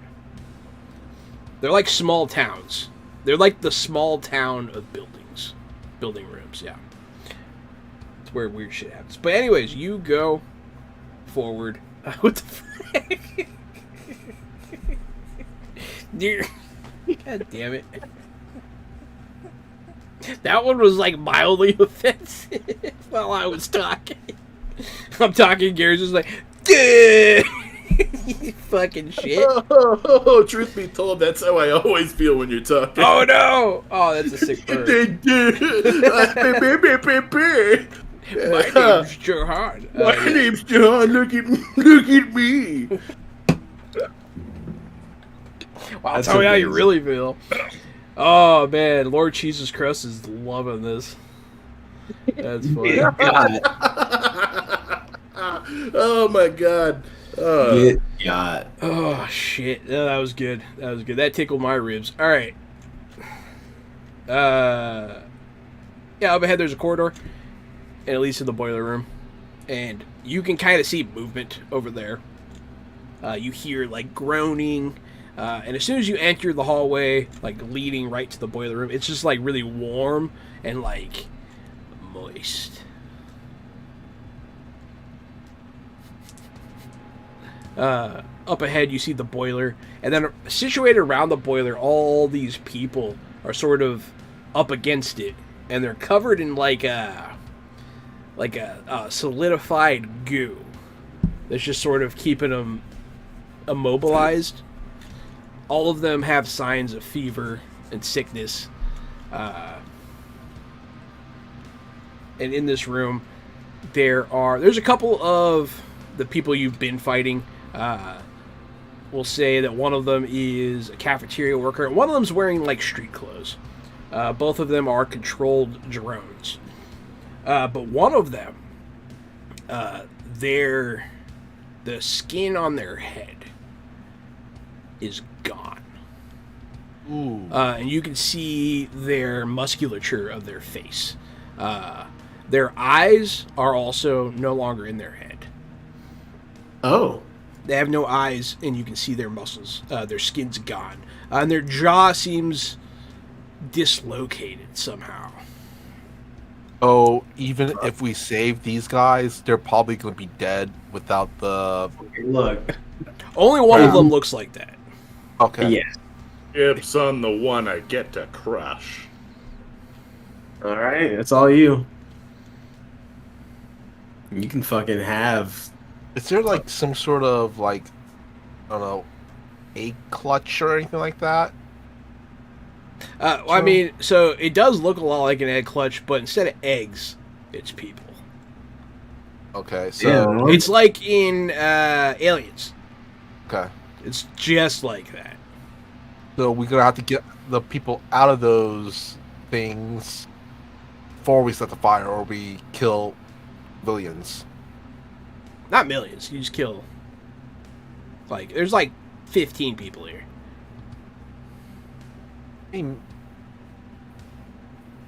They're like small towns. They're like the small town of buildings. Building rooms, yeah. It's where weird shit happens. But anyways, you go forward. What the frick? Dear. God damn it. That one was like mildly offensive while I was talking. I'm talking, Gary's just like, "Duh!" You fucking shit. Oh, truth be told, that's how I always feel when you're talking. Oh no! Oh, that's a sick bird. My name's Johan. My name's John. Look at me. Wow, That's tell me how you amazing. really feel. Oh man, Lord Jesus Christ is loving this. That's funny. God. Oh my god. Get got. Oh shit, yeah, that was good. That was good. That tickled my ribs. All right. Yeah, up ahead there's a corridor, and it leads to the boiler room, and you can kind of see movement over there. You hear like groaning, and as soon as you enter the hallway, like leading right to the boiler room, it's just like really warm and like moist. Up ahead, you see the boiler, and then situated around the boiler, all these people are sort of up against it, and they're covered in like a solidified goo that's just sort of keeping them immobilized. All of them have signs of fever and sickness, and in this room, there's a couple of the people you've been fighting. We'll say that one of them is a cafeteria worker, and one of them's wearing like street clothes. Both of them are controlled drones. But one of them, the skin on their head is gone. Ooh. And you can see their musculature of their face. Their eyes are also no longer in their head. Oh. They have no eyes, and you can see their muscles. Their skin's gone. And their jaw seems dislocated somehow. Oh, even if we save these guys, they're probably going to be dead without the. Look. Only one of them looks like that. Okay. Yes. It's on the one I get to crush. All right. That's all you. You can fucking have. Is there like some sort of like, I don't know, egg clutch or anything like that? Well, I mean, so it does look a lot like an egg clutch, but instead of eggs, it's people. Okay, so Yeah. It's like in Aliens. okay, It's just like that. so we're gonna have to get the people out of those things before we set the fire, or we kill civilians. Not millions. You just kill. Like, there's like 15 people here. I mean,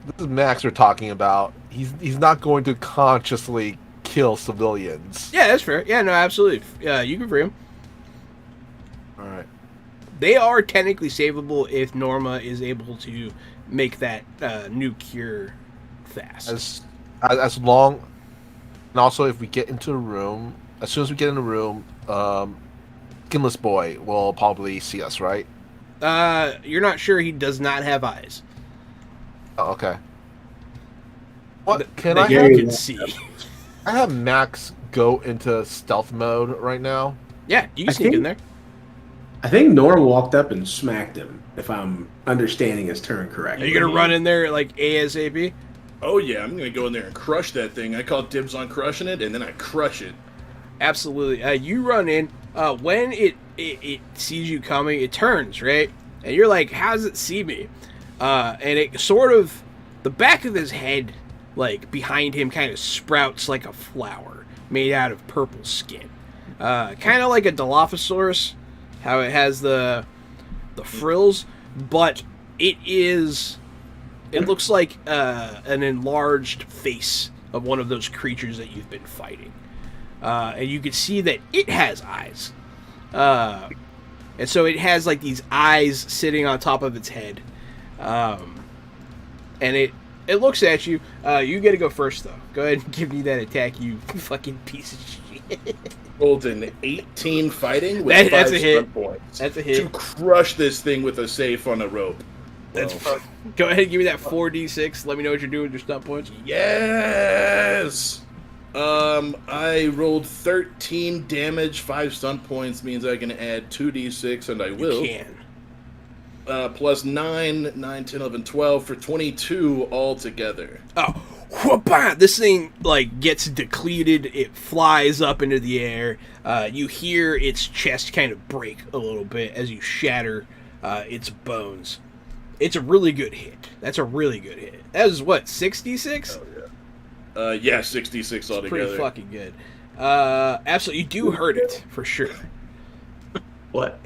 this is Max we're talking about. He's not going to consciously kill civilians. Yeah, that's fair. Yeah, no, absolutely. You can free them. All right. They are technically savable if Norma is able to make that new cure fast. As long, and also if we get into a room, as soon as we get in the room, Skinless Boy will probably see us, right? You're not sure he does not have eyes. Oh, okay. What can that I you have? can see. I have Max go into stealth mode right now. Yeah, you can sneak in there. I think Norm walked up and smacked him, if I'm understanding his turn Are correctly. you gonna run in there like ASAP? Oh yeah, I'm gonna go in there and crush that thing. I call dibs on crushing it, and then I crush it. Absolutely. You run in. When it sees you coming, it turns, right? And you're like, how does it see me? And it sort of, the back of his head, like behind him, kind of sprouts like a flower made out of purple skin. Kind of like a Dilophosaurus, how it has the frills, but it looks like an enlarged face of one of those creatures that you've been fighting. And you can see that it has eyes. And so it has like these eyes sitting on top of its head. And it looks at you. You get to go first, though. Go ahead and give me that attack, you fucking piece of shit. Rolled an 18 fighting with That's 5 a hit. stunt points. That's a hit. To crush this thing with a safe on a rope. That's Well, Go ahead and give me that 4d6. Let me know what you're doing with your stunt points. yes! I rolled 13 damage, 5 stunt points means I can add 2d6, and I will. You can. Plus 9, 10, 11, 12 for 22 altogether. Oh, whoop-ah! This thing like gets depleted. It flies up into the air. You hear its chest kind of break a little bit as you shatter its bones. It's a really good hit. That's a really good hit. That was what, 66? Oh, yeah. 66 altogether. Pretty fucking good. Absolutely, you do hurt it for sure. What?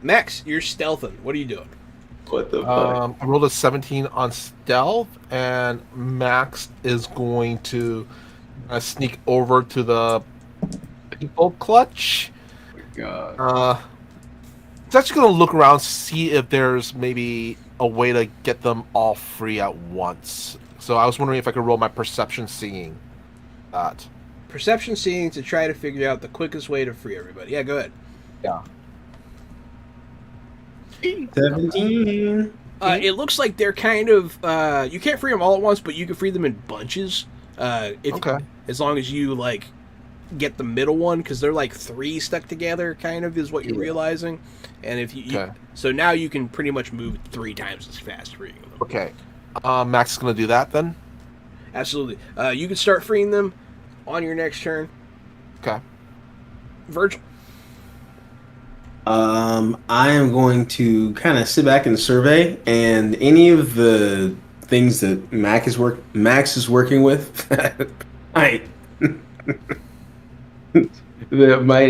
Max, you're stealthing. What are you doing? What the fuck? I rolled a 17 on stealth, and Max is going to sneak over to the people clutch. Oh my God. It's actually going to look around, see if there's maybe a way to get them all free at once. So I was wondering if I could roll my perception seeing that. Perception seeing to try to figure out the quickest way to free everybody. Yeah, go ahead. Yeah. 17. It looks like they're kind of... you can't free them all at once, but you can free them in bunches. Okay. As long as you, like, get the middle one, because they're, like, 3 stuck together, kind of, is what you're realizing. And if you... Okay. So now you can pretty much move 3 times as fast freeing them. Okay. Max is going to do that then? Absolutely. You can start freeing them on your next turn. Okay. Virgil. I am going to kind of sit back and survey, and any of the things that Max is working with, that might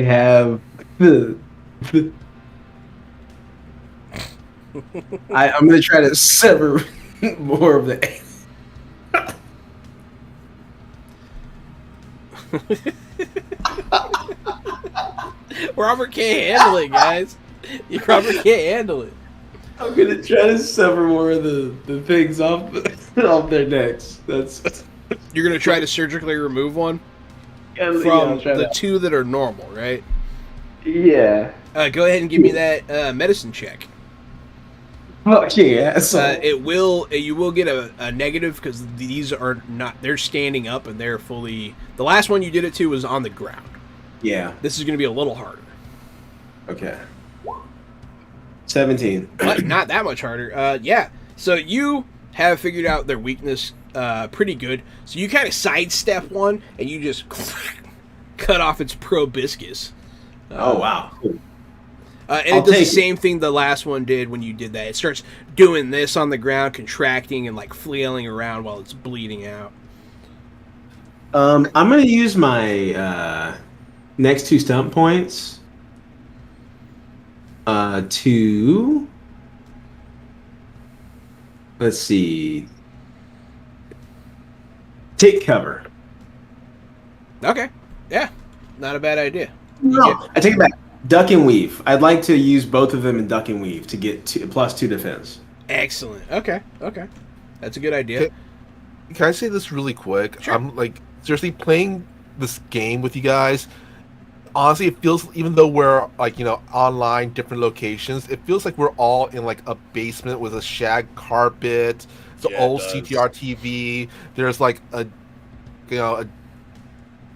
have I'm going to try to sever more of the. Robert can't handle it, guys. Robert can't handle it. I'm gonna try to sever more of the things off their necks. That's You're gonna try to surgically remove one I'll from try the that. 2 that are normal, right? Yeah. Go ahead and give me that medicine check. Oh yeah. So You will get a negative because these are not. They're standing up and they're fully. The last one you did it to was on the ground. yeah. This is going to be a little harder. Okay. 17. But not that much harder. Yeah. So you have figured out their weakness pretty good. So you kind of sidestep one and you just cut off its proboscis. Oh wow. And it does the same thing the last one did when you did that. It starts doing this on the ground, contracting and like flailing around while it's bleeding out. I'm gonna use my next 2 stump points to, let's see, take cover. Okay. Yeah. Not a bad idea. No, I take it back. Duck and weave. I'd like to use both of them in duck and weave to get +2 defense. Excellent. Okay. That's a good idea. Can I say this really quick? Sure. I'm like seriously playing this game with you guys. Honestly, it feels, even though we're like, online, different locations, it feels like we're all in like a basement with a shag carpet. It's an old CTR TV. There's like a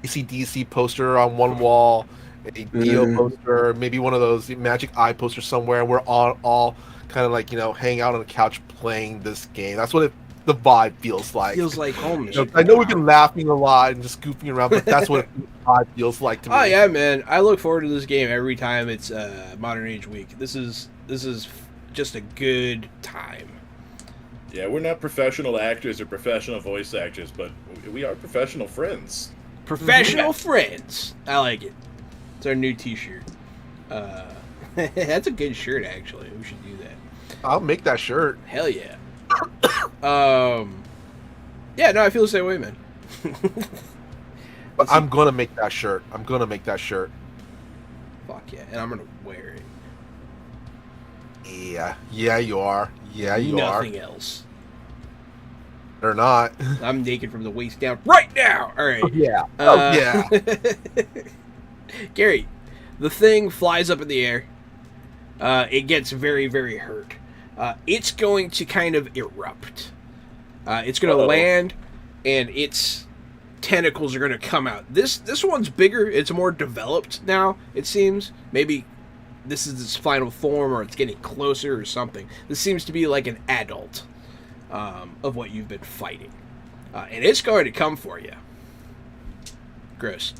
ACDC poster on one wall, a Dio poster, maybe one of those Magic Eye posters somewhere. We're all kind of like, hanging out on the couch playing this game. That's what the vibe feels like. Feels like home. I know we've been laughing a lot and just goofing around, but that's what the vibe feels like to me. Oh yeah, man! I look forward to this game every time it's Modern Age Week. This is just a good time. Yeah, we're not professional actors or professional voice actors, but we are professional friends. Professional friends. I like it. It's our new T-shirt. That's a good shirt, actually. We should do that. I'll make that shirt. Hell yeah. Yeah, no, I feel the same way, man. But I'm gonna make that shirt. Fuck yeah, and I'm gonna wear it. Yeah, you are. Yeah, you are. Nothing else. Or not. I'm naked from the waist down right now. All right. Yeah. Yeah. Gary, the thing flies up in the air. It gets very, very hurt. It's going to kind of erupt. It's going to land, and its tentacles are going to come out. This one's bigger. It's more developed now, it seems. Maybe this is its final form, or it's getting closer or something. This seems to be like an adult of what you've been fighting. And it's going to come for you. Gross.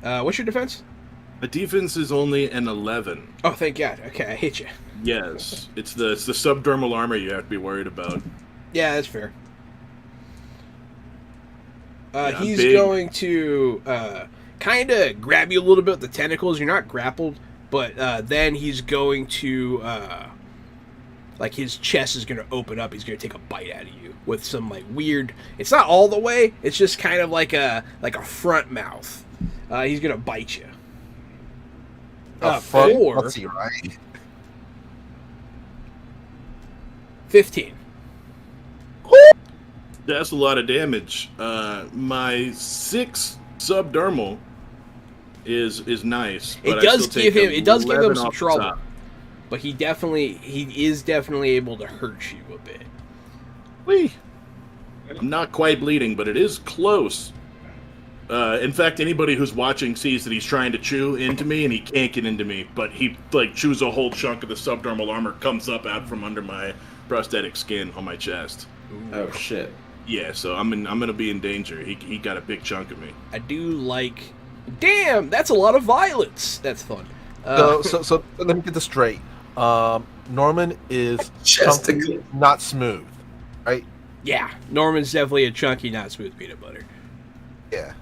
What's your defense? The defense is only an 11. Oh, thank God. Okay, I hit you. Yes, it's the subdermal armor you have to be worried about. Yeah, that's fair. He's big. going to kind of grab you a little bit with the tentacles. You're not grappled, but then he's going to, like, his chest is going to open up. He's going to take a bite out of you with some, like, weird... It's not all the way. It's just kind of like a front mouth. He's going to bite you. Let's see, right? 15. That's a lot of damage. My 6 subdermal is nice. But It does give him 11 some off the trouble, top. but he is definitely able to hurt you a bit. Whee! I'm not quite bleeding, but it is close. In fact, anybody who's watching sees that he's trying to chew into me, and he can't get into me. But he chews a whole chunk of the subdermal armor, comes up out from under my prosthetic skin on my chest. Oh shit. Yeah, so I'm gonna be in danger. He got a big chunk of me. I do like. Damn, that's a lot of violence. That's fun. So let me get this straight. Norman is Chesticles. chunky, not smooth, right? Yeah, Norman's definitely a chunky, not smooth peanut butter Yeah.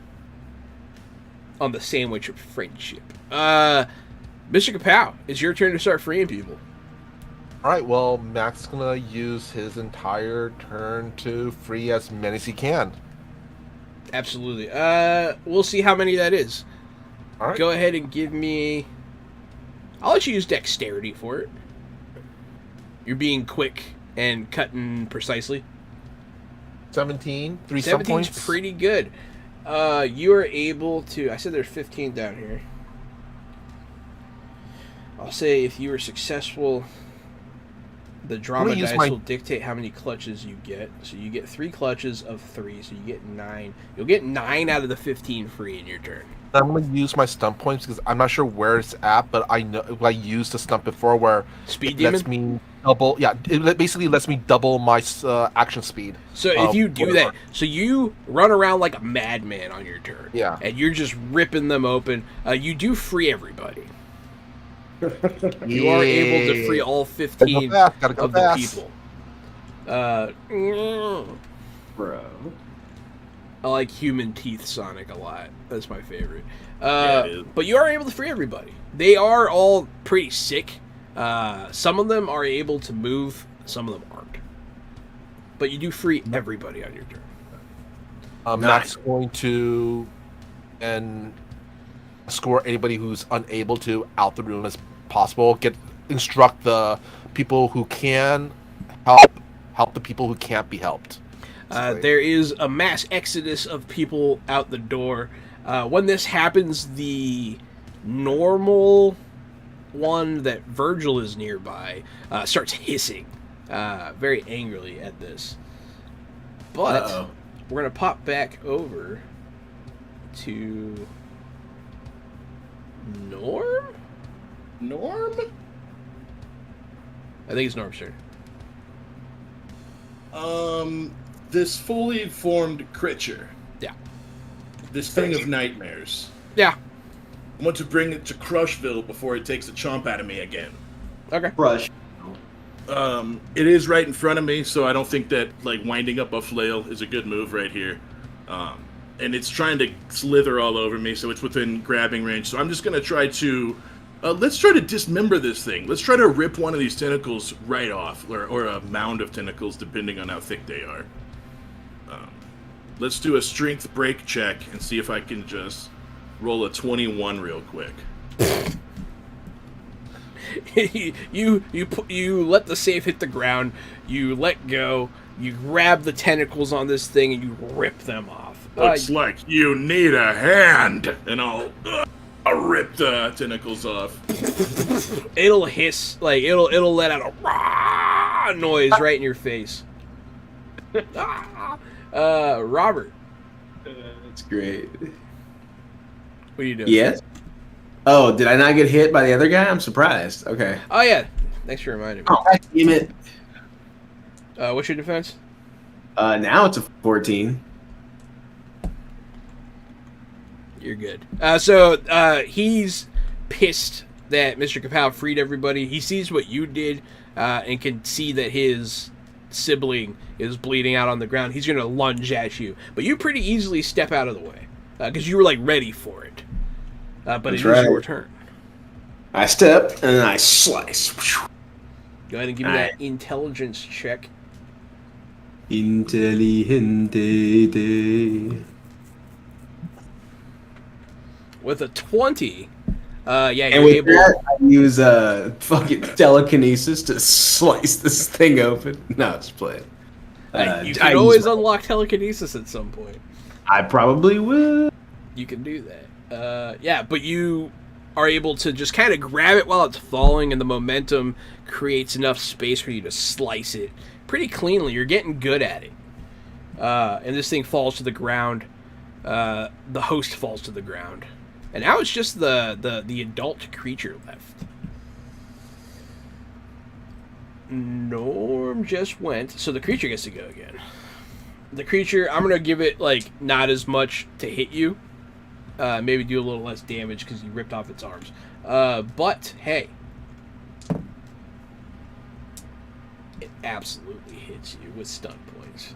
on the sandwich of friendship. Mr. Kapow, it's your turn to start freeing people. All right. Well, Mac's gonna use his entire turn to free as many as he can. Absolutely. We'll see how many that is. All right. Go ahead and give me... I'll let you use dexterity for it. You're being quick and cutting precisely. 17. 3 sub 17's points. pretty good. You are able to... I said there's 15 down here. I'll say if you were successful, the drama use dice my- will dictate how many clutches you get. So you get 3 clutches of 3, so you get 9. You'll get 9 out of the 15 free in your turn. I'm going to use my stump points because I'm not sure where it's at, but I know I used the stump before where Speed it lets demon? me double. Yeah, it basically lets me double my action speed. So if you do whatever. that, so you run around like a madman on your turn. Yeah. And you're just ripping them open. You do free everybody. You are able to free all 15 Gotta go of the fast. people. Bro. I like human teeth Sonic a lot. That's my favorite. Yeah, it is. But you are able to free everybody. They are all pretty sick. Some of them are able to move. Some of them aren't. But you do free everybody on your turn. Max going to and score anybody who's unable to out the room as possible. Instruct the people who can help the people who can't be helped. There is a mass exodus of people out the door. When this happens, the normal one that Virgil is nearby starts hissing very angrily at this. But Uh-oh. we're going to pop back over to Norm? Norm? I think it's Norm's turn. This fully formed creature. Yeah. This thing of nightmares. Yeah. I want to bring it to Crushville before it takes a chomp out of me again. Okay. Brush. It is right in front of me, so I don't think that like winding up a flail is a good move right here. And it's trying to slither all over me, so it's within grabbing range. So I'm just gonna try to let's try to dismember this thing. Let's try to rip one of these tentacles right off, or a mound of tentacles, depending on how thick they are. Let's do a strength break check and see if I can just roll a 21 real quick. you let the safe hit the ground, you let go, you grab the tentacles on this thing, and you rip them off. Looks like you need a hand, and I'll rip the tentacles off. It'll hiss, like it'll let out a rah noise right in your face. Robert, That's great. what are you doing? Yes? Oh, did I not get hit by the other guy? I'm surprised. Okay. Oh yeah, thanks for reminding me. Oh, damn it. What's your defense? Now it's a 14. You're good. So he's pissed that Mr. Kapow freed everybody. He sees what you did and can see that his sibling is bleeding out on the ground. He's going to lunge at you. But you pretty easily step out of the way because you were like ready for it. But That's it is right. your turn. I step and then I slice. Go ahead and give me that intelligence check. Intelligente. With a 20, yeah, And you're with able... that, I use fucking telekinesis to slice this thing open. No, just play it. you I can always use- unlock telekinesis at some point. I probably will. You can do that. Yeah, but you are able to just kind of grab it while it's falling, and the momentum creates enough space for you to slice it pretty cleanly. You're getting good at it. And this thing falls to the ground. The host falls to the ground. And now it's just the adult creature left. Norm just went, so the creature gets to go again. The creature, I'm going to give it, like, not as much to hit you. Maybe do a little less damage because you ripped off its arms. But, hey. It absolutely hits you with stun points.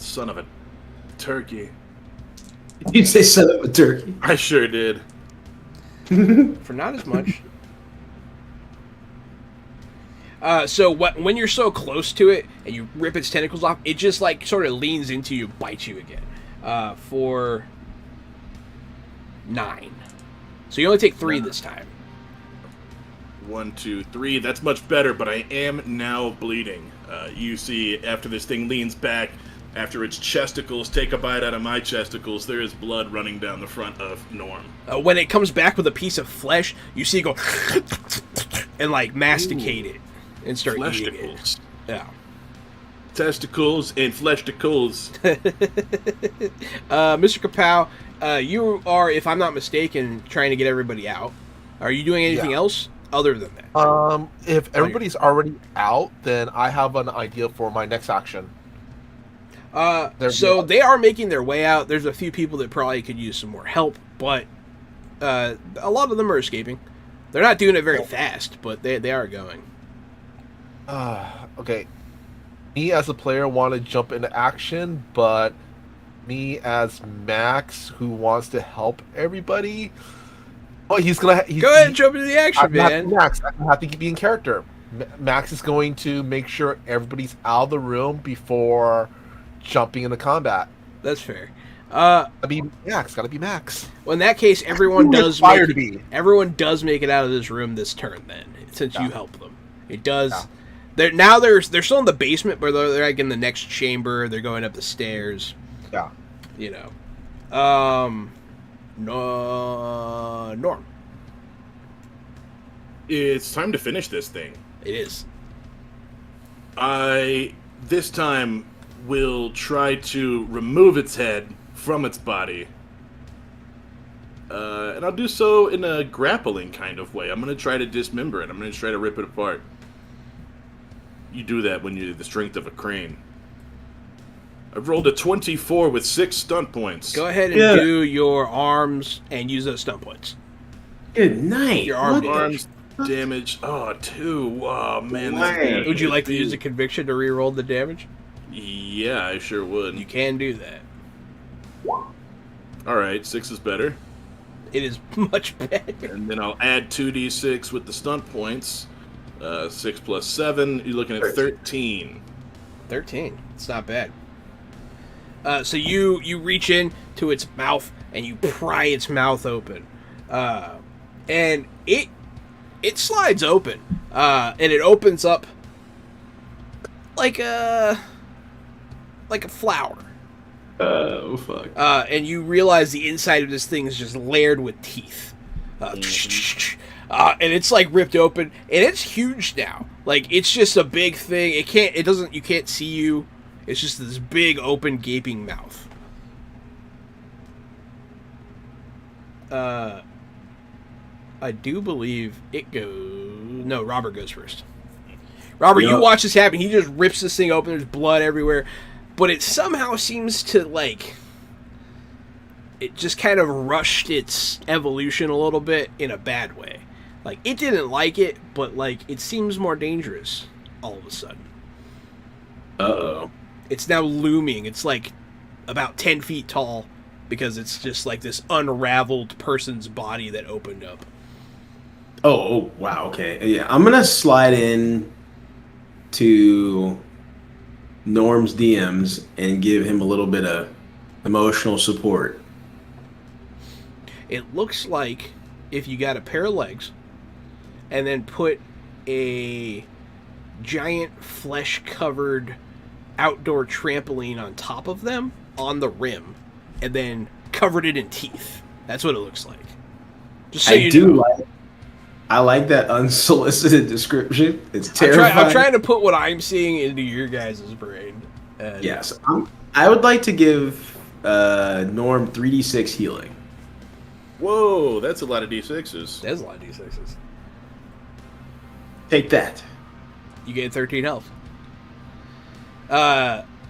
Son of a turkey. Did you say son of a turkey? I sure did. For not as much. So when you're so close to it and you rip its tentacles off, it just like sort of leans into you, bites you again. For 9. So you only take 3 this time. 1, 2, 3. That's much better, but I am now bleeding. You see, after this thing leans back, after its chesticles take a bite out of my chesticles, there is blood running down the front of Norm. When it comes back with a piece of flesh, you see it go and like masticate it and start eating it. Fleshticles. Yeah. Testicles and fleshticles. Mr. Kapow, you are, if I'm not mistaken, trying to get everybody out. Are you doing anything else other than that? If everybody's already out, then I have an idea for my next action. So they are making their way out. There's a few people that probably could use some more help, but a lot of them are escaping. They're not doing it very fast, but they are going. Okay. Me as a player want to jump into action, but me as Max who wants to help everybody. Oh, go ahead and jump into the action, man. Max, I have to be in character. Max is going to make sure everybody's out of the room before jumping into combat. That's fair. Gotta be Max. Well, in that case, everyone does make it out of this room this turn. Then, since you help them, it does. Yeah. They're still in the basement, but they're like in the next chamber. They're going up the stairs. Yeah, you know. Norm. It's time to finish this thing. It is. I this time will try to remove its head from its body. And I'll do so in a grappling kind of way. I'm going to try to dismember it. I'm going to try to rip it apart. You do that when you have the strength of a crane. I've rolled a 24 with 6 stunt points. Go ahead and do your arms and use those stunt points. Good night. Your arms damage. Oh, 2. Oh, man. Would you like to use a conviction to re-roll the damage? Yeah, I sure would. You can do that. Alright, 6 is better. It is much better. And then I'll add 2d6 with the stunt points. 6 plus 7, you're looking at 13. 13. It's not bad. So you reach in to its mouth and you pry its mouth open. And it slides open. And it opens up like a flower. Oh, fuck. And you realize the inside of this thing is just layered with teeth. And it's like ripped open, and it's huge now. Like, it's just a big thing. You can't see you. It's just this big, open, gaping mouth. I do believe it goes... No, Robert goes first. Robert, you watch this happen. He just rips this thing open. There's blood everywhere. But it somehow seems to, like... It just kind of rushed its evolution a little bit in a bad way. Like, it didn't like it, but, like, it seems more dangerous all of a sudden. Uh-oh. It's now looming. It's, like, about 10 feet tall because it's just, like, this unraveled person's body that opened up. Oh, wow, okay. Yeah, I'm going to slide in to Norm's DMs and give him a little bit of emotional support. It looks like if you got a pair of legs and then put a giant flesh-covered outdoor trampoline on top of them, on the rim, and then covered it in teeth. That's what it looks like. Just so you know. I like that unsolicited description. It's terrifying. I'm trying to put what I'm seeing into your guys' brain. Yes. I would like to give Norm 3d6 healing. Whoa, that's a lot of d6s. That's a lot of d6s. Take that. You gain 13 health.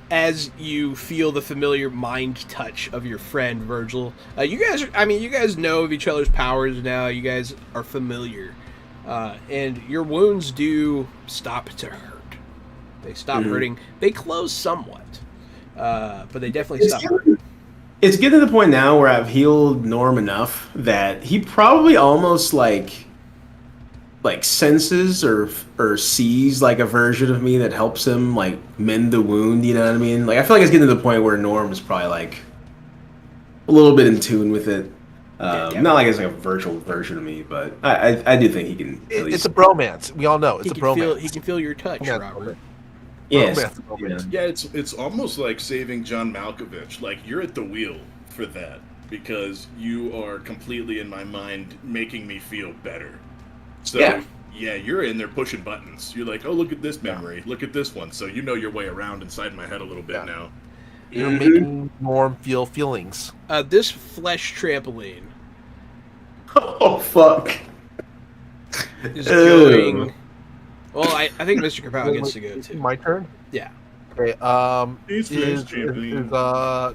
As you feel the familiar mind touch of your friend Virgil, you guys know of each other's powers now. You guys are familiar, and your wounds do stop to hurt. They stop hurting. They close somewhat, but they definitely stop hurting. It's getting to the point now where I've healed Norm enough that he probably almost like senses or sees like a version of me that helps him like mend the wound, you know what I mean? Like I feel like it's getting to the point where Norm is probably like a little bit in tune with it. Not like it's like a virtual version of me, but I do think he can. It's a bromance. We all know it's a bromance. He can feel your touch, Robert. Yes. Yeah, it's almost like saving John Malkovich. Like you're at the wheel for that because you are completely in my mind making me feel better. So Yeah, you're in there pushing buttons. You're like, oh, look at this memory. Look at this one. So you know your way around inside my head a little bit now. You're making Norm feel feelings. This flesh trampoline Oh fuck! is going. Well, I think Mr. Kapow gets to go too. My turn. Yeah. Okay. Is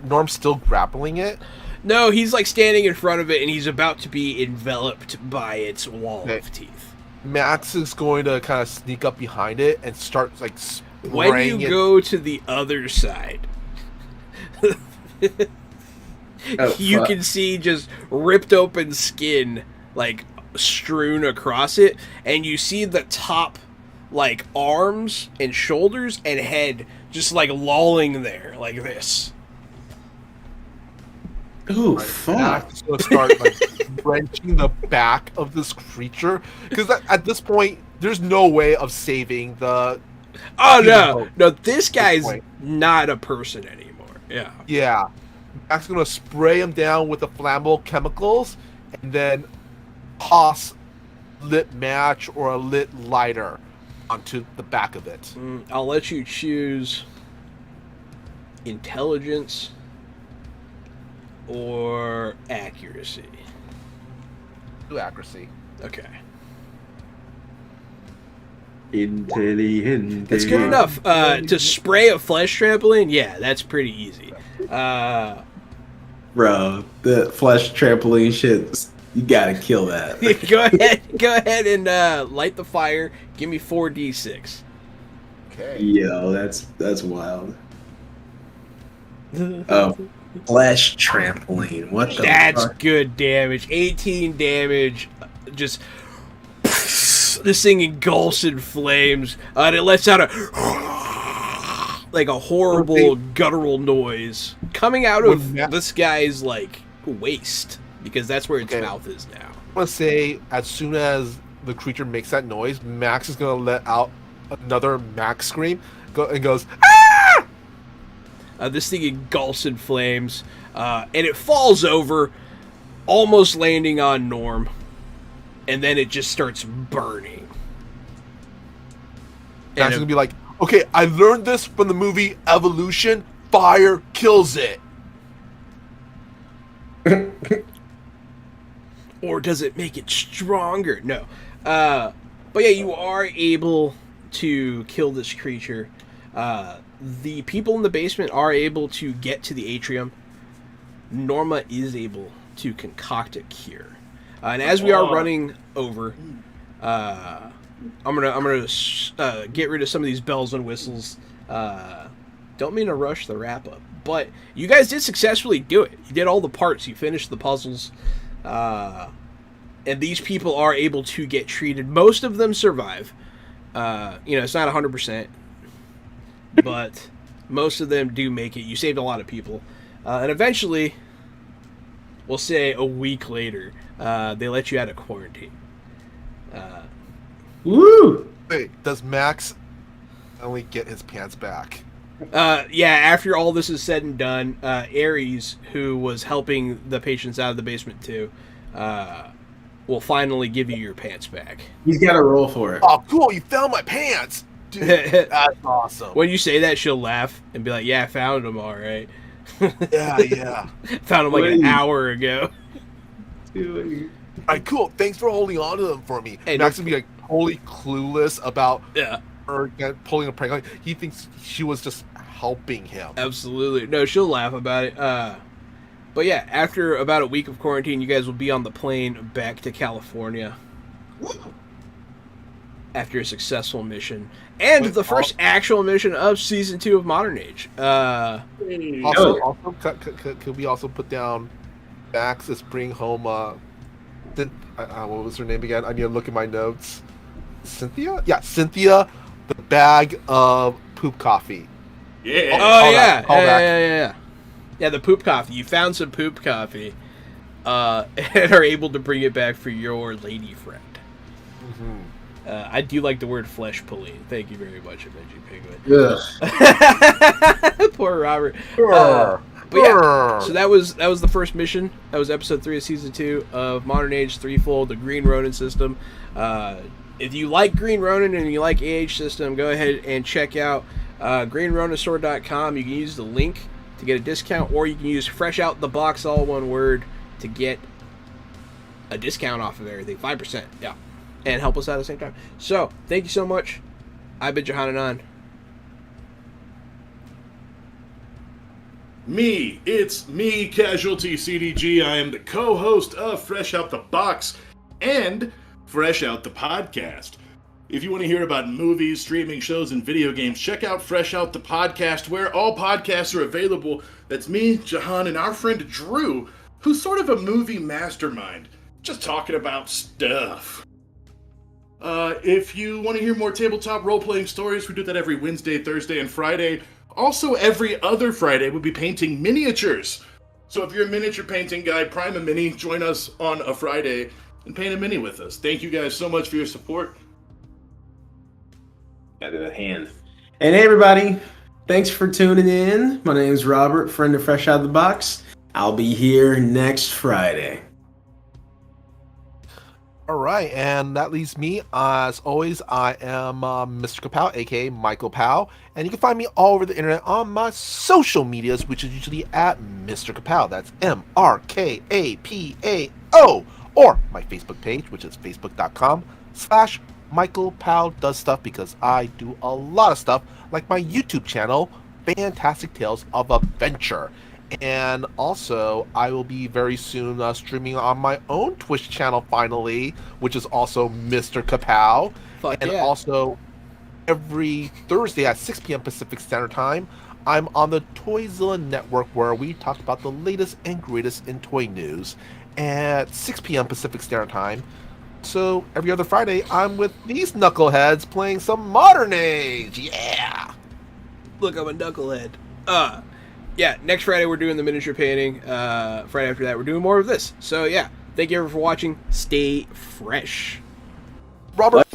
Norm still grappling it? No, he's like standing in front of it, and he's about to be enveloped by its wall Okay. of teeth. Max is going to kind of sneak up behind it and start like spraying When you it. go to the other side, you fuck. can see just ripped open skin like strewn across it, and you see the top like arms and shoulders and head just like lolling there like this. Ooh, fuck! Max is going to start like wrenching the back of this creature because at this point there's no way of saving the. Oh Human no, this guy's point. not a person anymore. Yeah. Yeah, Max is going to spray him down with the flammable chemicals and then toss lit match or a lit lighter onto the back of it. I'll let you choose intelligence or accuracy. Do accuracy. Okay. Intelligent. That's good enough. To spray a flesh trampoline, yeah, that's pretty easy. Bro, the flesh trampoline shit. You gotta kill that. Go ahead and light the fire. Give me 4d6. Okay. Yo, that's wild. Oh, flesh trampoline. What the That's fuck? good damage. 18 damage. Just this thing engulfs in flames, and it lets out a like a horrible guttural noise coming out of this guy's like waist, because that's where its mouth is now. I want to say as soon as the creature makes that noise, Max is going to let out another Max scream and goes, ah! This thing engulfs in flames, and it falls over, almost landing on Norm, and then it just starts burning. Max is going to be like, okay, I learned this from the movie Evolution. Fire kills it. Or does it make it stronger? No. But yeah, you are able to kill this creature. The people in the basement are able to get to the atrium. Norma is able to concoct a cure. And as we are running over, I'm gonna get rid of some of these bells and whistles. Don't mean to rush the wrap up, but you guys did successfully do it. You did all the parts. You finished the puzzles. And these people are able to get treated. Most of them survive. It's not 100%, but most of them do make it. You saved a lot of people. And eventually, we'll say a week later, they let you out of quarantine. Woo! Wait, does Max only get his pants back? Yeah, after all this is said and done, Ares, who was helping the patients out of the basement too, will finally give you your pants back. He's got to roll for it. Oh, cool! You found my pants, dude. That's awesome. When you say that, she'll laugh and be like, "Yeah, I found them all right. Yeah. Found them like an hour ago." All right, cool. Thanks for holding on to them for me. Hey, Max would be like totally clueless about Yeah, her pulling a prank on him. He thinks she was just helping him. absolutely. No, she'll laugh about it. But yeah, after about a week of quarantine, you guys will be on the plane back to California after a successful mission and the first actual mission of season 2 of Modern Age. Also, could we also put down Max is bring home what was her name again? I need to look at my notes. Cynthia? Yeah, Cynthia, the bag of poop coffee. Yeah. Oh yeah. Call back. Yeah. Yeah, the poop coffee. You found some poop coffee, and are able to bring it back for your lady friend. Mm-hmm. I do like the word flesh pulling. Thank you very much, Benji Penguin. Yeah. Poor Robert. But yeah, so that was the first mission. That was episode 3 of season 2 of Modern Age Threefold, the Green Ronin system. if you like Green Ronin and you like AH System, go ahead and check out greenronistore.com. You can use the link to get a discount, or you can use Fresh Out the Box, all one word, to get a discount off of everything, 5%, yeah, and help us out at the same time. So, thank you so much. I've been Johanan. It's me, Casualty CDG. I am the co-host of Fresh Out the Box and Fresh Out the Podcast. If you want to hear about movies, streaming shows, and video games, check out Fresh Out the Podcast, where all podcasts are available. That's me, Jahan, and our friend Drew, who's sort of a movie mastermind, just talking about stuff. If you want to hear more tabletop role-playing stories, we do that every Wednesday, Thursday, and Friday. Also, every other Friday, we'll be painting miniatures. So if you're a miniature painting guy, prime a mini, join us on a Friday, and paint a mini with us. Thank you guys so much for your support. Got that hand. And hey, everybody. Thanks for tuning in. My name is Robert, friend of Fresh Out of the Box. I'll be here next Friday. All right, and that leaves me. As always, I am Mr. Kapow, aka Michael Pow, and you can find me all over the internet on my social medias, which is usually at Mr. Kapow. That's MRKAPAO, or my Facebook page, which is facebook.com/Michael Pow Does Stuff, because I do a lot of stuff, like my YouTube channel, Fantastic Tales of Adventure. And also, I will be very soon streaming on my own Twitch channel finally, which is also Mr. Kapow. Fuck and yeah. also, every Thursday at 6 p.m. Pacific Standard Time, I'm on the Toyzilla Network, where we talk about the latest and greatest in toy news at 6 p.m. Pacific Standard Time. So, every other Friday, I'm with these knuckleheads playing some Modern Age. Yeah! Look, I'm a knucklehead. Yeah, next Friday we're doing the miniature painting. Friday after that we're doing more of this. So yeah, thank you everyone for watching. Stay fresh. Robert